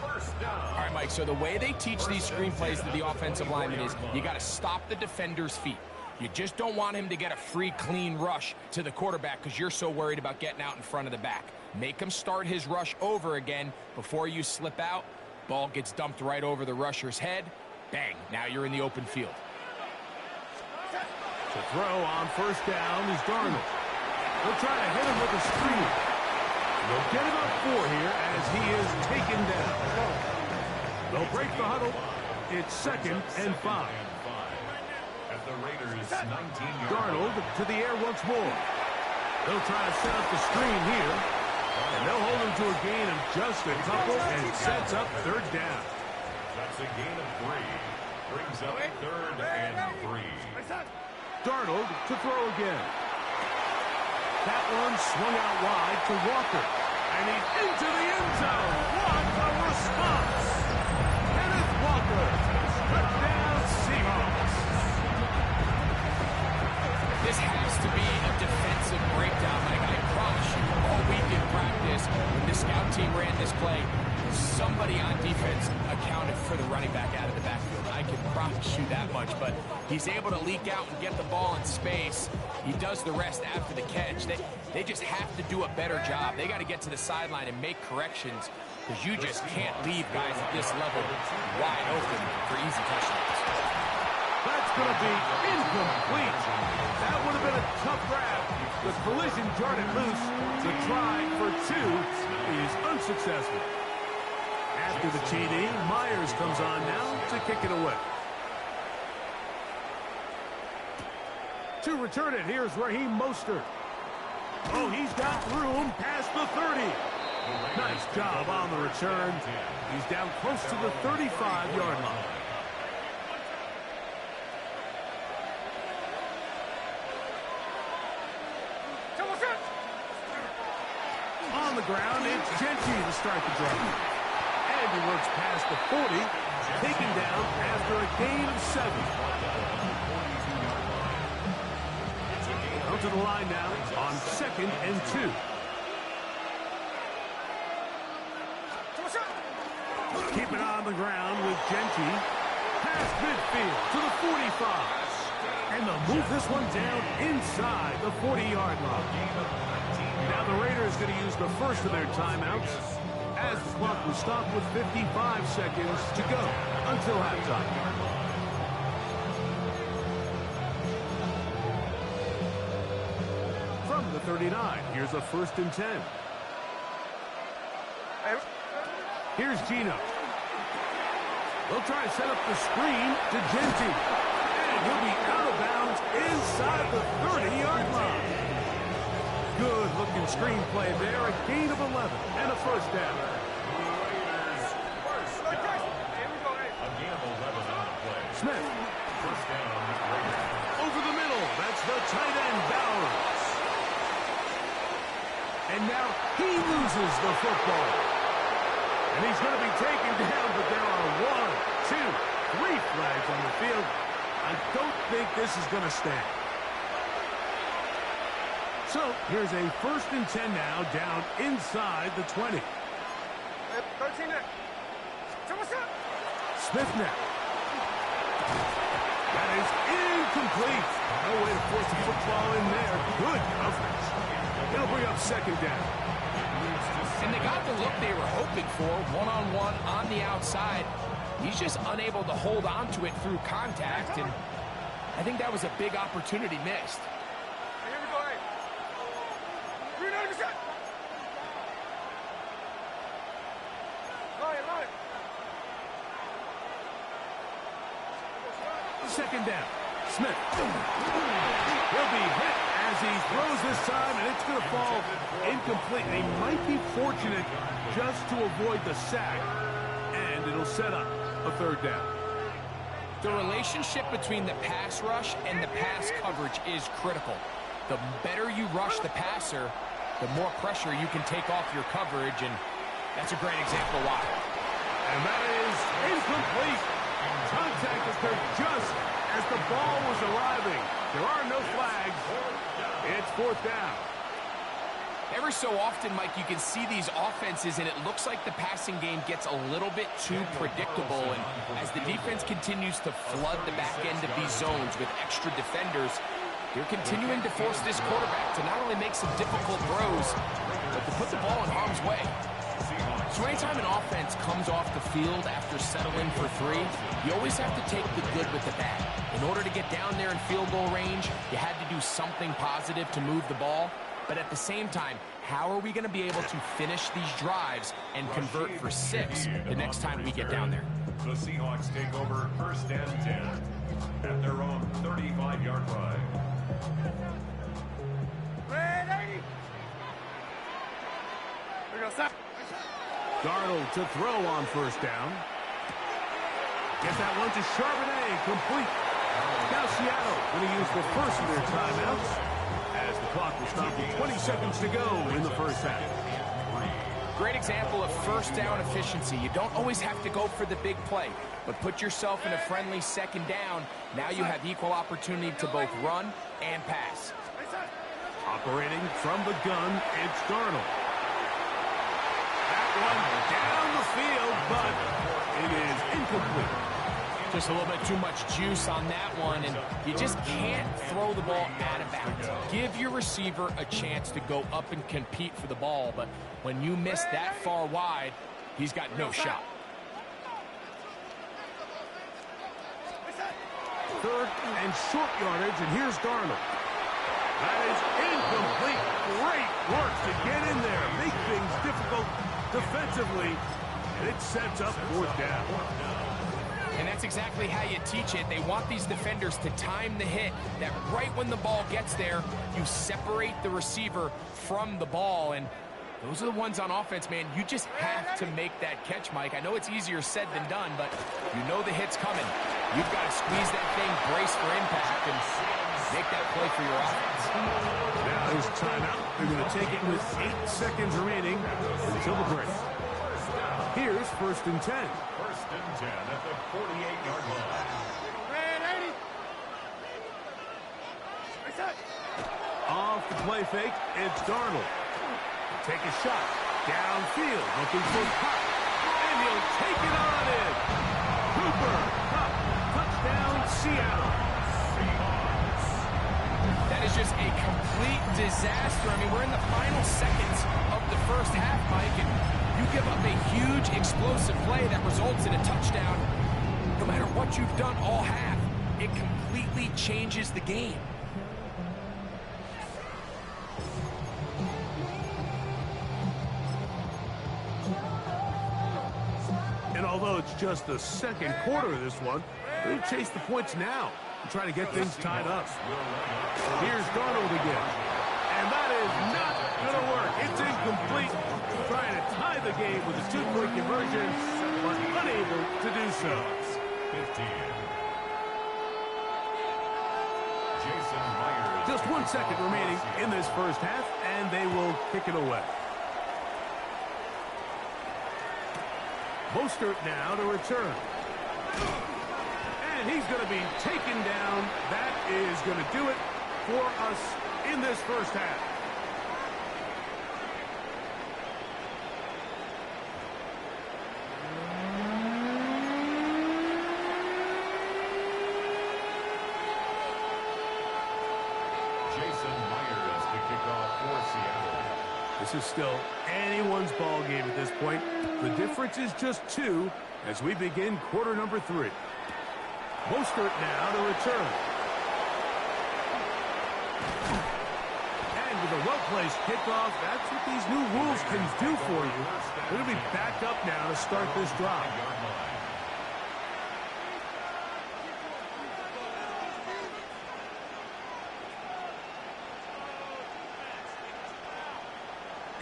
All right, Mike, so the way they teach these screenplays to the offensive lineman is you got to stop the defender's feet. You just don't want him to get a free, clean rush to the quarterback because you're so worried about getting out in front of the back. Make him start his rush over again before you slip out. Ball gets dumped right over the rusher's head. Bang, now you're in the open field. To throw on 1st down is Darnold. They'll try to hit him with a screen. They'll get him up 4 here as he is taken down. They'll break the huddle. It's 2nd and 5. At the Raiders, 19 Darnold to the air once more. They'll try to set up the screen here. And they'll hold him to a gain of just a couple and sets up 3rd down. That's a gain of 3. Brings up 3rd and 3. Darnold to throw again. That one swung out wide to Walker. And he's into the end zone. What a response! Kenneth Walker, touchdown Seahawks. This has to be a defensive breakdown, Mike. I promise you, all week in practice, when the scout team ran this play, somebody on defense accounted for the running back out of the backfield. I can promise you that much, but he's able to leak out and get the ball in space. He does the rest after the catch. They just have to do a better job. They got to get to the sideline and make corrections because you just can't leave guys at this level wide open for easy touchdowns. That's going to be incomplete. That would have been a tough grab. The collision jarred it loose. The try for 2 is unsuccessful. After the TD, Myers comes on now to kick it away. To return it, here's Raheem Mostert. Oh, he's got room past the 30. Nice job on the return. He's down close to the 35-yard line. On the ground, it's Genty to start the drive. And he works past the 40, taken down after a gain of 7. Out to the line now on 2nd and 2. Keep it on the ground with Genty. Past midfield to the 45. And they'll move this one down inside the 40-yard line. Now the Raiders going to use the first of their timeouts as the clock will stop with 55 seconds to go until halftime. From the 39, here's a 1st and 10. Here's Gino. They'll try to set up the screen to Genty. And he'll be out of bounds inside the 30-yard line. Good-looking screenplay there. A gain of 11 and a 1st down. Smith. Over the middle. That's the tight end, Bowers. And now he loses the football. And he's going to be taken down, but there are 1, 2, 3 flags on the field. I don't think this is going to stand. So here's a 1st and 10 now, down inside the 20. Smith now. That is incomplete. No way to force the football in there. Good coverage. It'll bring up 2nd down. And they got the look they were hoping for, one-on-one on the outside. He's just unable to hold on to it through contact, and I think that was a big opportunity missed. Second down. Smith. He'll be hit as he throws this time, and it's going to fall incomplete. They might be fortunate just to avoid the sack, and it'll set up a 3rd down. The relationship between the pass rush and the pass coverage is critical. The better you rush the passer, the more pressure you can take off your coverage, and that's a great example why. And that is incomplete. Contact occurred just as the ball was arriving. There are no flags. It's 4th down. Every so often, Mike, you can see these offenses, and it looks like the passing game gets a little bit too predictable. And as the defense continues to flood the back end of these zones with extra defenders, they're continuing to force this quarterback to not only make some difficult throws, but to put the ball in harm's way. So anytime an offense comes off the field after settling for 3, you always have to take the good with the bad. In order to get down there in field goal range, you had to do something positive to move the ball. But at the same time, how are we going to be able to finish these drives and convert for 6 the next time we get down there? The Seahawks take over 1st and 10 at their own 35-yard line. Darnold to throw on 1st down. Get that one to Charbonnet, complete. Now Seattle going to use the first of their timeouts as the clock will stop with 20 seconds to go in the 1st half. Great example of 1st down efficiency. You don't always have to go for the big play, but put yourself in a friendly 2nd down. Now you have equal opportunity to both run and pass. Operating from the gun, it's Darnold. That one down the field, but it is incomplete. Just a little bit too much juice on that one, and you just can't throw the ball out of bounds. Give your receiver a chance to go up and compete for the ball, but when you miss that far wide, he's got no shot. Third and short yardage, and here's Darnold. That is incomplete. Great work to get in there, make things difficult defensively, and it sets up fourth down. And that's exactly how you teach it. They want these defenders to time the hit, that right when the ball gets there, you separate the receiver from the ball. And those are the ones on offense, man. You just have to make that catch, Mike. I know it's easier said than done, but you know the hit's coming. You've got to squeeze that thing, brace for impact, and make that play for your offense. Now his timeout. They're going to take it with 8 seconds remaining until the break. Here's first and 10. First and 10 at the 48-yard line. Off the play fake, it's Darnold. Take a shot. Downfield, looking for Cup. And he'll take it on in. Cooper, Cup, touchdown, Seattle. That is just a complete disaster. I mean, we're in the final seconds of the first half, Mike, and you give up a huge explosive play that results in a touchdown. No matter what you've done all half, it completely changes the game. And although it's just the second quarter of this one, they'll chase the points now and try to get things tied up. Here's Darnold again. And that is not going to work. It's incomplete. Trying to tie the game with a 2-point conversion, but unable to do so. 15. Jason Myers. Just 1 second remaining in this first half, and they will kick it away. Mostert now to return. And he's going to be taken down. That is going to do it for us in this first half. Jason Myers to kick off for Seattle. This is still anyone's ball game at this point. The difference is just 2 as we begin quarter number 3. Mostert now to return. And with a well-placed kickoff, that's what these new rules can do for you. They're going to be backed up now to start this drive.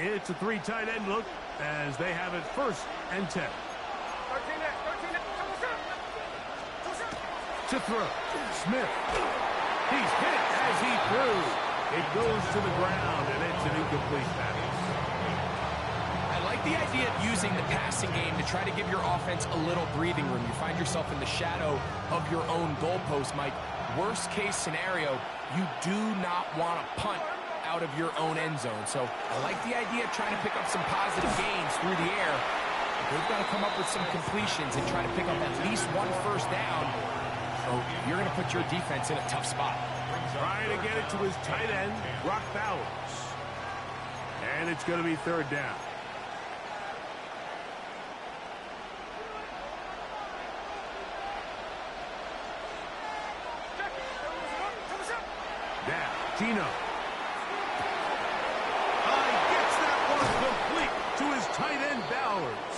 It's a 3 tight end look as they have it first and 10. To throw. Smith. He's hit as he threw. It goes to the ground, and it's an incomplete pass. I like the idea of using the passing game to try to give your offense a little breathing room. You find yourself in the shadow of your own goalpost, Mike. Worst case scenario, you do not want to punt out of your own end zone. So I like the idea of trying to pick up some positive gains through the air. They've got to come up with some completions and try to pick up at least 1 first down. So you're going to put your defense in a tough spot. Trying to get it to his tight end, Brock Bowers. And it's going to be 3rd down. Now, Gino. Gets that one complete to his tight end, Bowers.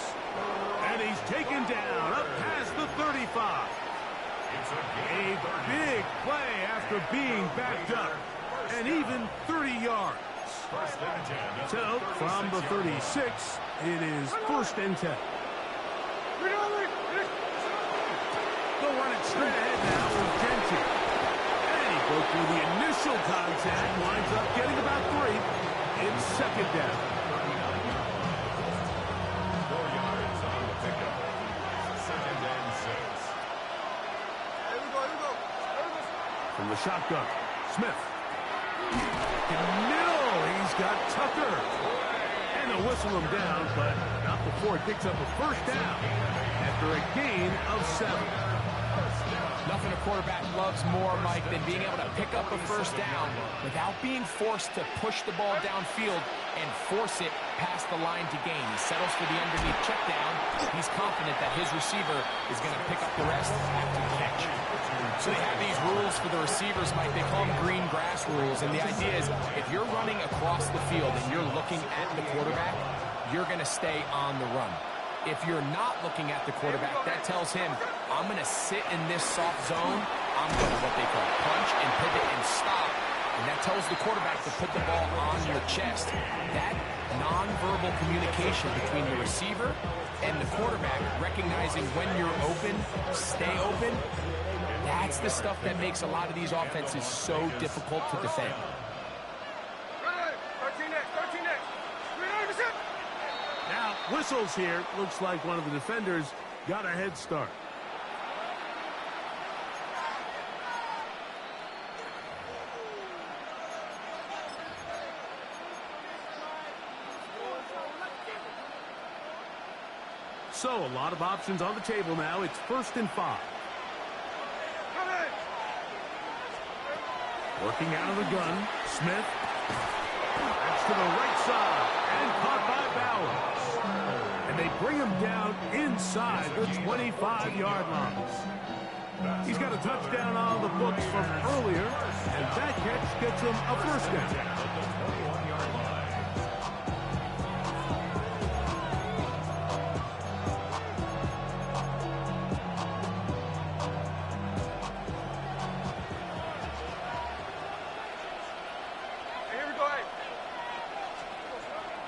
And he's taken down up past the 35. A big play after being backed up. And even 30 yards. So, from the 36, it is 1st and 10. They'll run it straight ahead now with Genty. And he broke through the initial contact, winds up getting about 3. It's 2nd down. 4 yards on the pickup. 2nd and 6. From the shotgun, Smith. Middle, he's got Tucker. And they'll whistle him down, but not before it picks up a 1st down after a gain of 7. Nothing a quarterback loves more, Mike, than being able to pick up a first down without being forced to push the ball downfield and force it past the line to gain. He settles for the underneath check down. He's confident that his receiver is going to pick up the rest after the catch. So they have these rules for the receivers, Mike. They call them green grass rules. And the idea is if you're running across the field and you're looking at the quarterback, you're going to stay on the run. If you're not looking at the quarterback, that tells him, I'm going to sit in this soft zone. I'm going to what they call punch and pivot and stop. And that tells the quarterback to put the ball on your chest. That nonverbal communication between the receiver and the quarterback, recognizing when you're open, stay open, that's the stuff that makes a lot of these offenses so difficult to defend. Now, whistles here. Looks like one of the defenders got a head start. So, a lot of options on the table now. It's 1st and 5. Working out of the gun, Smith. That's to the right side and caught by Bowers. And they bring him down inside the 25-yard line. He's got a touchdown on the books from earlier, and that catch gets him a first down.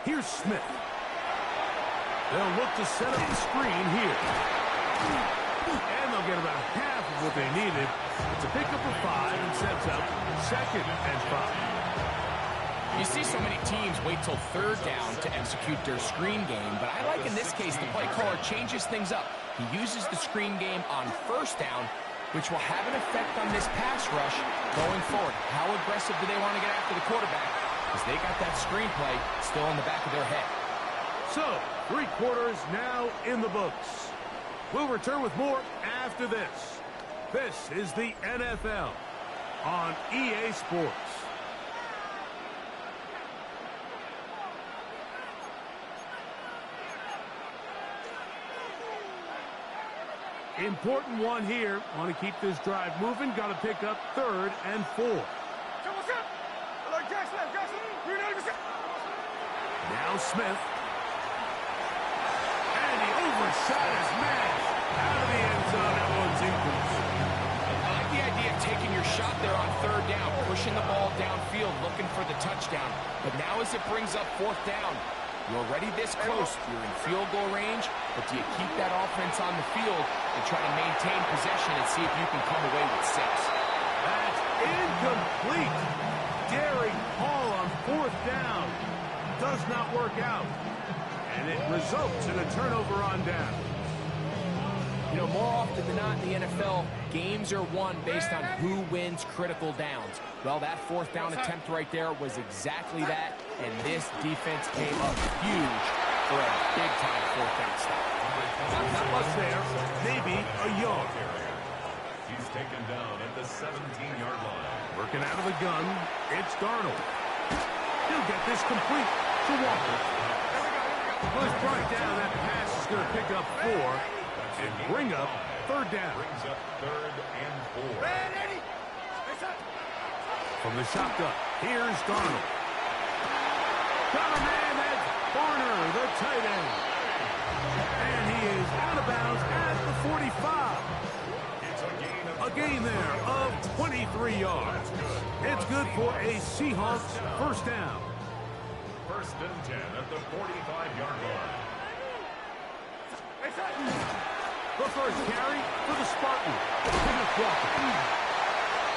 Here's Smith. They'll look to set up the screen here. And they'll get about half of what they needed. It's a pickup of 5 and sets up 2nd and 5. You see so many teams wait till 3rd down to execute their screen game, but I like in this case the play caller changes things up. He uses the screen game on 1st down, which will have an effect on this pass rush going forward. How aggressive do they want to get after the quarterback? Because they got that screenplay still in the back of their head. So, 3 quarters now in the books. We'll return with more after this. This is the NFL on EA Sports. Important one here. Want to keep this drive moving. Got to pick up 3rd and 4. Now Smith. And he overshot his man. Out of the end zone. That one's incomplete. I like the idea of taking your shot there on 3rd down, pushing the ball downfield, looking for the touchdown. But now as it brings up 4th down, you're already this close. You're in field goal range, but do you keep that offense on the field and try to maintain possession and see if you can come away with 6? That's incomplete. Daring Hall on 4th down. Does not work out. And it results in a turnover on down. You know, more often than not in the NFL, games are won based on who wins critical downs. Well, that 4th down attempt right there was exactly that, and this defense came up huge for a big-time 4th down stop. Not much there, maybe a yard. He's taken down at the 17-yard line. Working out of the gun, it's Darnold. He'll get this complete to Walker. Well, it's brought down. That pass is going to pick up 4 and bring up 3rd down. Brings up 3rd and 4. From the shotgun, here's Darnold. Got a man, that's Barner, the tight end. And he is out of bounds at the 45. A gain there of 23 yards. It's good for a Seahawks 1st down. 1st and 10 at the 45-yard line. The first carry for the Spartans.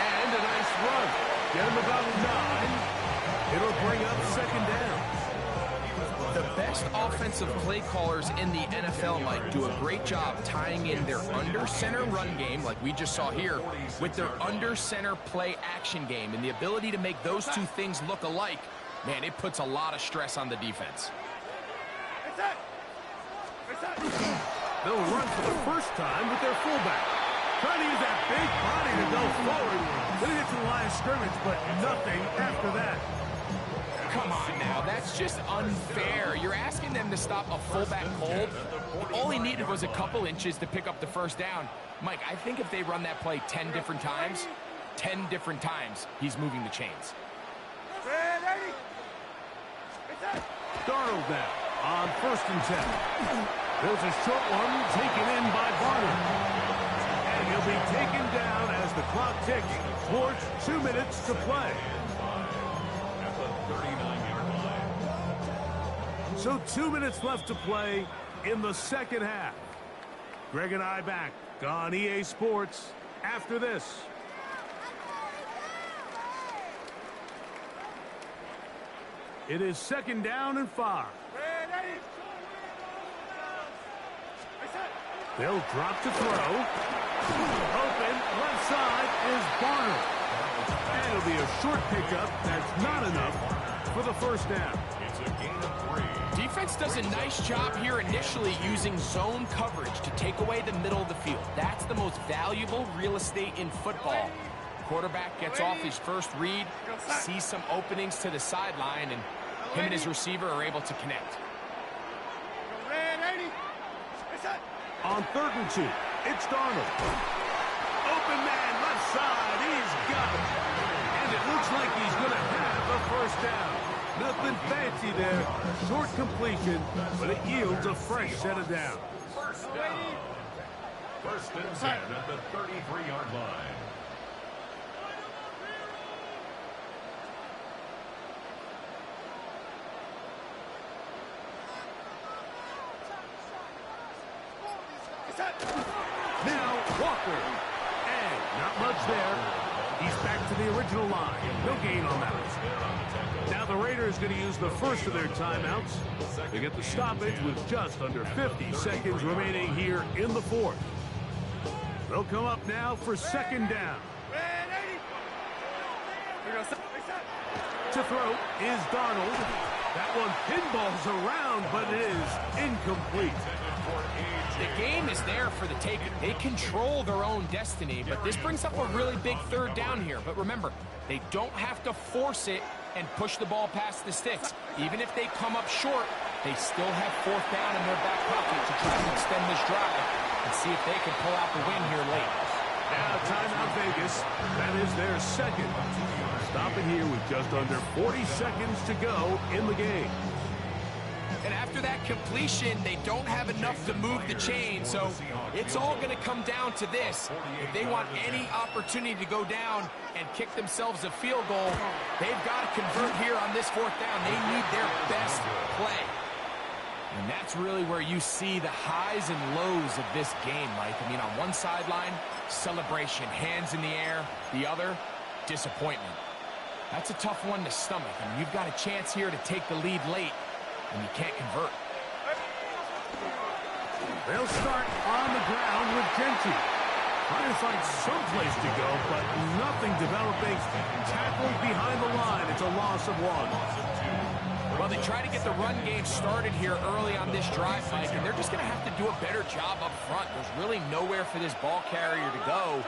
And a nice run. Get him about 9. It'll bring up 2nd down. The best offensive play callers in the NFL, Mike, do a great job tying in their under-center run game, like we just saw here, with their under-center play action game. And the ability to make those 2 things look alike, man, it puts a lot of stress on the defense. They'll run for the first time with their fullback. Trying to use that big body to go forward. Gonna get to the line of scrimmage, but nothing after that. Come on now, that's just unfair. You're asking them to stop a fullback cold. All he needed was a couple inches to pick up the first down. Mike, I think if they run that play 10 different times, he's moving the chains. Darnold now on 1st and 10. There's a short one taken in by Barnard. And he'll be taken down as the clock ticks towards 2 minutes to play. So 2 minutes left to play in the second half. Greg and I back on EA Sports after this. It is 2nd down and 5. They'll drop to throw. Open, left side is Barnard. And it'll be a short pickup. That's not enough for the first down. It's a gain of 3. Defense does a nice job here initially using zone coverage to take away the middle of the field. That's the most valuable real estate in football. Quarterback gets off his first read, sees some openings to the sideline, and him and his receiver are able to connect. On 3rd and 2, it's Darnold. Open man, left side, he's got it. And it looks like he's going to have a first down. Nothing fancy there. Short completion, but it yields a fresh set of downs. First down. 1st and 10 at the 33-yard line. Now Walker. And not much there. He's back to the original line. No gain on that. Now the Raiders going to use the first of their timeouts. They get the stoppage with just under 50 seconds remaining here in the 4th. They'll come up now for 2nd down. To throw is Darnold. That one pinballs around, but it is incomplete. The game is there for the taking. They control their own destiny, but this brings up a really big 3rd down here. But remember, they don't have to force it and push the ball past the sticks. Even if they come up short, they still have 4th down in their back pocket to try to extend this drive and see if they can pull out the win here late. Now timeout Vegas. That is their 2nd. Stopping here with just under 40 seconds to go in the game. And after that completion, they don't have enough to move the chain, so it's all going to come down to this. If they want any opportunity to go down and kick themselves a field goal, they've got to convert here on this 4th down. They need their best play. And that's really where you see the highs and lows of this game, Mike. I mean, on one sideline, celebration, hands in the air. The other, disappointment. That's a tough one to stomach. I mean, you've got a chance here to take the lead late, and you can't convert. They'll start on the ground with Genty. Trying to find some place to go, but nothing developing. Tackled behind the line. It's a loss of 1. Well, they try to get the run game started here early on this drive, Mike, and they're just going to have to do a better job up front. There's really nowhere for this ball carrier to go.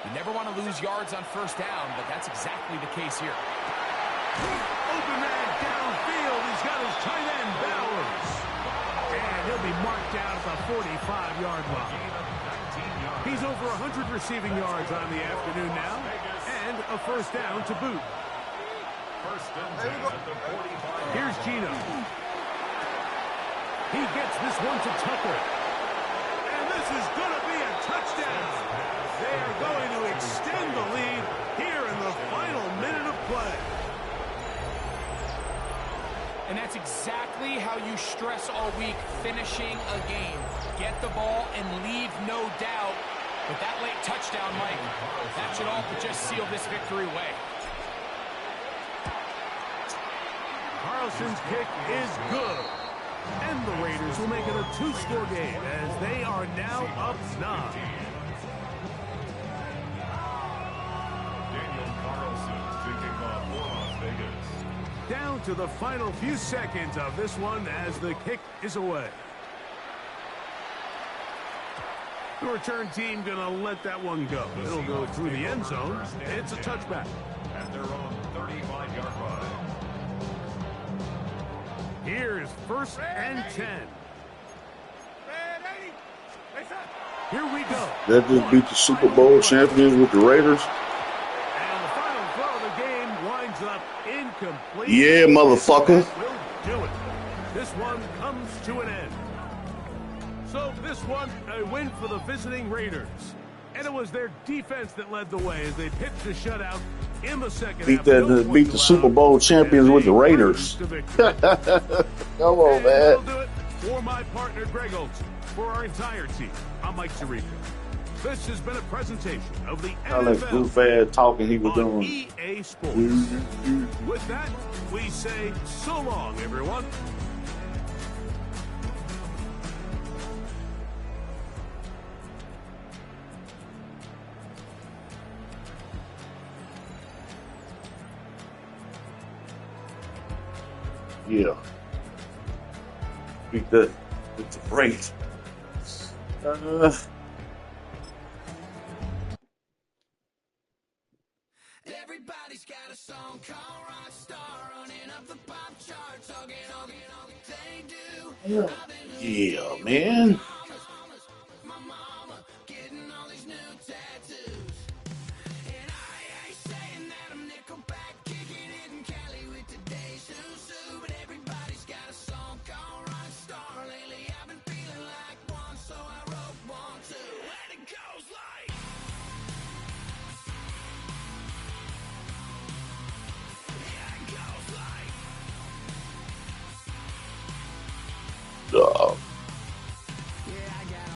You never want to lose yards on 1st down, but that's exactly the case here. Open man downfield. He's got his tight end, Bowers. And he'll be marked down at the 45-yard line. He's over 100 receiving yards on the afternoon now, and a 1st down to boot. 1st and 10 at the 45. Here's Gino. He gets this one to Tucker. And this is going to be a touchdown. They are going to extend the lead here in the final minute of play. And that's exactly how you stress all week, finishing a game. Get the ball and leave no doubt. But that late touchdown, Mike, that should all but just seal this victory away. Carlson's kick is good. And the Raiders will make it a 2-score game as they are now up 9. Daniel Carlson to kick off for Las Vegas. Down to the final few seconds of this one as the kick is away. The return team going to let that one go. It'll go through the end zone. It's a touchback. At their own 35-yard line. Here's 1st and 10. Here we go. That just beat the Super Bowl champions with the Raiders. And the final throw of the game winds up incomplete. Yeah, motherfucker. Will do it. This one comes to an end. So this one, a win for the visiting Raiders. And it was their defense that led the way as they pitched a shutout in the second half. Beat the Super Bowl champions with the Raiders. Come on, man. That'll do it for my partner, Greg Olson. For our entire team, I'm Mike Tirico. This has been a presentation of the All that goof ass talking he was doing. EA Sports. With that, we say so long, everyone. Yeah. Beat the great. Everybody's got a song called Rock Star, running up the pop charts. They do. Yeah, man.